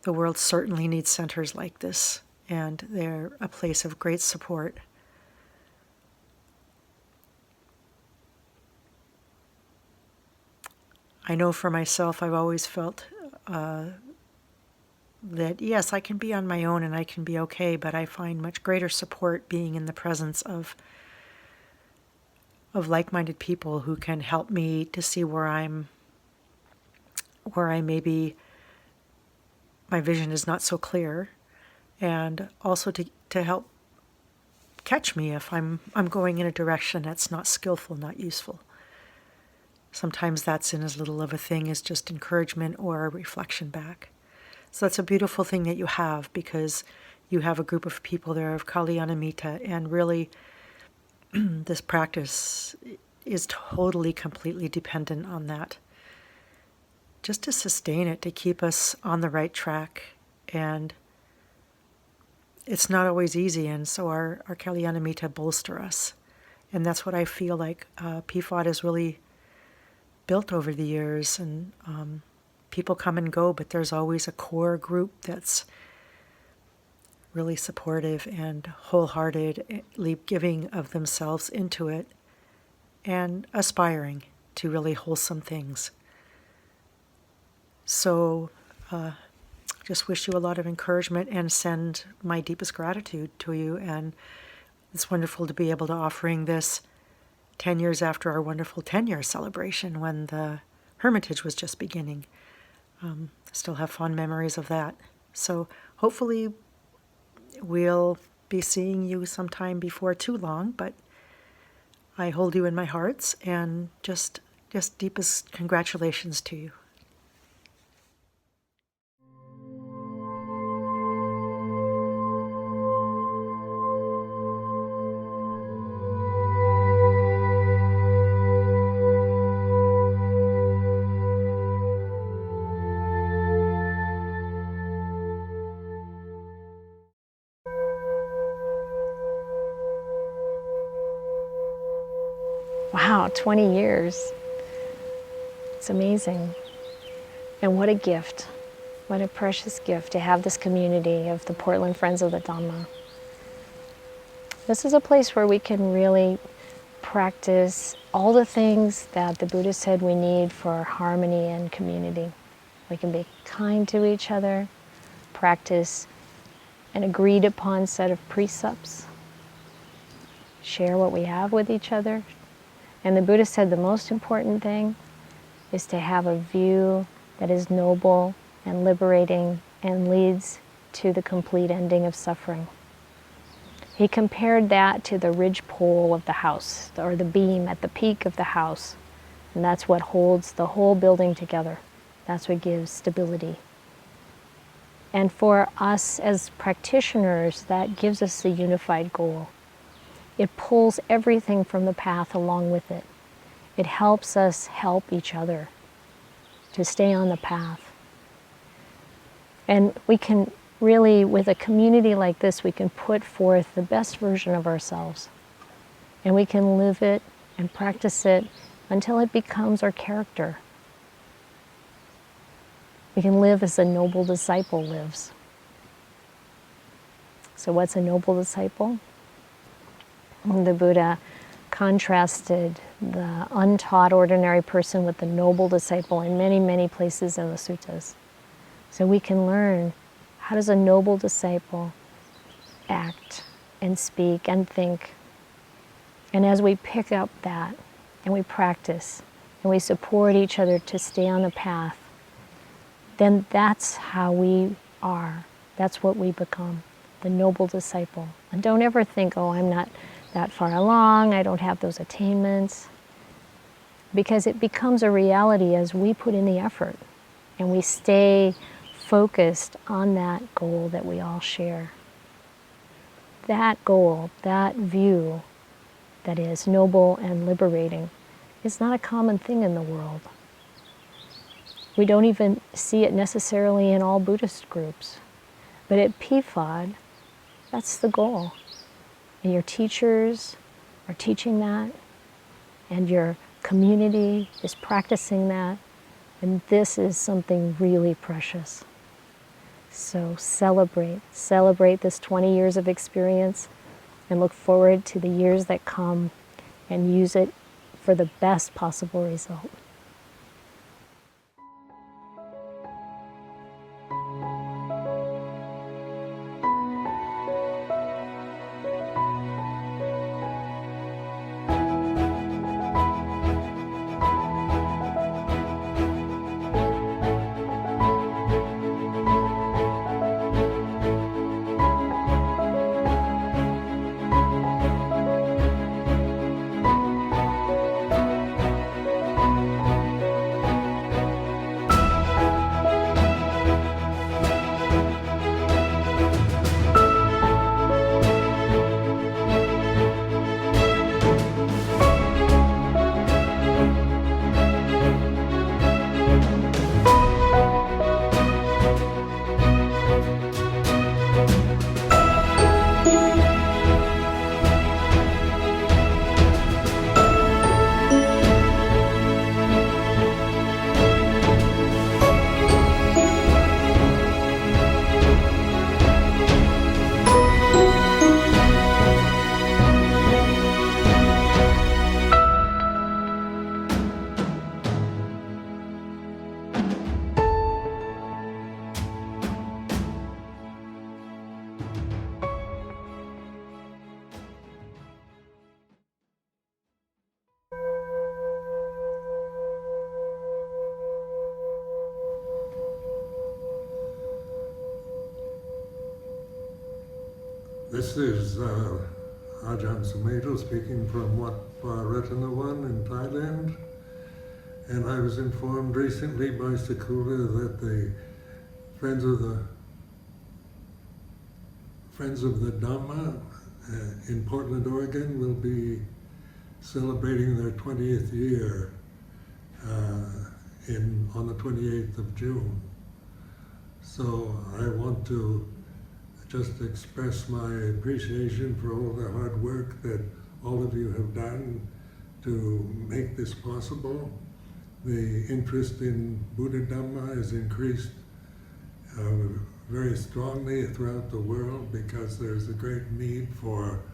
The world certainly needs centers like this, and they're a place of great support. I know for myself, I've always felt that, yes, I can be on my own and I can be okay, but I find much greater support being in the presence of like-minded people who can help me to see where I maybe my vision is not so clear, and also to help catch me if I'm going in a direction that's not skillful, not useful. Sometimes that's in as little of a thing as just encouragement or a reflection back. So that's a beautiful thing that you have, because you have a group of people there of Kalyanamitta, and really this practice is totally, completely dependent on that. Just to sustain it, to keep us on the right track. And it's not always easy, and so our Kalyanamitta bolster us. And that's what I feel like PFoD has really built over the years. And people come and go, but there's always a core group that's really supportive and wholeheartedly giving of themselves into it and aspiring to really wholesome things. So just wish you a lot of encouragement and send my deepest gratitude to you. And it's wonderful to be able to offering this 10 years after our wonderful 10-year celebration when the Hermitage was just beginning. Still have fond memories of that. So hopefully we'll be seeing you sometime before too long, but I hold you in my hearts, and just deepest congratulations to you. Wow, 20 years. It's amazing. And what a gift. What a precious gift to have this community of the Portland Friends of the Dhamma. This is a place where we can really practice all the things that the Buddha said we need for harmony and community. We can be kind to each other, practice an agreed upon set of precepts, share what we have with each other. And the Buddha said the most important thing is to have a view that is noble and liberating and leads to the complete ending of suffering. He compared that to the ridge pole of the house, or the beam at the peak of the house. And that's what holds the whole building together. That's what gives stability. And for us as practitioners, that gives us the unified goal. It pulls everything from the path along with it. It helps us help each other to stay on the path. And we can really, with a community like this, we can put forth the best version of ourselves. And we can live it and practice it until it becomes our character. We can live as a noble disciple lives. So what's a noble disciple? The Buddha contrasted the untaught ordinary person with the noble disciple in many, many places in the suttas. So we can learn, how does a noble disciple act and speak and think? And as we pick up that and we practice and we support each other to stay on the path, then that's how we are. That's what we become, the noble disciple. And don't ever think, oh, I'm not that far along, I don't have those attainments. Because it becomes a reality as we put in the effort and we stay focused on that goal that we all share. That goal, that view that is noble and liberating is not a common thing in the world. We don't even see it necessarily in all Buddhist groups. But at PFoD, that's the goal. And your teachers are teaching that, and your community is practicing that, and this is something really precious. So celebrate this 20 years of experience, and look forward to the years that come, and use it for the best possible result. This is Ajahn Sumedho speaking from Luang Por Viradhammo in Thailand. And I was informed recently by Sakula that the Friends of the Dhamma in Portland, Oregon will be celebrating their 20th year on the 28th of June. So I want to just express my appreciation for all the hard work that all of you have done to make this possible. The interest in Buddha Dhamma has increased very strongly throughout the world because there's a great need for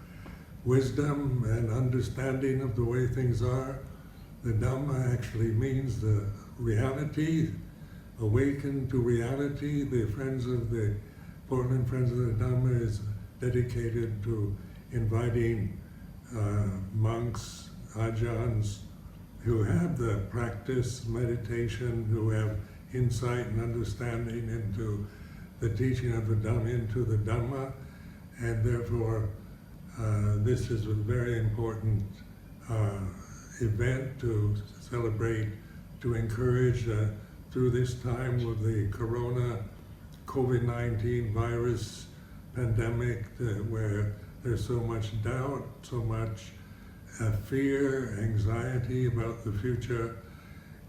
wisdom and understanding of the way things are. The Dhamma actually means the reality, awaken to reality. The Portland Friends of the Dhamma is dedicated to inviting monks, ajahns, who have the practice, meditation, who have insight and understanding into the teaching of the Dhamma, into the Dhamma, and therefore this is a very important event to celebrate, to encourage through this time with the COVID-19 virus pandemic, where there's so much doubt, so much fear, anxiety about the future,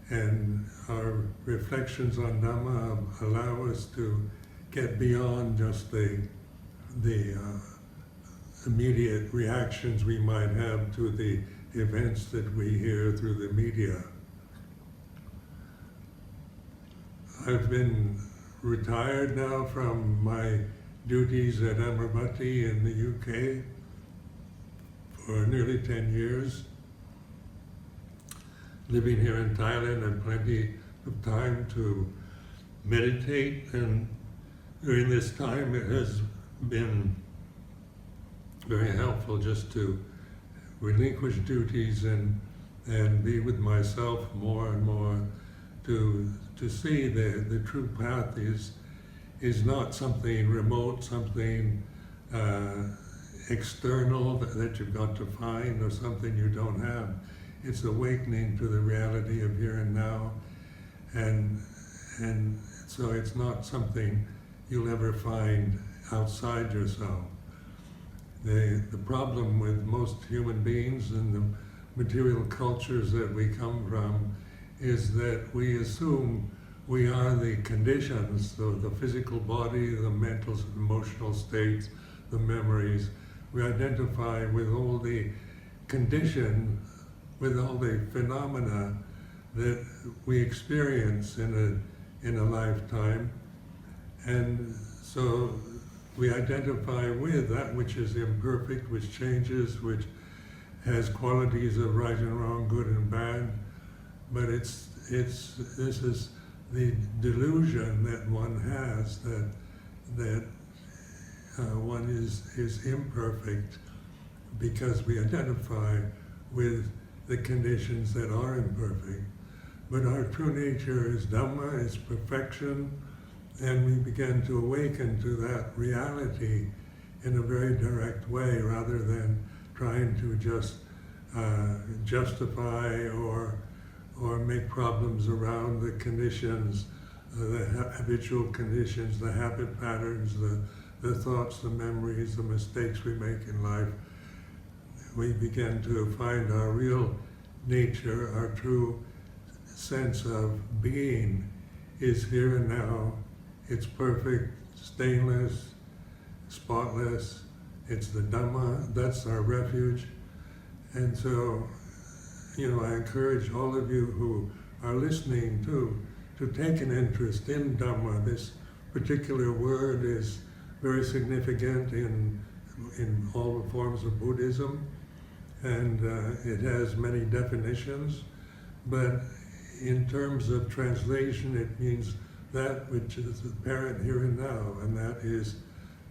and our reflections on Dhamma allow us to get beyond just the immediate reactions we might have to the events that we hear through the media. I've been retired now from my duties at Amaravati in the UK for nearly 10 years. Living here in Thailand and plenty of time to meditate, and during this time it has been very helpful just to relinquish duties and be with myself more and more, to see the true path is not something remote, something external that you've got to find, or something you don't have. It's awakening to the reality of here and now, and so it's not something you'll ever find outside yourself. The problem with most human beings and the material cultures that we come from is that we assume we are the conditions, the physical body, the mental, emotional states, the memories. We identify with all the condition, with all the phenomena that we experience in a lifetime, and so we identify with that which is imperfect, which changes, which has qualities of right and wrong, good and bad. But this is the delusion that one has, that one is imperfect because we identify with the conditions that are imperfect. But our true nature is Dhamma, is perfection, and we begin to awaken to that reality in a very direct way, rather than trying to just justify or make problems around the conditions, the habitual conditions, the habit patterns, the thoughts, the memories, the mistakes we make in life. We begin to find our real nature, our true sense of being is here and now. It's perfect, stainless, spotless. It's the Dhamma, that's our refuge. And so, I encourage all of you who are listening to take an interest in Dhamma. This particular word is very significant in all the forms of Buddhism, and it has many definitions, but in terms of translation, it means that which is apparent here and now, and that is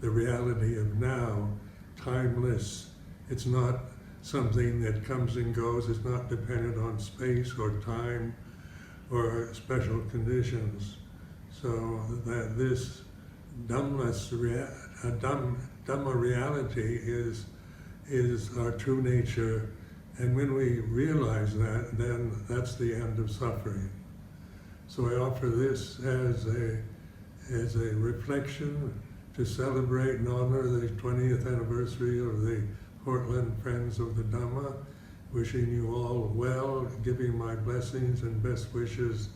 the reality of now, timeless. It's not something that comes and goes. It's not dependent on space or time or special conditions. So that this Dhamma reality is our true nature, and when we realize that, then that's the end of suffering. So I offer this as a reflection to celebrate and honor the 20th anniversary of the Portland Friends of the Dhamma, wishing you all well, giving my blessings and best wishes.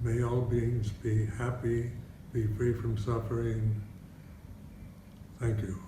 May all beings be happy, be free from suffering. Thank you.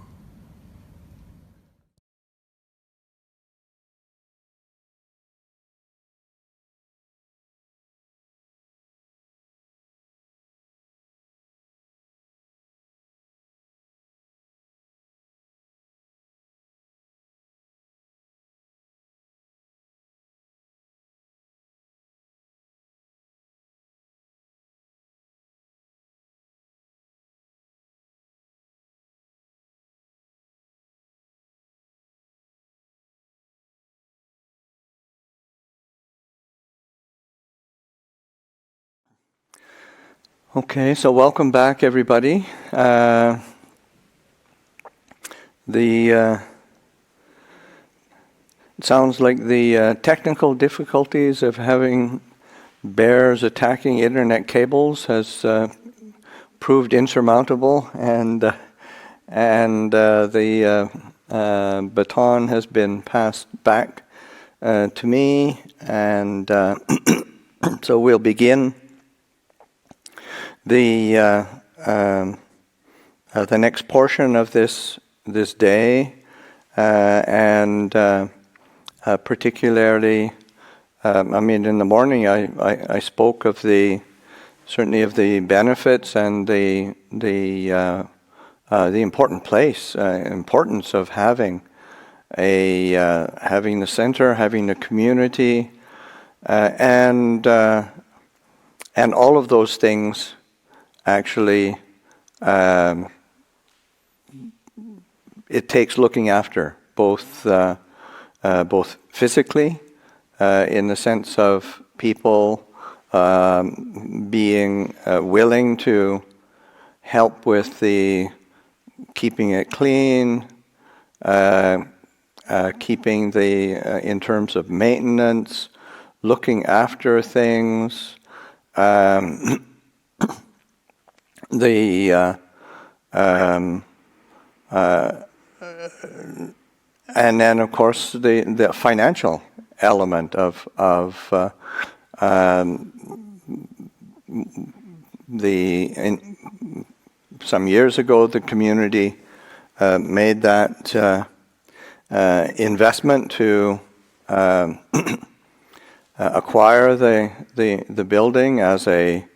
Okay, so welcome back, everybody. It sounds like the technical difficulties of having bears attacking internet cables has proved insurmountable, and the baton has been passed back to me, and so we'll begin the next portion of this day, and particularly, in the morning I spoke of the certainly of the benefits and the important importance of having having the center, having the community, and all of those things actually it takes looking after both physically in the sense of people being willing to help with the keeping it clean, keeping in terms of maintenance, looking after things, and then of course the financial element of some years ago the community made that investment to acquire the building as a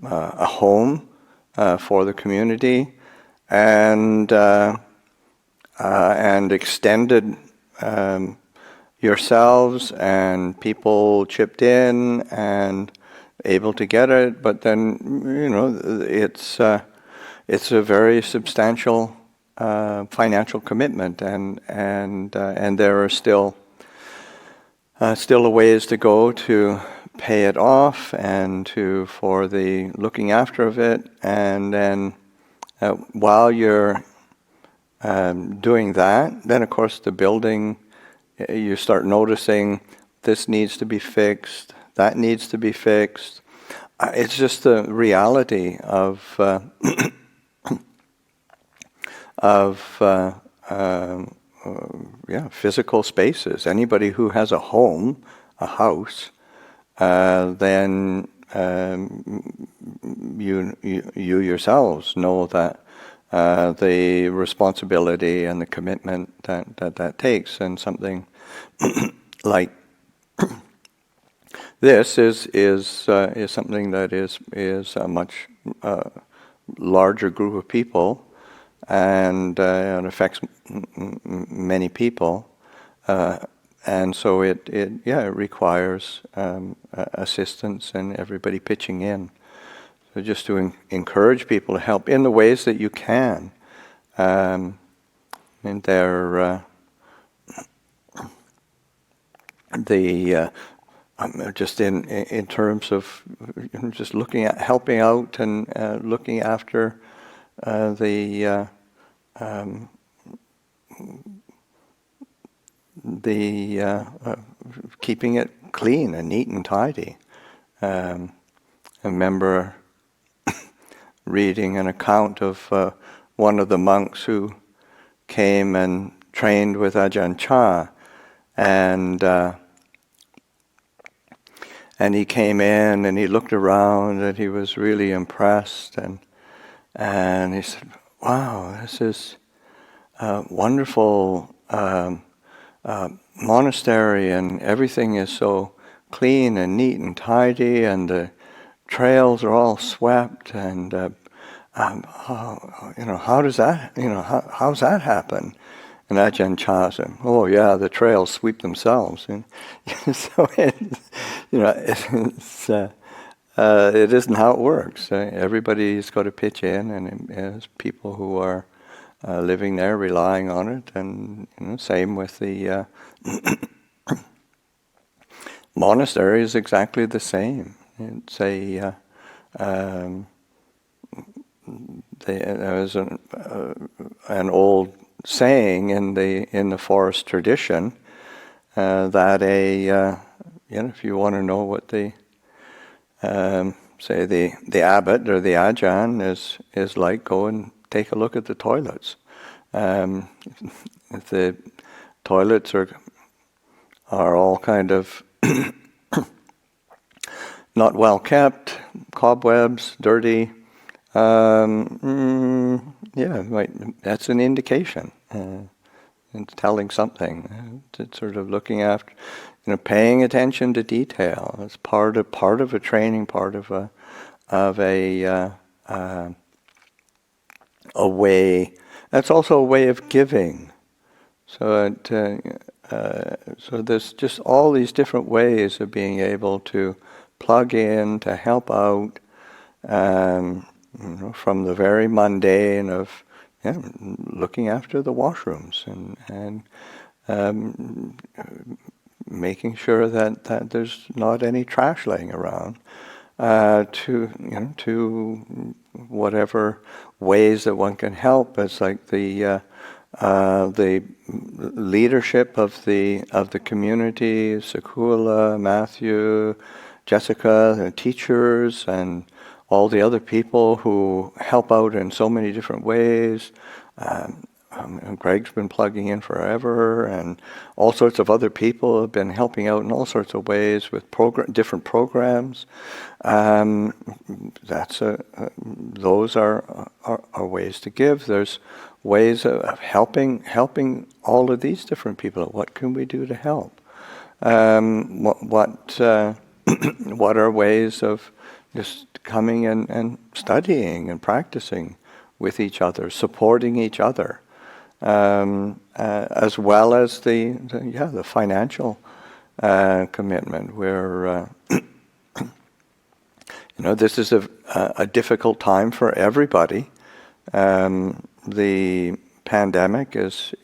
home for the community, and extended yourselves, and people chipped in and able to get it. But then it's a very substantial financial commitment, and there are still a ways to go to pay it off and for the looking after of it. And then while you're doing that, then of course the building, you start noticing this needs to be fixed, that needs to be fixed. It's just the reality of physical spaces. Anybody who has a home, a house, then you yourselves know that the responsibility and the commitment that takes, and something like this is something that is a much larger group of people, and it affects many people, and so it requires assistance and everybody pitching in. So just to encourage people to help in the ways that you can, and they're just in terms of just looking at helping out and looking after the keeping it clean and neat and tidy. I remember reading an account of one of the monks who came and trained with Ajahn Chah, and he came in and he looked around and he was really impressed, and he said, "Wow, this is a wonderful monastery, and everything is so clean and neat and tidy, and the trails are all swept, and how does that, how's that happen?" And Ajahn Chah said, "Oh yeah, the trails sweep themselves." And so it isn't how it works. Everybody's got to pitch in, and there's people who are living there, relying on it, and same with the monastery is exactly the same. It's there was an old saying in the forest tradition that if you want to know what the say the abbot or the ajahn is like, go and take a look at the toilets. If the toilets are all kind of not well kept, cobwebs, dirty, that's an indication. It's telling something. It's sort of looking after, paying attention to detail. It's part of a training, part of a way. That's also a way of giving. So so there's just all these different ways of being able to plug in, to help out, from the very mundane of looking after the washrooms and making sure that there's not any trash laying around, to whatever ways that one can help. It's like the leadership of the community, Sakula, Matthew, Jessica, the teachers, and all the other people who help out in so many different ways. Greg's been plugging in forever, and all sorts of other people have been helping out in all sorts of ways with different programs. Those are ways to give. There's ways of helping all of these different people. What can we do to help? What are ways of just coming and studying and practicing with each other, supporting each other, as well as the financial commitment, where this is a difficult time for everybody. The pandemic is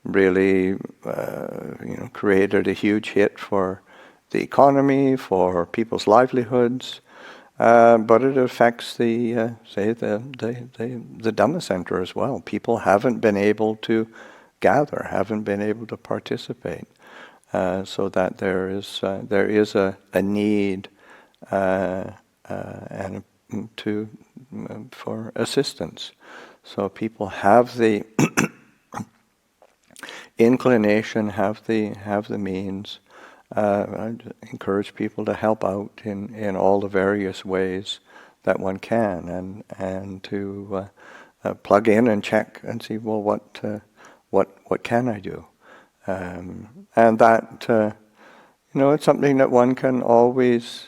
really created a huge hit for the economy, for people's livelihoods, but it affects the Dhamma Center as well. People haven't been able to gather, haven't been able to participate, so that there is a need for assistance. So people have the inclination, have the means. I encourage people to help out in all the various ways that one can, and to plug in and check and see, well, what can I do, and that it's something that one can always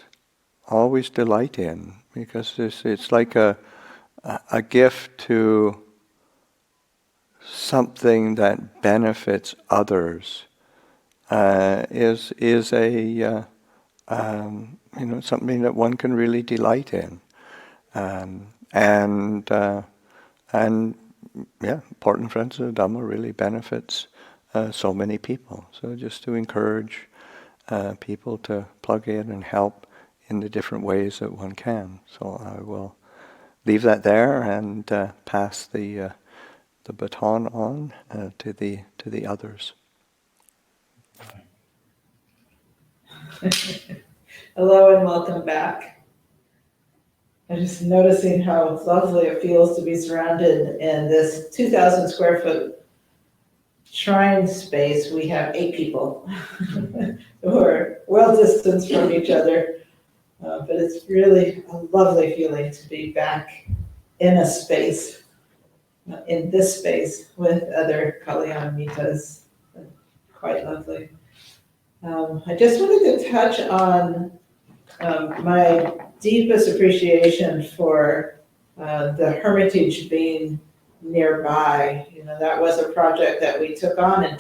delight in, because it's like a gift to something that benefits others. Is a something that one can really delight in, and Portland Friends of the Dhamma really benefits so many people. So just to encourage people to plug in and help in the different ways that one can. So I will leave that there and pass the baton on to the others. Hello and welcome back. I'm just noticing how lovely it feels to be surrounded in this 2,000 square foot shrine space. We have 8 people who are well distanced from each other, but it's really a lovely feeling to be back in a space, in this space with other Kalyana Mittas. Quite lovely. I just wanted to touch on my deepest appreciation for the Hermitage being nearby. That was a project that we took on and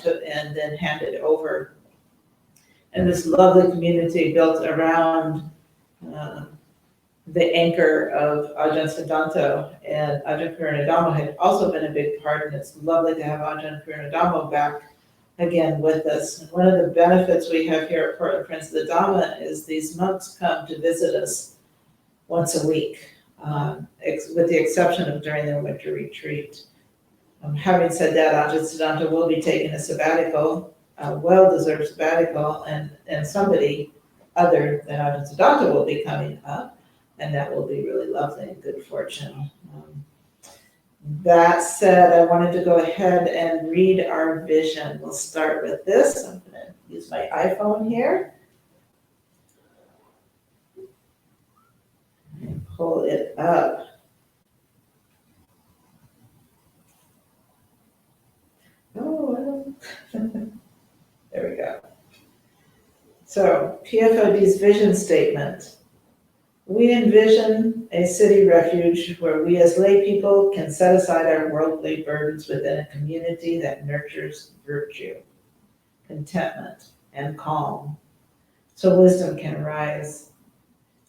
then handed over. And this lovely community built around the anchor of Ajahn Siddhanta, and Ajahn Viradhammo had also been a big part, and it's lovely to have Ajahn Viradhammo back again with us. And one of the benefits we have here at Portland Friends of the Dhamma is these monks come to visit us once a week, with the exception of during their winter retreat. Having said that, Ajahn Siddhanta will be taking a sabbatical, a well-deserved sabbatical, and somebody other than Ajahn Siddhanta will be coming up, and that will be really lovely and good fortune. That said, I wanted to go ahead and read our vision. We'll start with this. I'm going to use my iPhone here. And pull it up. Oh, there we go. So, PFoD's vision statement. We envision a city refuge where we as lay people can set aside our worldly burdens within a community that nurtures virtue, contentment, and calm, so wisdom can rise.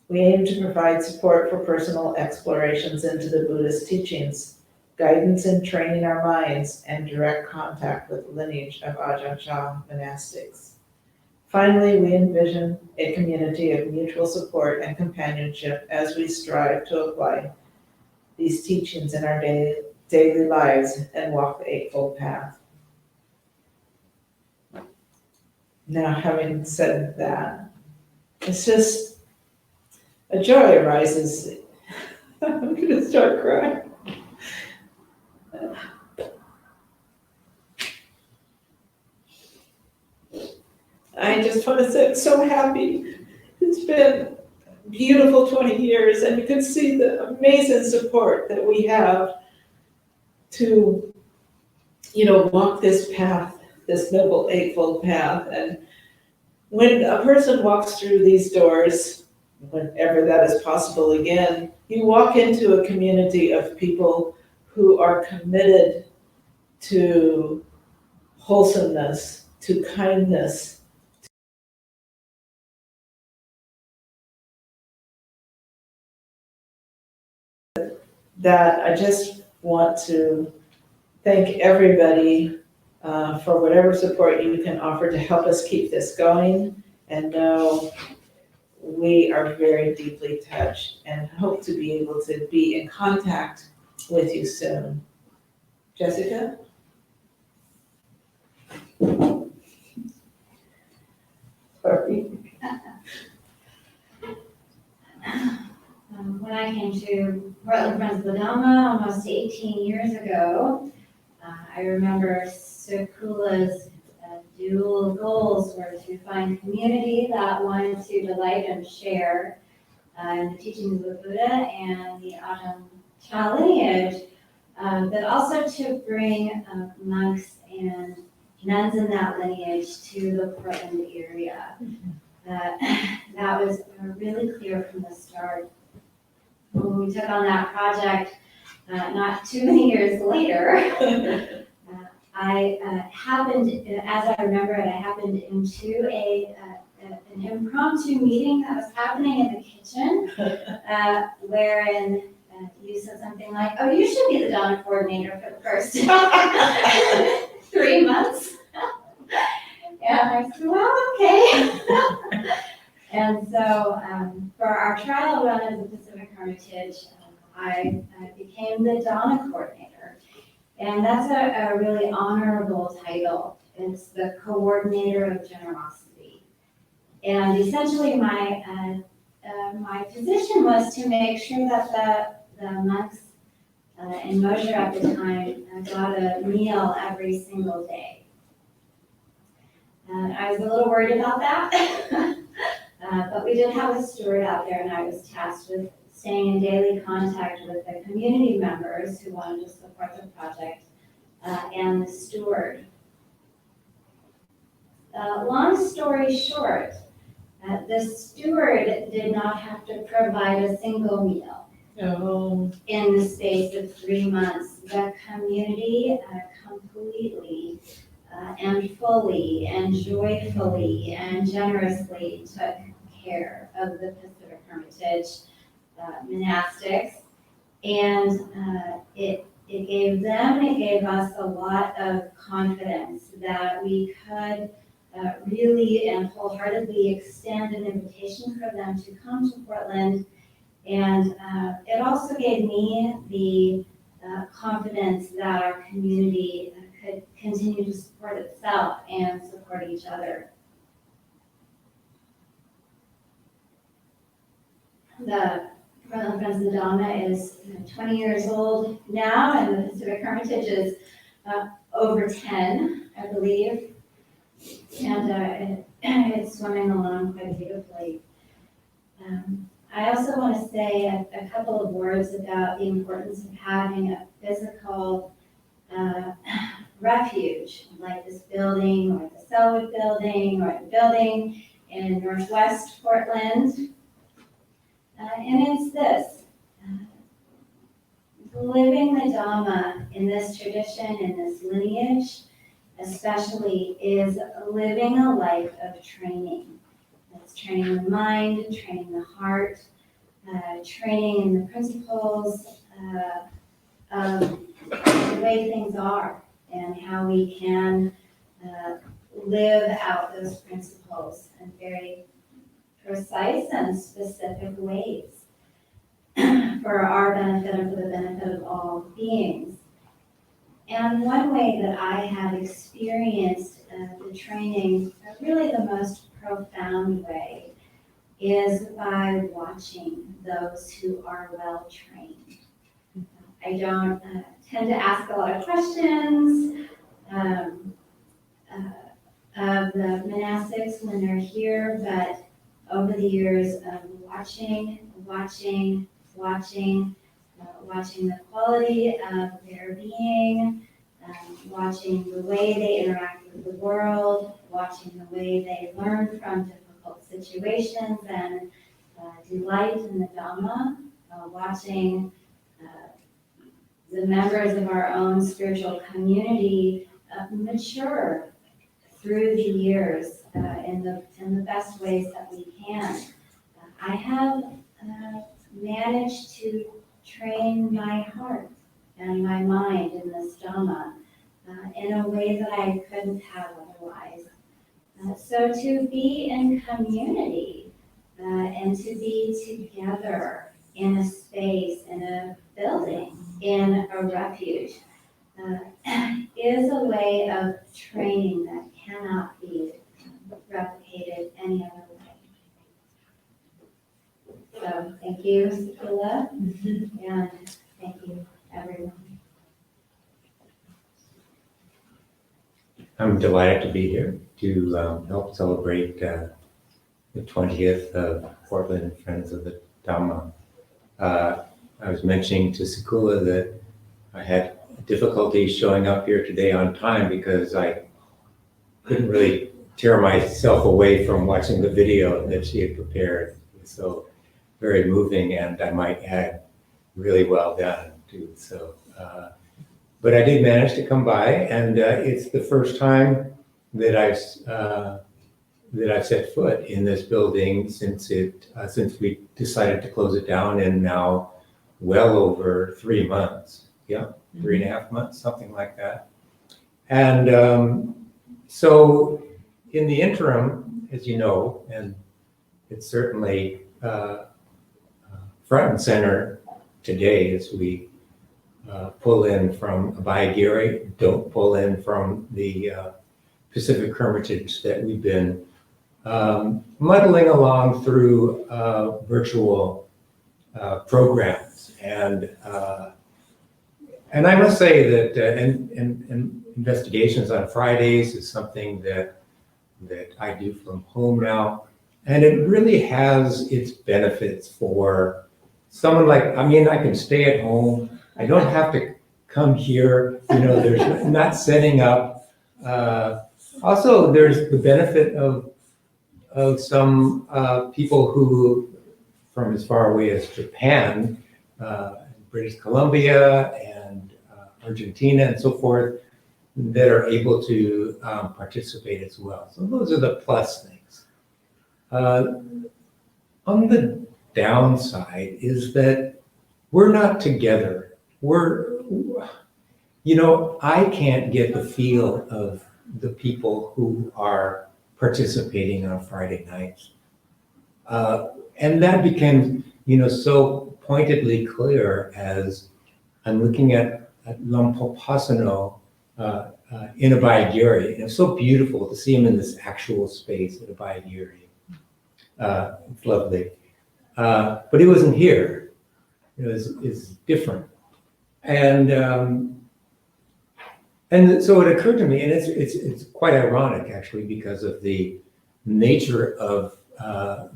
We aim to provide support for personal explorations into the Buddhist teachings, guidance in training our minds, and direct contact with the lineage of Ajahn monastics. Finally, we envision a community of mutual support and companionship as we strive to apply these teachings in our daily lives and walk the Eightfold Path. Now, having said that, it's just a joy arises. I'm going to start crying. I just want to say I'm so happy. It's been beautiful 20 years, and you can see the amazing support that we have to, walk this path, this noble Eightfold Path. And when a person walks through these doors, whenever that is possible again, you walk into a community of people who are committed to wholesomeness, to kindness, that I just want to thank everybody for whatever support you can offer to help us keep this going, and know we are very deeply touched and hope to be able to be in contact with you soon. Jessica? Sorry. When I came to Portland Friends of the Dhamma almost 18 years ago, I remember Sakula's dual goals were to find community that wanted to delight and share in the teachings of the Buddha and the Ajahn lineage, but also to bring monks and nuns in that lineage to the Portland area. That was really clear from the start. When we took on that project, not too many years later, I happened, as I remember it, I happened into an impromptu meeting that was happening in the kitchen, wherein you said something like, "Oh, you should be the Dhamma coordinator for the first 3 months." And I said, "Well, okay." And so for our trial run as a Pacific Hermitage, I became the Dhamma coordinator. And that's a really honorable title. It's the coordinator of generosity. And essentially my position was to make sure that the monks in Mosher at the time got a meal every single day. And I was a little worried about that. But we did have a steward out there, and I was tasked with staying in daily contact with the community members who wanted to support the project and the steward. Long story short, the steward did not have to provide a single meal. In the space of 3 months. The community completely and fully and joyfully and generously took care of the Pacific Hermitage monastics, and it gave them, it gave us a lot of confidence that we could really and wholeheartedly extend an invitation for them to come to Portland. And it also gave me the confidence that our community could continue to support itself and support each other. The Portland Friends of the Dhamma is 20 years old now, and the Pacific Hermitage is over 10, I believe. And it's swimming along quite beautifully. I also want to say a couple of words about the importance of having a physical refuge, like this building, or the Selwood building, or the building in Northwest Portland. And it's this. Living the Dhamma in this tradition, in this lineage, especially, is living a life of training. It's training the mind, training the heart, training in the principles of the way things are and how we can live out those principles in very precise and specific ways for our benefit and for the benefit of all beings. And one way that I have experienced the training, really the most profound way, is by watching those who are well trained. I don't tend to ask a lot of questions of the monastics when they're here, but over the years of watching the quality of their being, watching the way they interact with the world, watching the way they learn from difficult situations and delight in the Dhamma, watching the members of our own spiritual community mature through the years in the best ways that we can. I have managed to train my heart and my mind in this Dhamma in a way that I couldn't have otherwise. So to be in community and to be together in a space, in a building, in a refuge, is a way of training that cannot be replicated any other way. So thank you, Sakula, and thank you, everyone. I'm delighted to be here to help celebrate the 20th of Portland Friends of the Dhamma. I was mentioning to Sakula that I had difficulty showing up here today on time because I couldn't really tear myself away from watching the video that she had prepared. It was so very moving, and I might add, really well done too. So, but I did manage to come by, and it's the first time that I've set foot in this building since we decided to close it down, and now well over 3 months. Yeah, 3.5 months, something like that. And so in the interim, as you know, and it's certainly front and center today as we pull in from Abhayagiri, don't pull in from the Pacific Hermitage that we've been muddling along through virtual programs. And I must say that and investigations on Fridays is something that I do from home now. And it really has its benefits for someone like, I mean, I can stay at home. I don't have to come here. You know, there's not setting up. Also, there's the benefit of some people who, from as far away as Japan, British Columbia, and Argentina, and so forth, that are able to participate as well. So those are the plus things. On the downside is that we're not together. I can't get the feel of the people who are participating on Friday nights. And that became, so pointedly clear as I'm looking at Luang Por Pasanno in Abhayagiri. And it's so beautiful to see him in this actual space at Abhayagiri. It's lovely. But he wasn't here. It's different. And so it occurred to me, and it's quite ironic actually, because of the nature of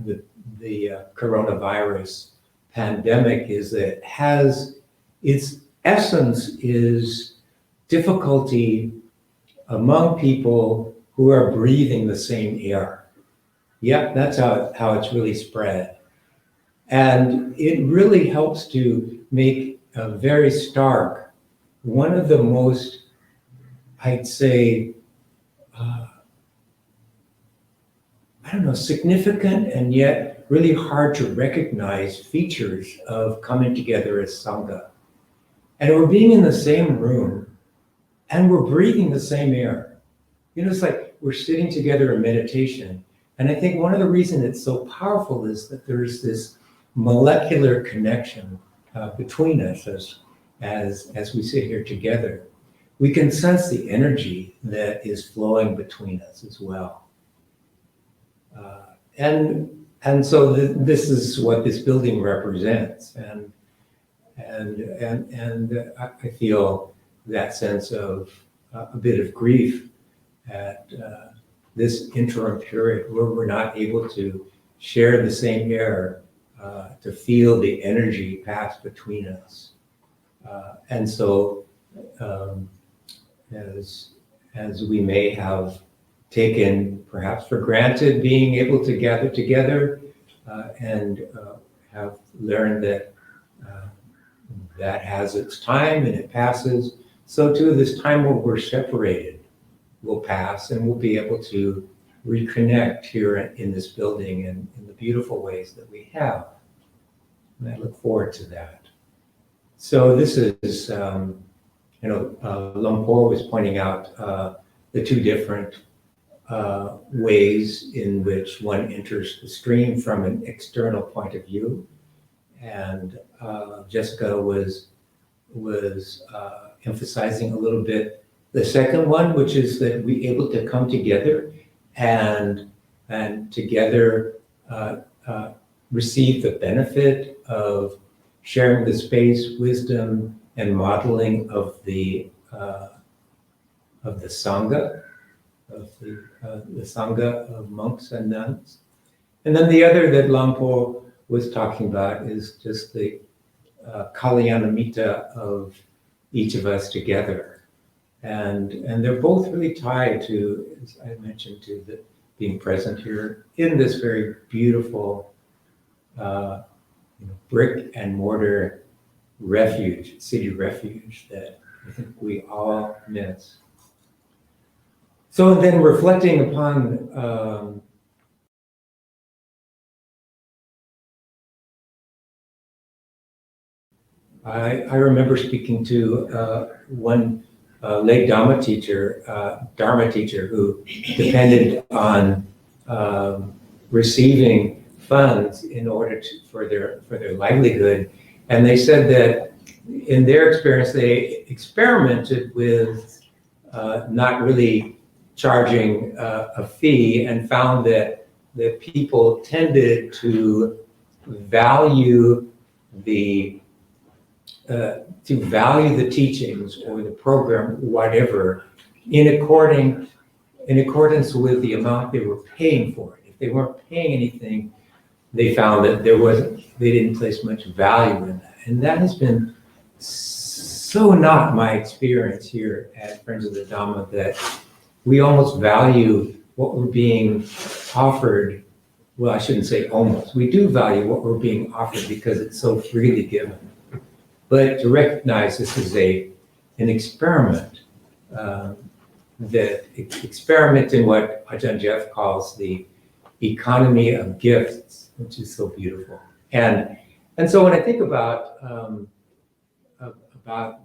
the coronavirus pandemic, is that it has its essence is difficulty among people who are breathing the same air. Yep, that's how it's really spread. And it really helps to make a very stark, one of the most, I'd say, I don't know, significant and yet really hard to recognize features of coming together as Sangha. And we're being in the same room and we're breathing the same air. You know, it's like we're sitting together in meditation. And I think one of the reasons it's so powerful is that there's this molecular connection between us as we sit here together. We can sense the energy that is flowing between us as well. And so this is what this building represents, and I feel that sense of a bit of grief at this interim period where we're not able to share the same air, to feel the energy pass between us, and so as we may have taken perhaps for granted being able to gather together and have learned that that has its time and it passes. So too, this time where we're separated will pass and we'll be able to reconnect here in this building and in the beautiful ways that we have. And I look forward to that. So this is, Luang Por was pointing out the two different ways in which one enters the stream from an external point of view, and Jessica was emphasizing a little bit the second one, which is that we able to come together and together receive the benefit of sharing the space, wisdom, and modeling of the Sangha, of the Sangha of monks and nuns. And then the other that Luang Por was talking about is just the Kalyanamitta of each of us together. And they're both really tied to, as I mentioned, to the being present here in this very beautiful brick and mortar refuge, city refuge that I think we all miss. So then reflecting upon I remember speaking to one lay Dharma teacher who depended on receiving funds in order for their livelihood, and they said that in their experience they experimented with not really charging a fee and found that people tended to value the teachings or the program, whatever, in accordance with the amount they were paying for it. If they weren't paying anything, they found that they didn't place much value in that. And that has been so not my experience here at Friends of the Dhamma, that we almost value what we're being offered. Well, I shouldn't say almost. We do value what we're being offered because it's so freely given. But to recognize this is an experiment, that experiment in what Ajahn Jeff calls the economy of gifts, which is so beautiful. And so when I think about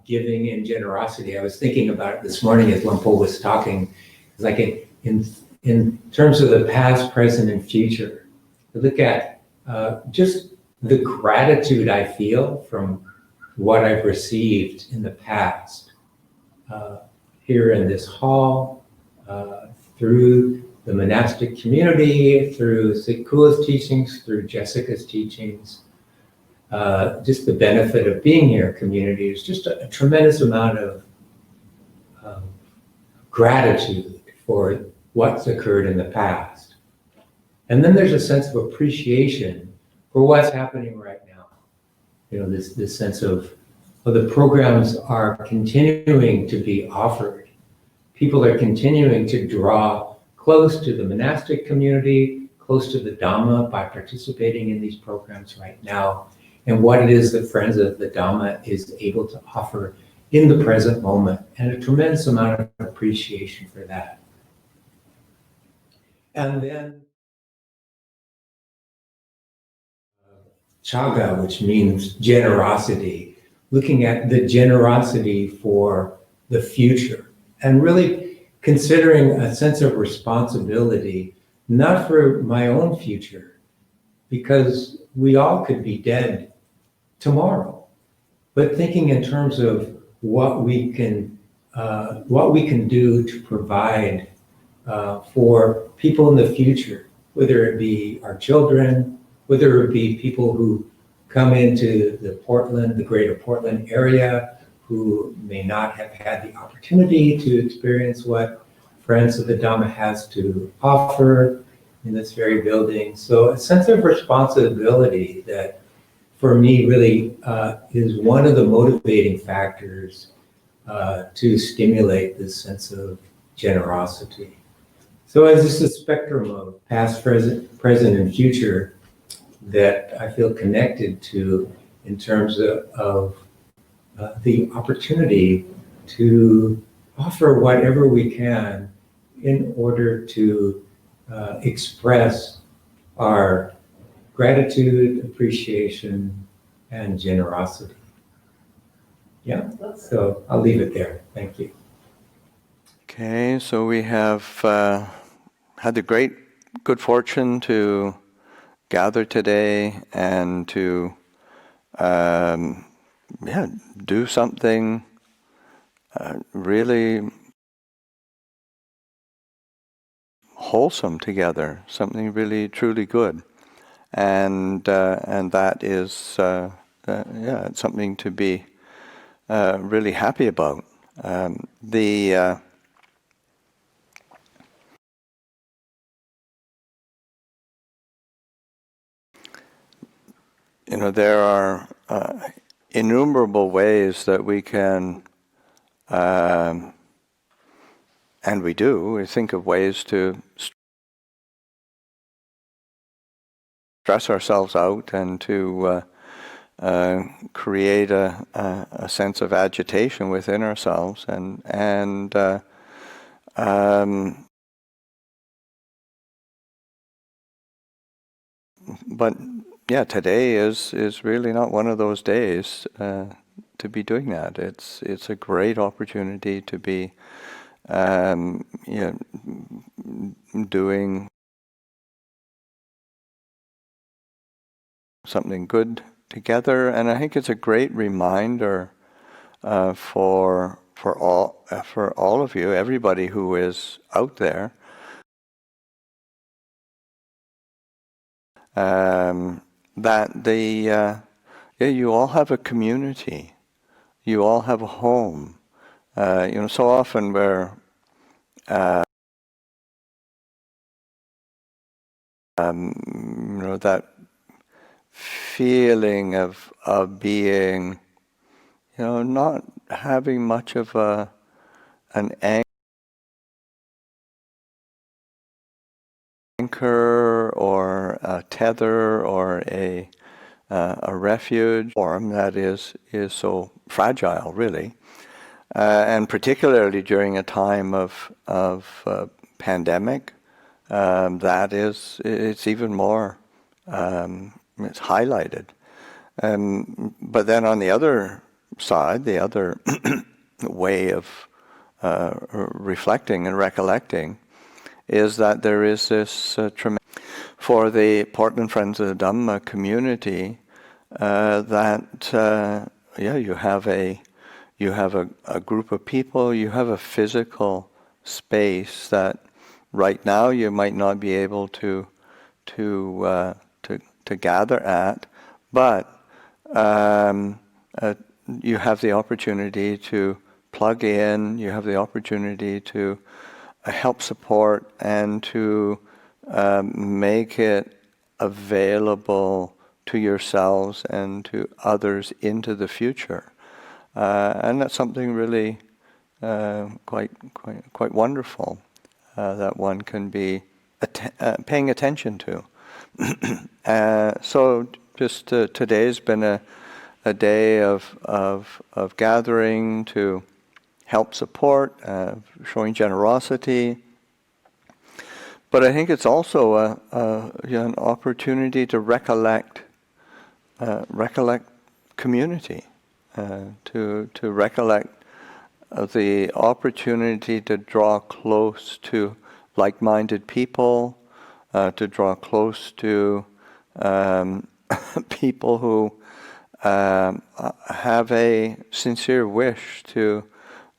giving and generosity, I was thinking about it this morning as Luang Por was talking. It's like in terms of the past, present, and future, to look at just the gratitude I feel from what I've received in the past, here in this hall, through the monastic community, through Sakula's teachings, through Jessica's teachings, just the benefit of being here, community, is just a tremendous amount of gratitude for what's occurred in the past. And then there's a sense of appreciation for what's happening right now. You know, this sense of the programs are continuing to be offered. People are continuing to draw close to the monastic community, close to the Dhamma by participating in these programs right now, and what it is that Friends of the Dhamma is able to offer in the present moment, and a tremendous amount of appreciation for that. And then Chaga, which means generosity, looking at the generosity for the future, and really considering a sense of responsibility, not for my own future, because we all could be dead tomorrow, but thinking in terms of what we can do to provide for people in the future, whether it be our children, whether it be people who come into the greater Portland area, who may not have had the opportunity to experience what Friends of the Dhamma has to offer in this very building. So a sense of responsibility that, for me, really is one of the motivating factors to stimulate this sense of generosity. So as this is a spectrum of past, present, and future that I feel connected to in terms of the opportunity to offer whatever we can in order to express our gratitude, appreciation, and generosity. Yeah, so I'll leave it there. Thank you. Okay, so we have had the great good fortune to gather today and to do something really wholesome together, something really truly good, and that is it's something to be really happy about. There are innumerable ways that we can, and we think of ways to stress ourselves out and to create a sense of agitation within ourselves, but yeah, today is really not one of those days to be doing that. It's a great opportunity to be doing something good together, and I think it's a great reminder for all of you, everybody who is out there, that you all have a community, you all have a home. So often we're that feeling of being, not having much of an anchor or a tether or a refuge form that is so fragile, really, and particularly during a time of pandemic, it's even more it's highlighted. But then on the other side, the other way of reflecting and recollecting is that there is this tremendous, for the Portland Friends of the Dhamma community, that you have a group of people, you have a physical space that right now you might not be able to gather at, but you have the opportunity to plug in, you have the opportunity to help support and to make it available to yourselves and to others into the future. And that's something really quite wonderful, that one can be paying attention to. So just today's been a day of gathering to help support, showing generosity. But I think it's also an opportunity to recollect community, to recollect the opportunity to draw close to like-minded people, to draw close to people who have a sincere wish to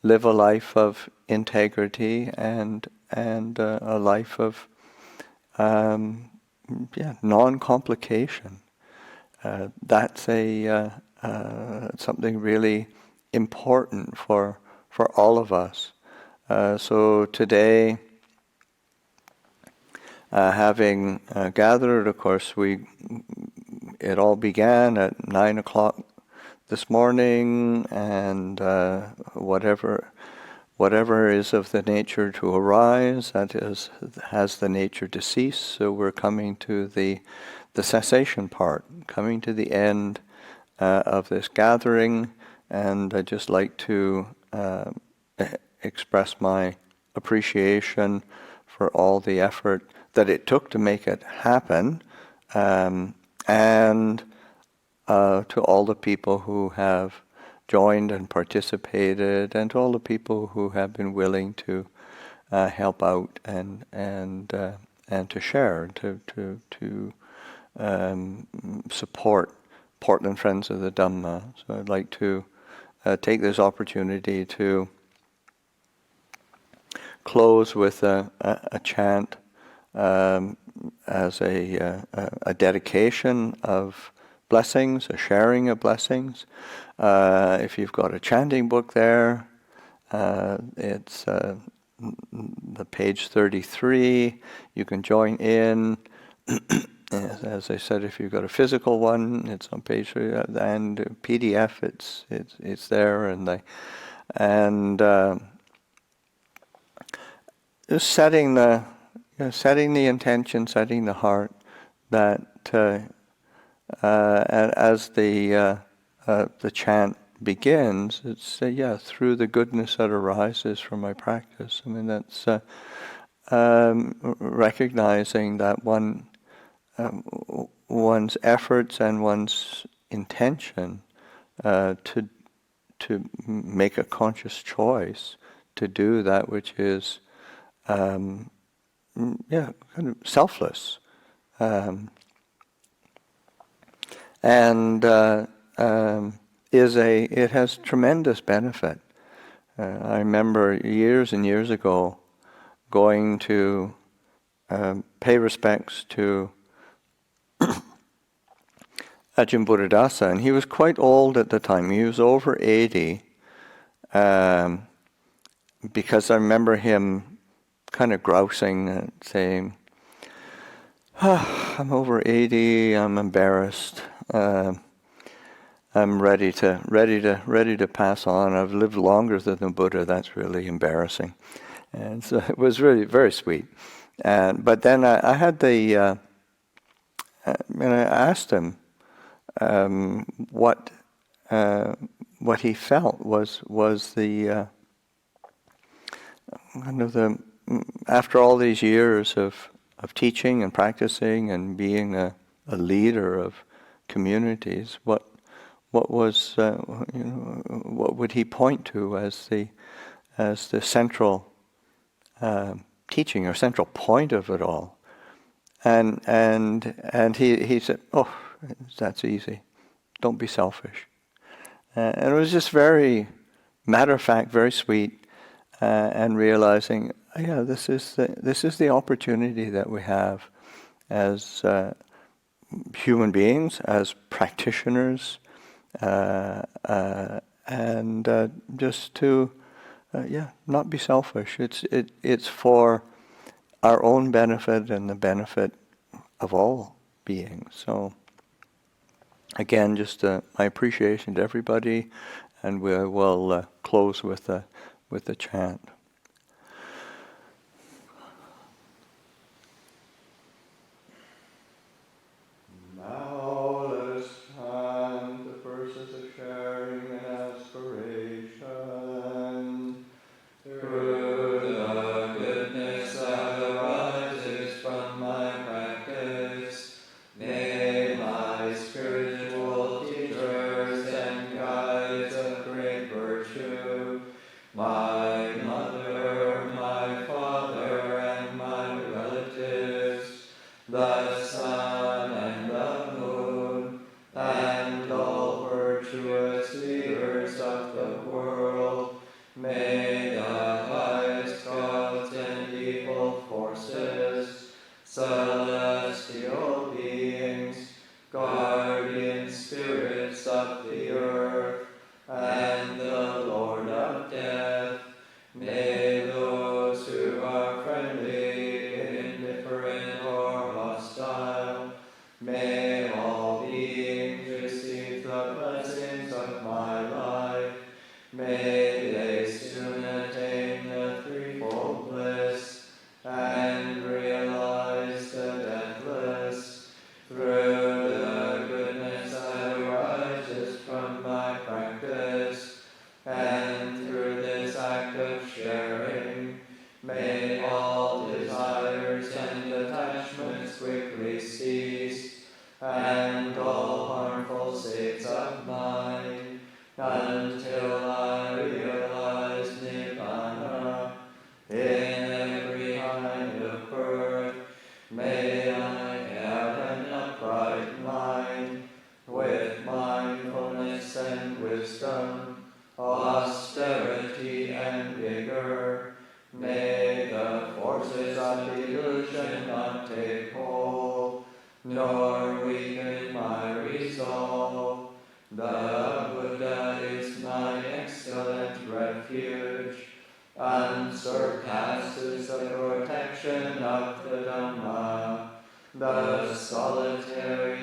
live a life of integrity and a life of non-complication. That's something really important for all of us. So today, having gathered, of course, it all began at 9 o'clock this morning, and whatever is of the nature to arise, that has the nature to cease. So we're coming to the cessation part, coming to the end of this gathering, and I'd just like to express my appreciation for all the effort that it took to make it happen, and to all the people who have joined and participated, and to all the people who have been willing to help out and to share, to support Portland Friends of the Dhamma. So I'd like to take this opportunity to close with a chant as a dedication of blessings, a sharing of blessings. If you've got a chanting book there, it's the page 33. You can join in. As I said, if you've got a physical one, it's on page 3, and PDF, it's there, and just setting the intention, setting the heart that as the chant begins, it's through the goodness that arises from my practice. I mean, that's recognizing that one's efforts and one's intention to make a conscious choice to do that which is kind of selfless, and it has tremendous benefit. I remember years and years ago going to pay respects to Ajahn Buddhadasa, and he was quite old at the time. He was over 80, because I remember him kind of grousing and saying, I'm over 80, I'm embarrassed, I'm ready to pass on. I've lived longer than the Buddha, that's really embarrassing. And so it was really very sweet. But then I had and I asked him what he felt was the kind of the, after all these years of teaching and practicing and being a leader of communities, what was what would he point to as the central teaching or central point of it all? And he said, "Oh, that's easy. Don't be selfish." And it was just very matter of fact, very sweet, and realizing, this is the opportunity that we have as human beings, as practitioners, and just to not be selfish. It's for our own benefit and the benefit of all beings. So again, just my appreciation to everybody, and we will close with the chant. May all beings receive the blessings of my life. May they soon attain the threefold bliss and realize the deathless through the goodness that arises from my practice. And through this act of sharing, may all desires and attachments quickly cease, and all harmful states of mind, until I realize Nibbana in every kind of birth. May I have an upright mind, with mindfulness and wisdom, austerity and vigor. May the forces of illusion not take hold, nor weaken my resolve. The Buddha is my excellent refuge, unsurpasses the protection of the Dhamma, the solitary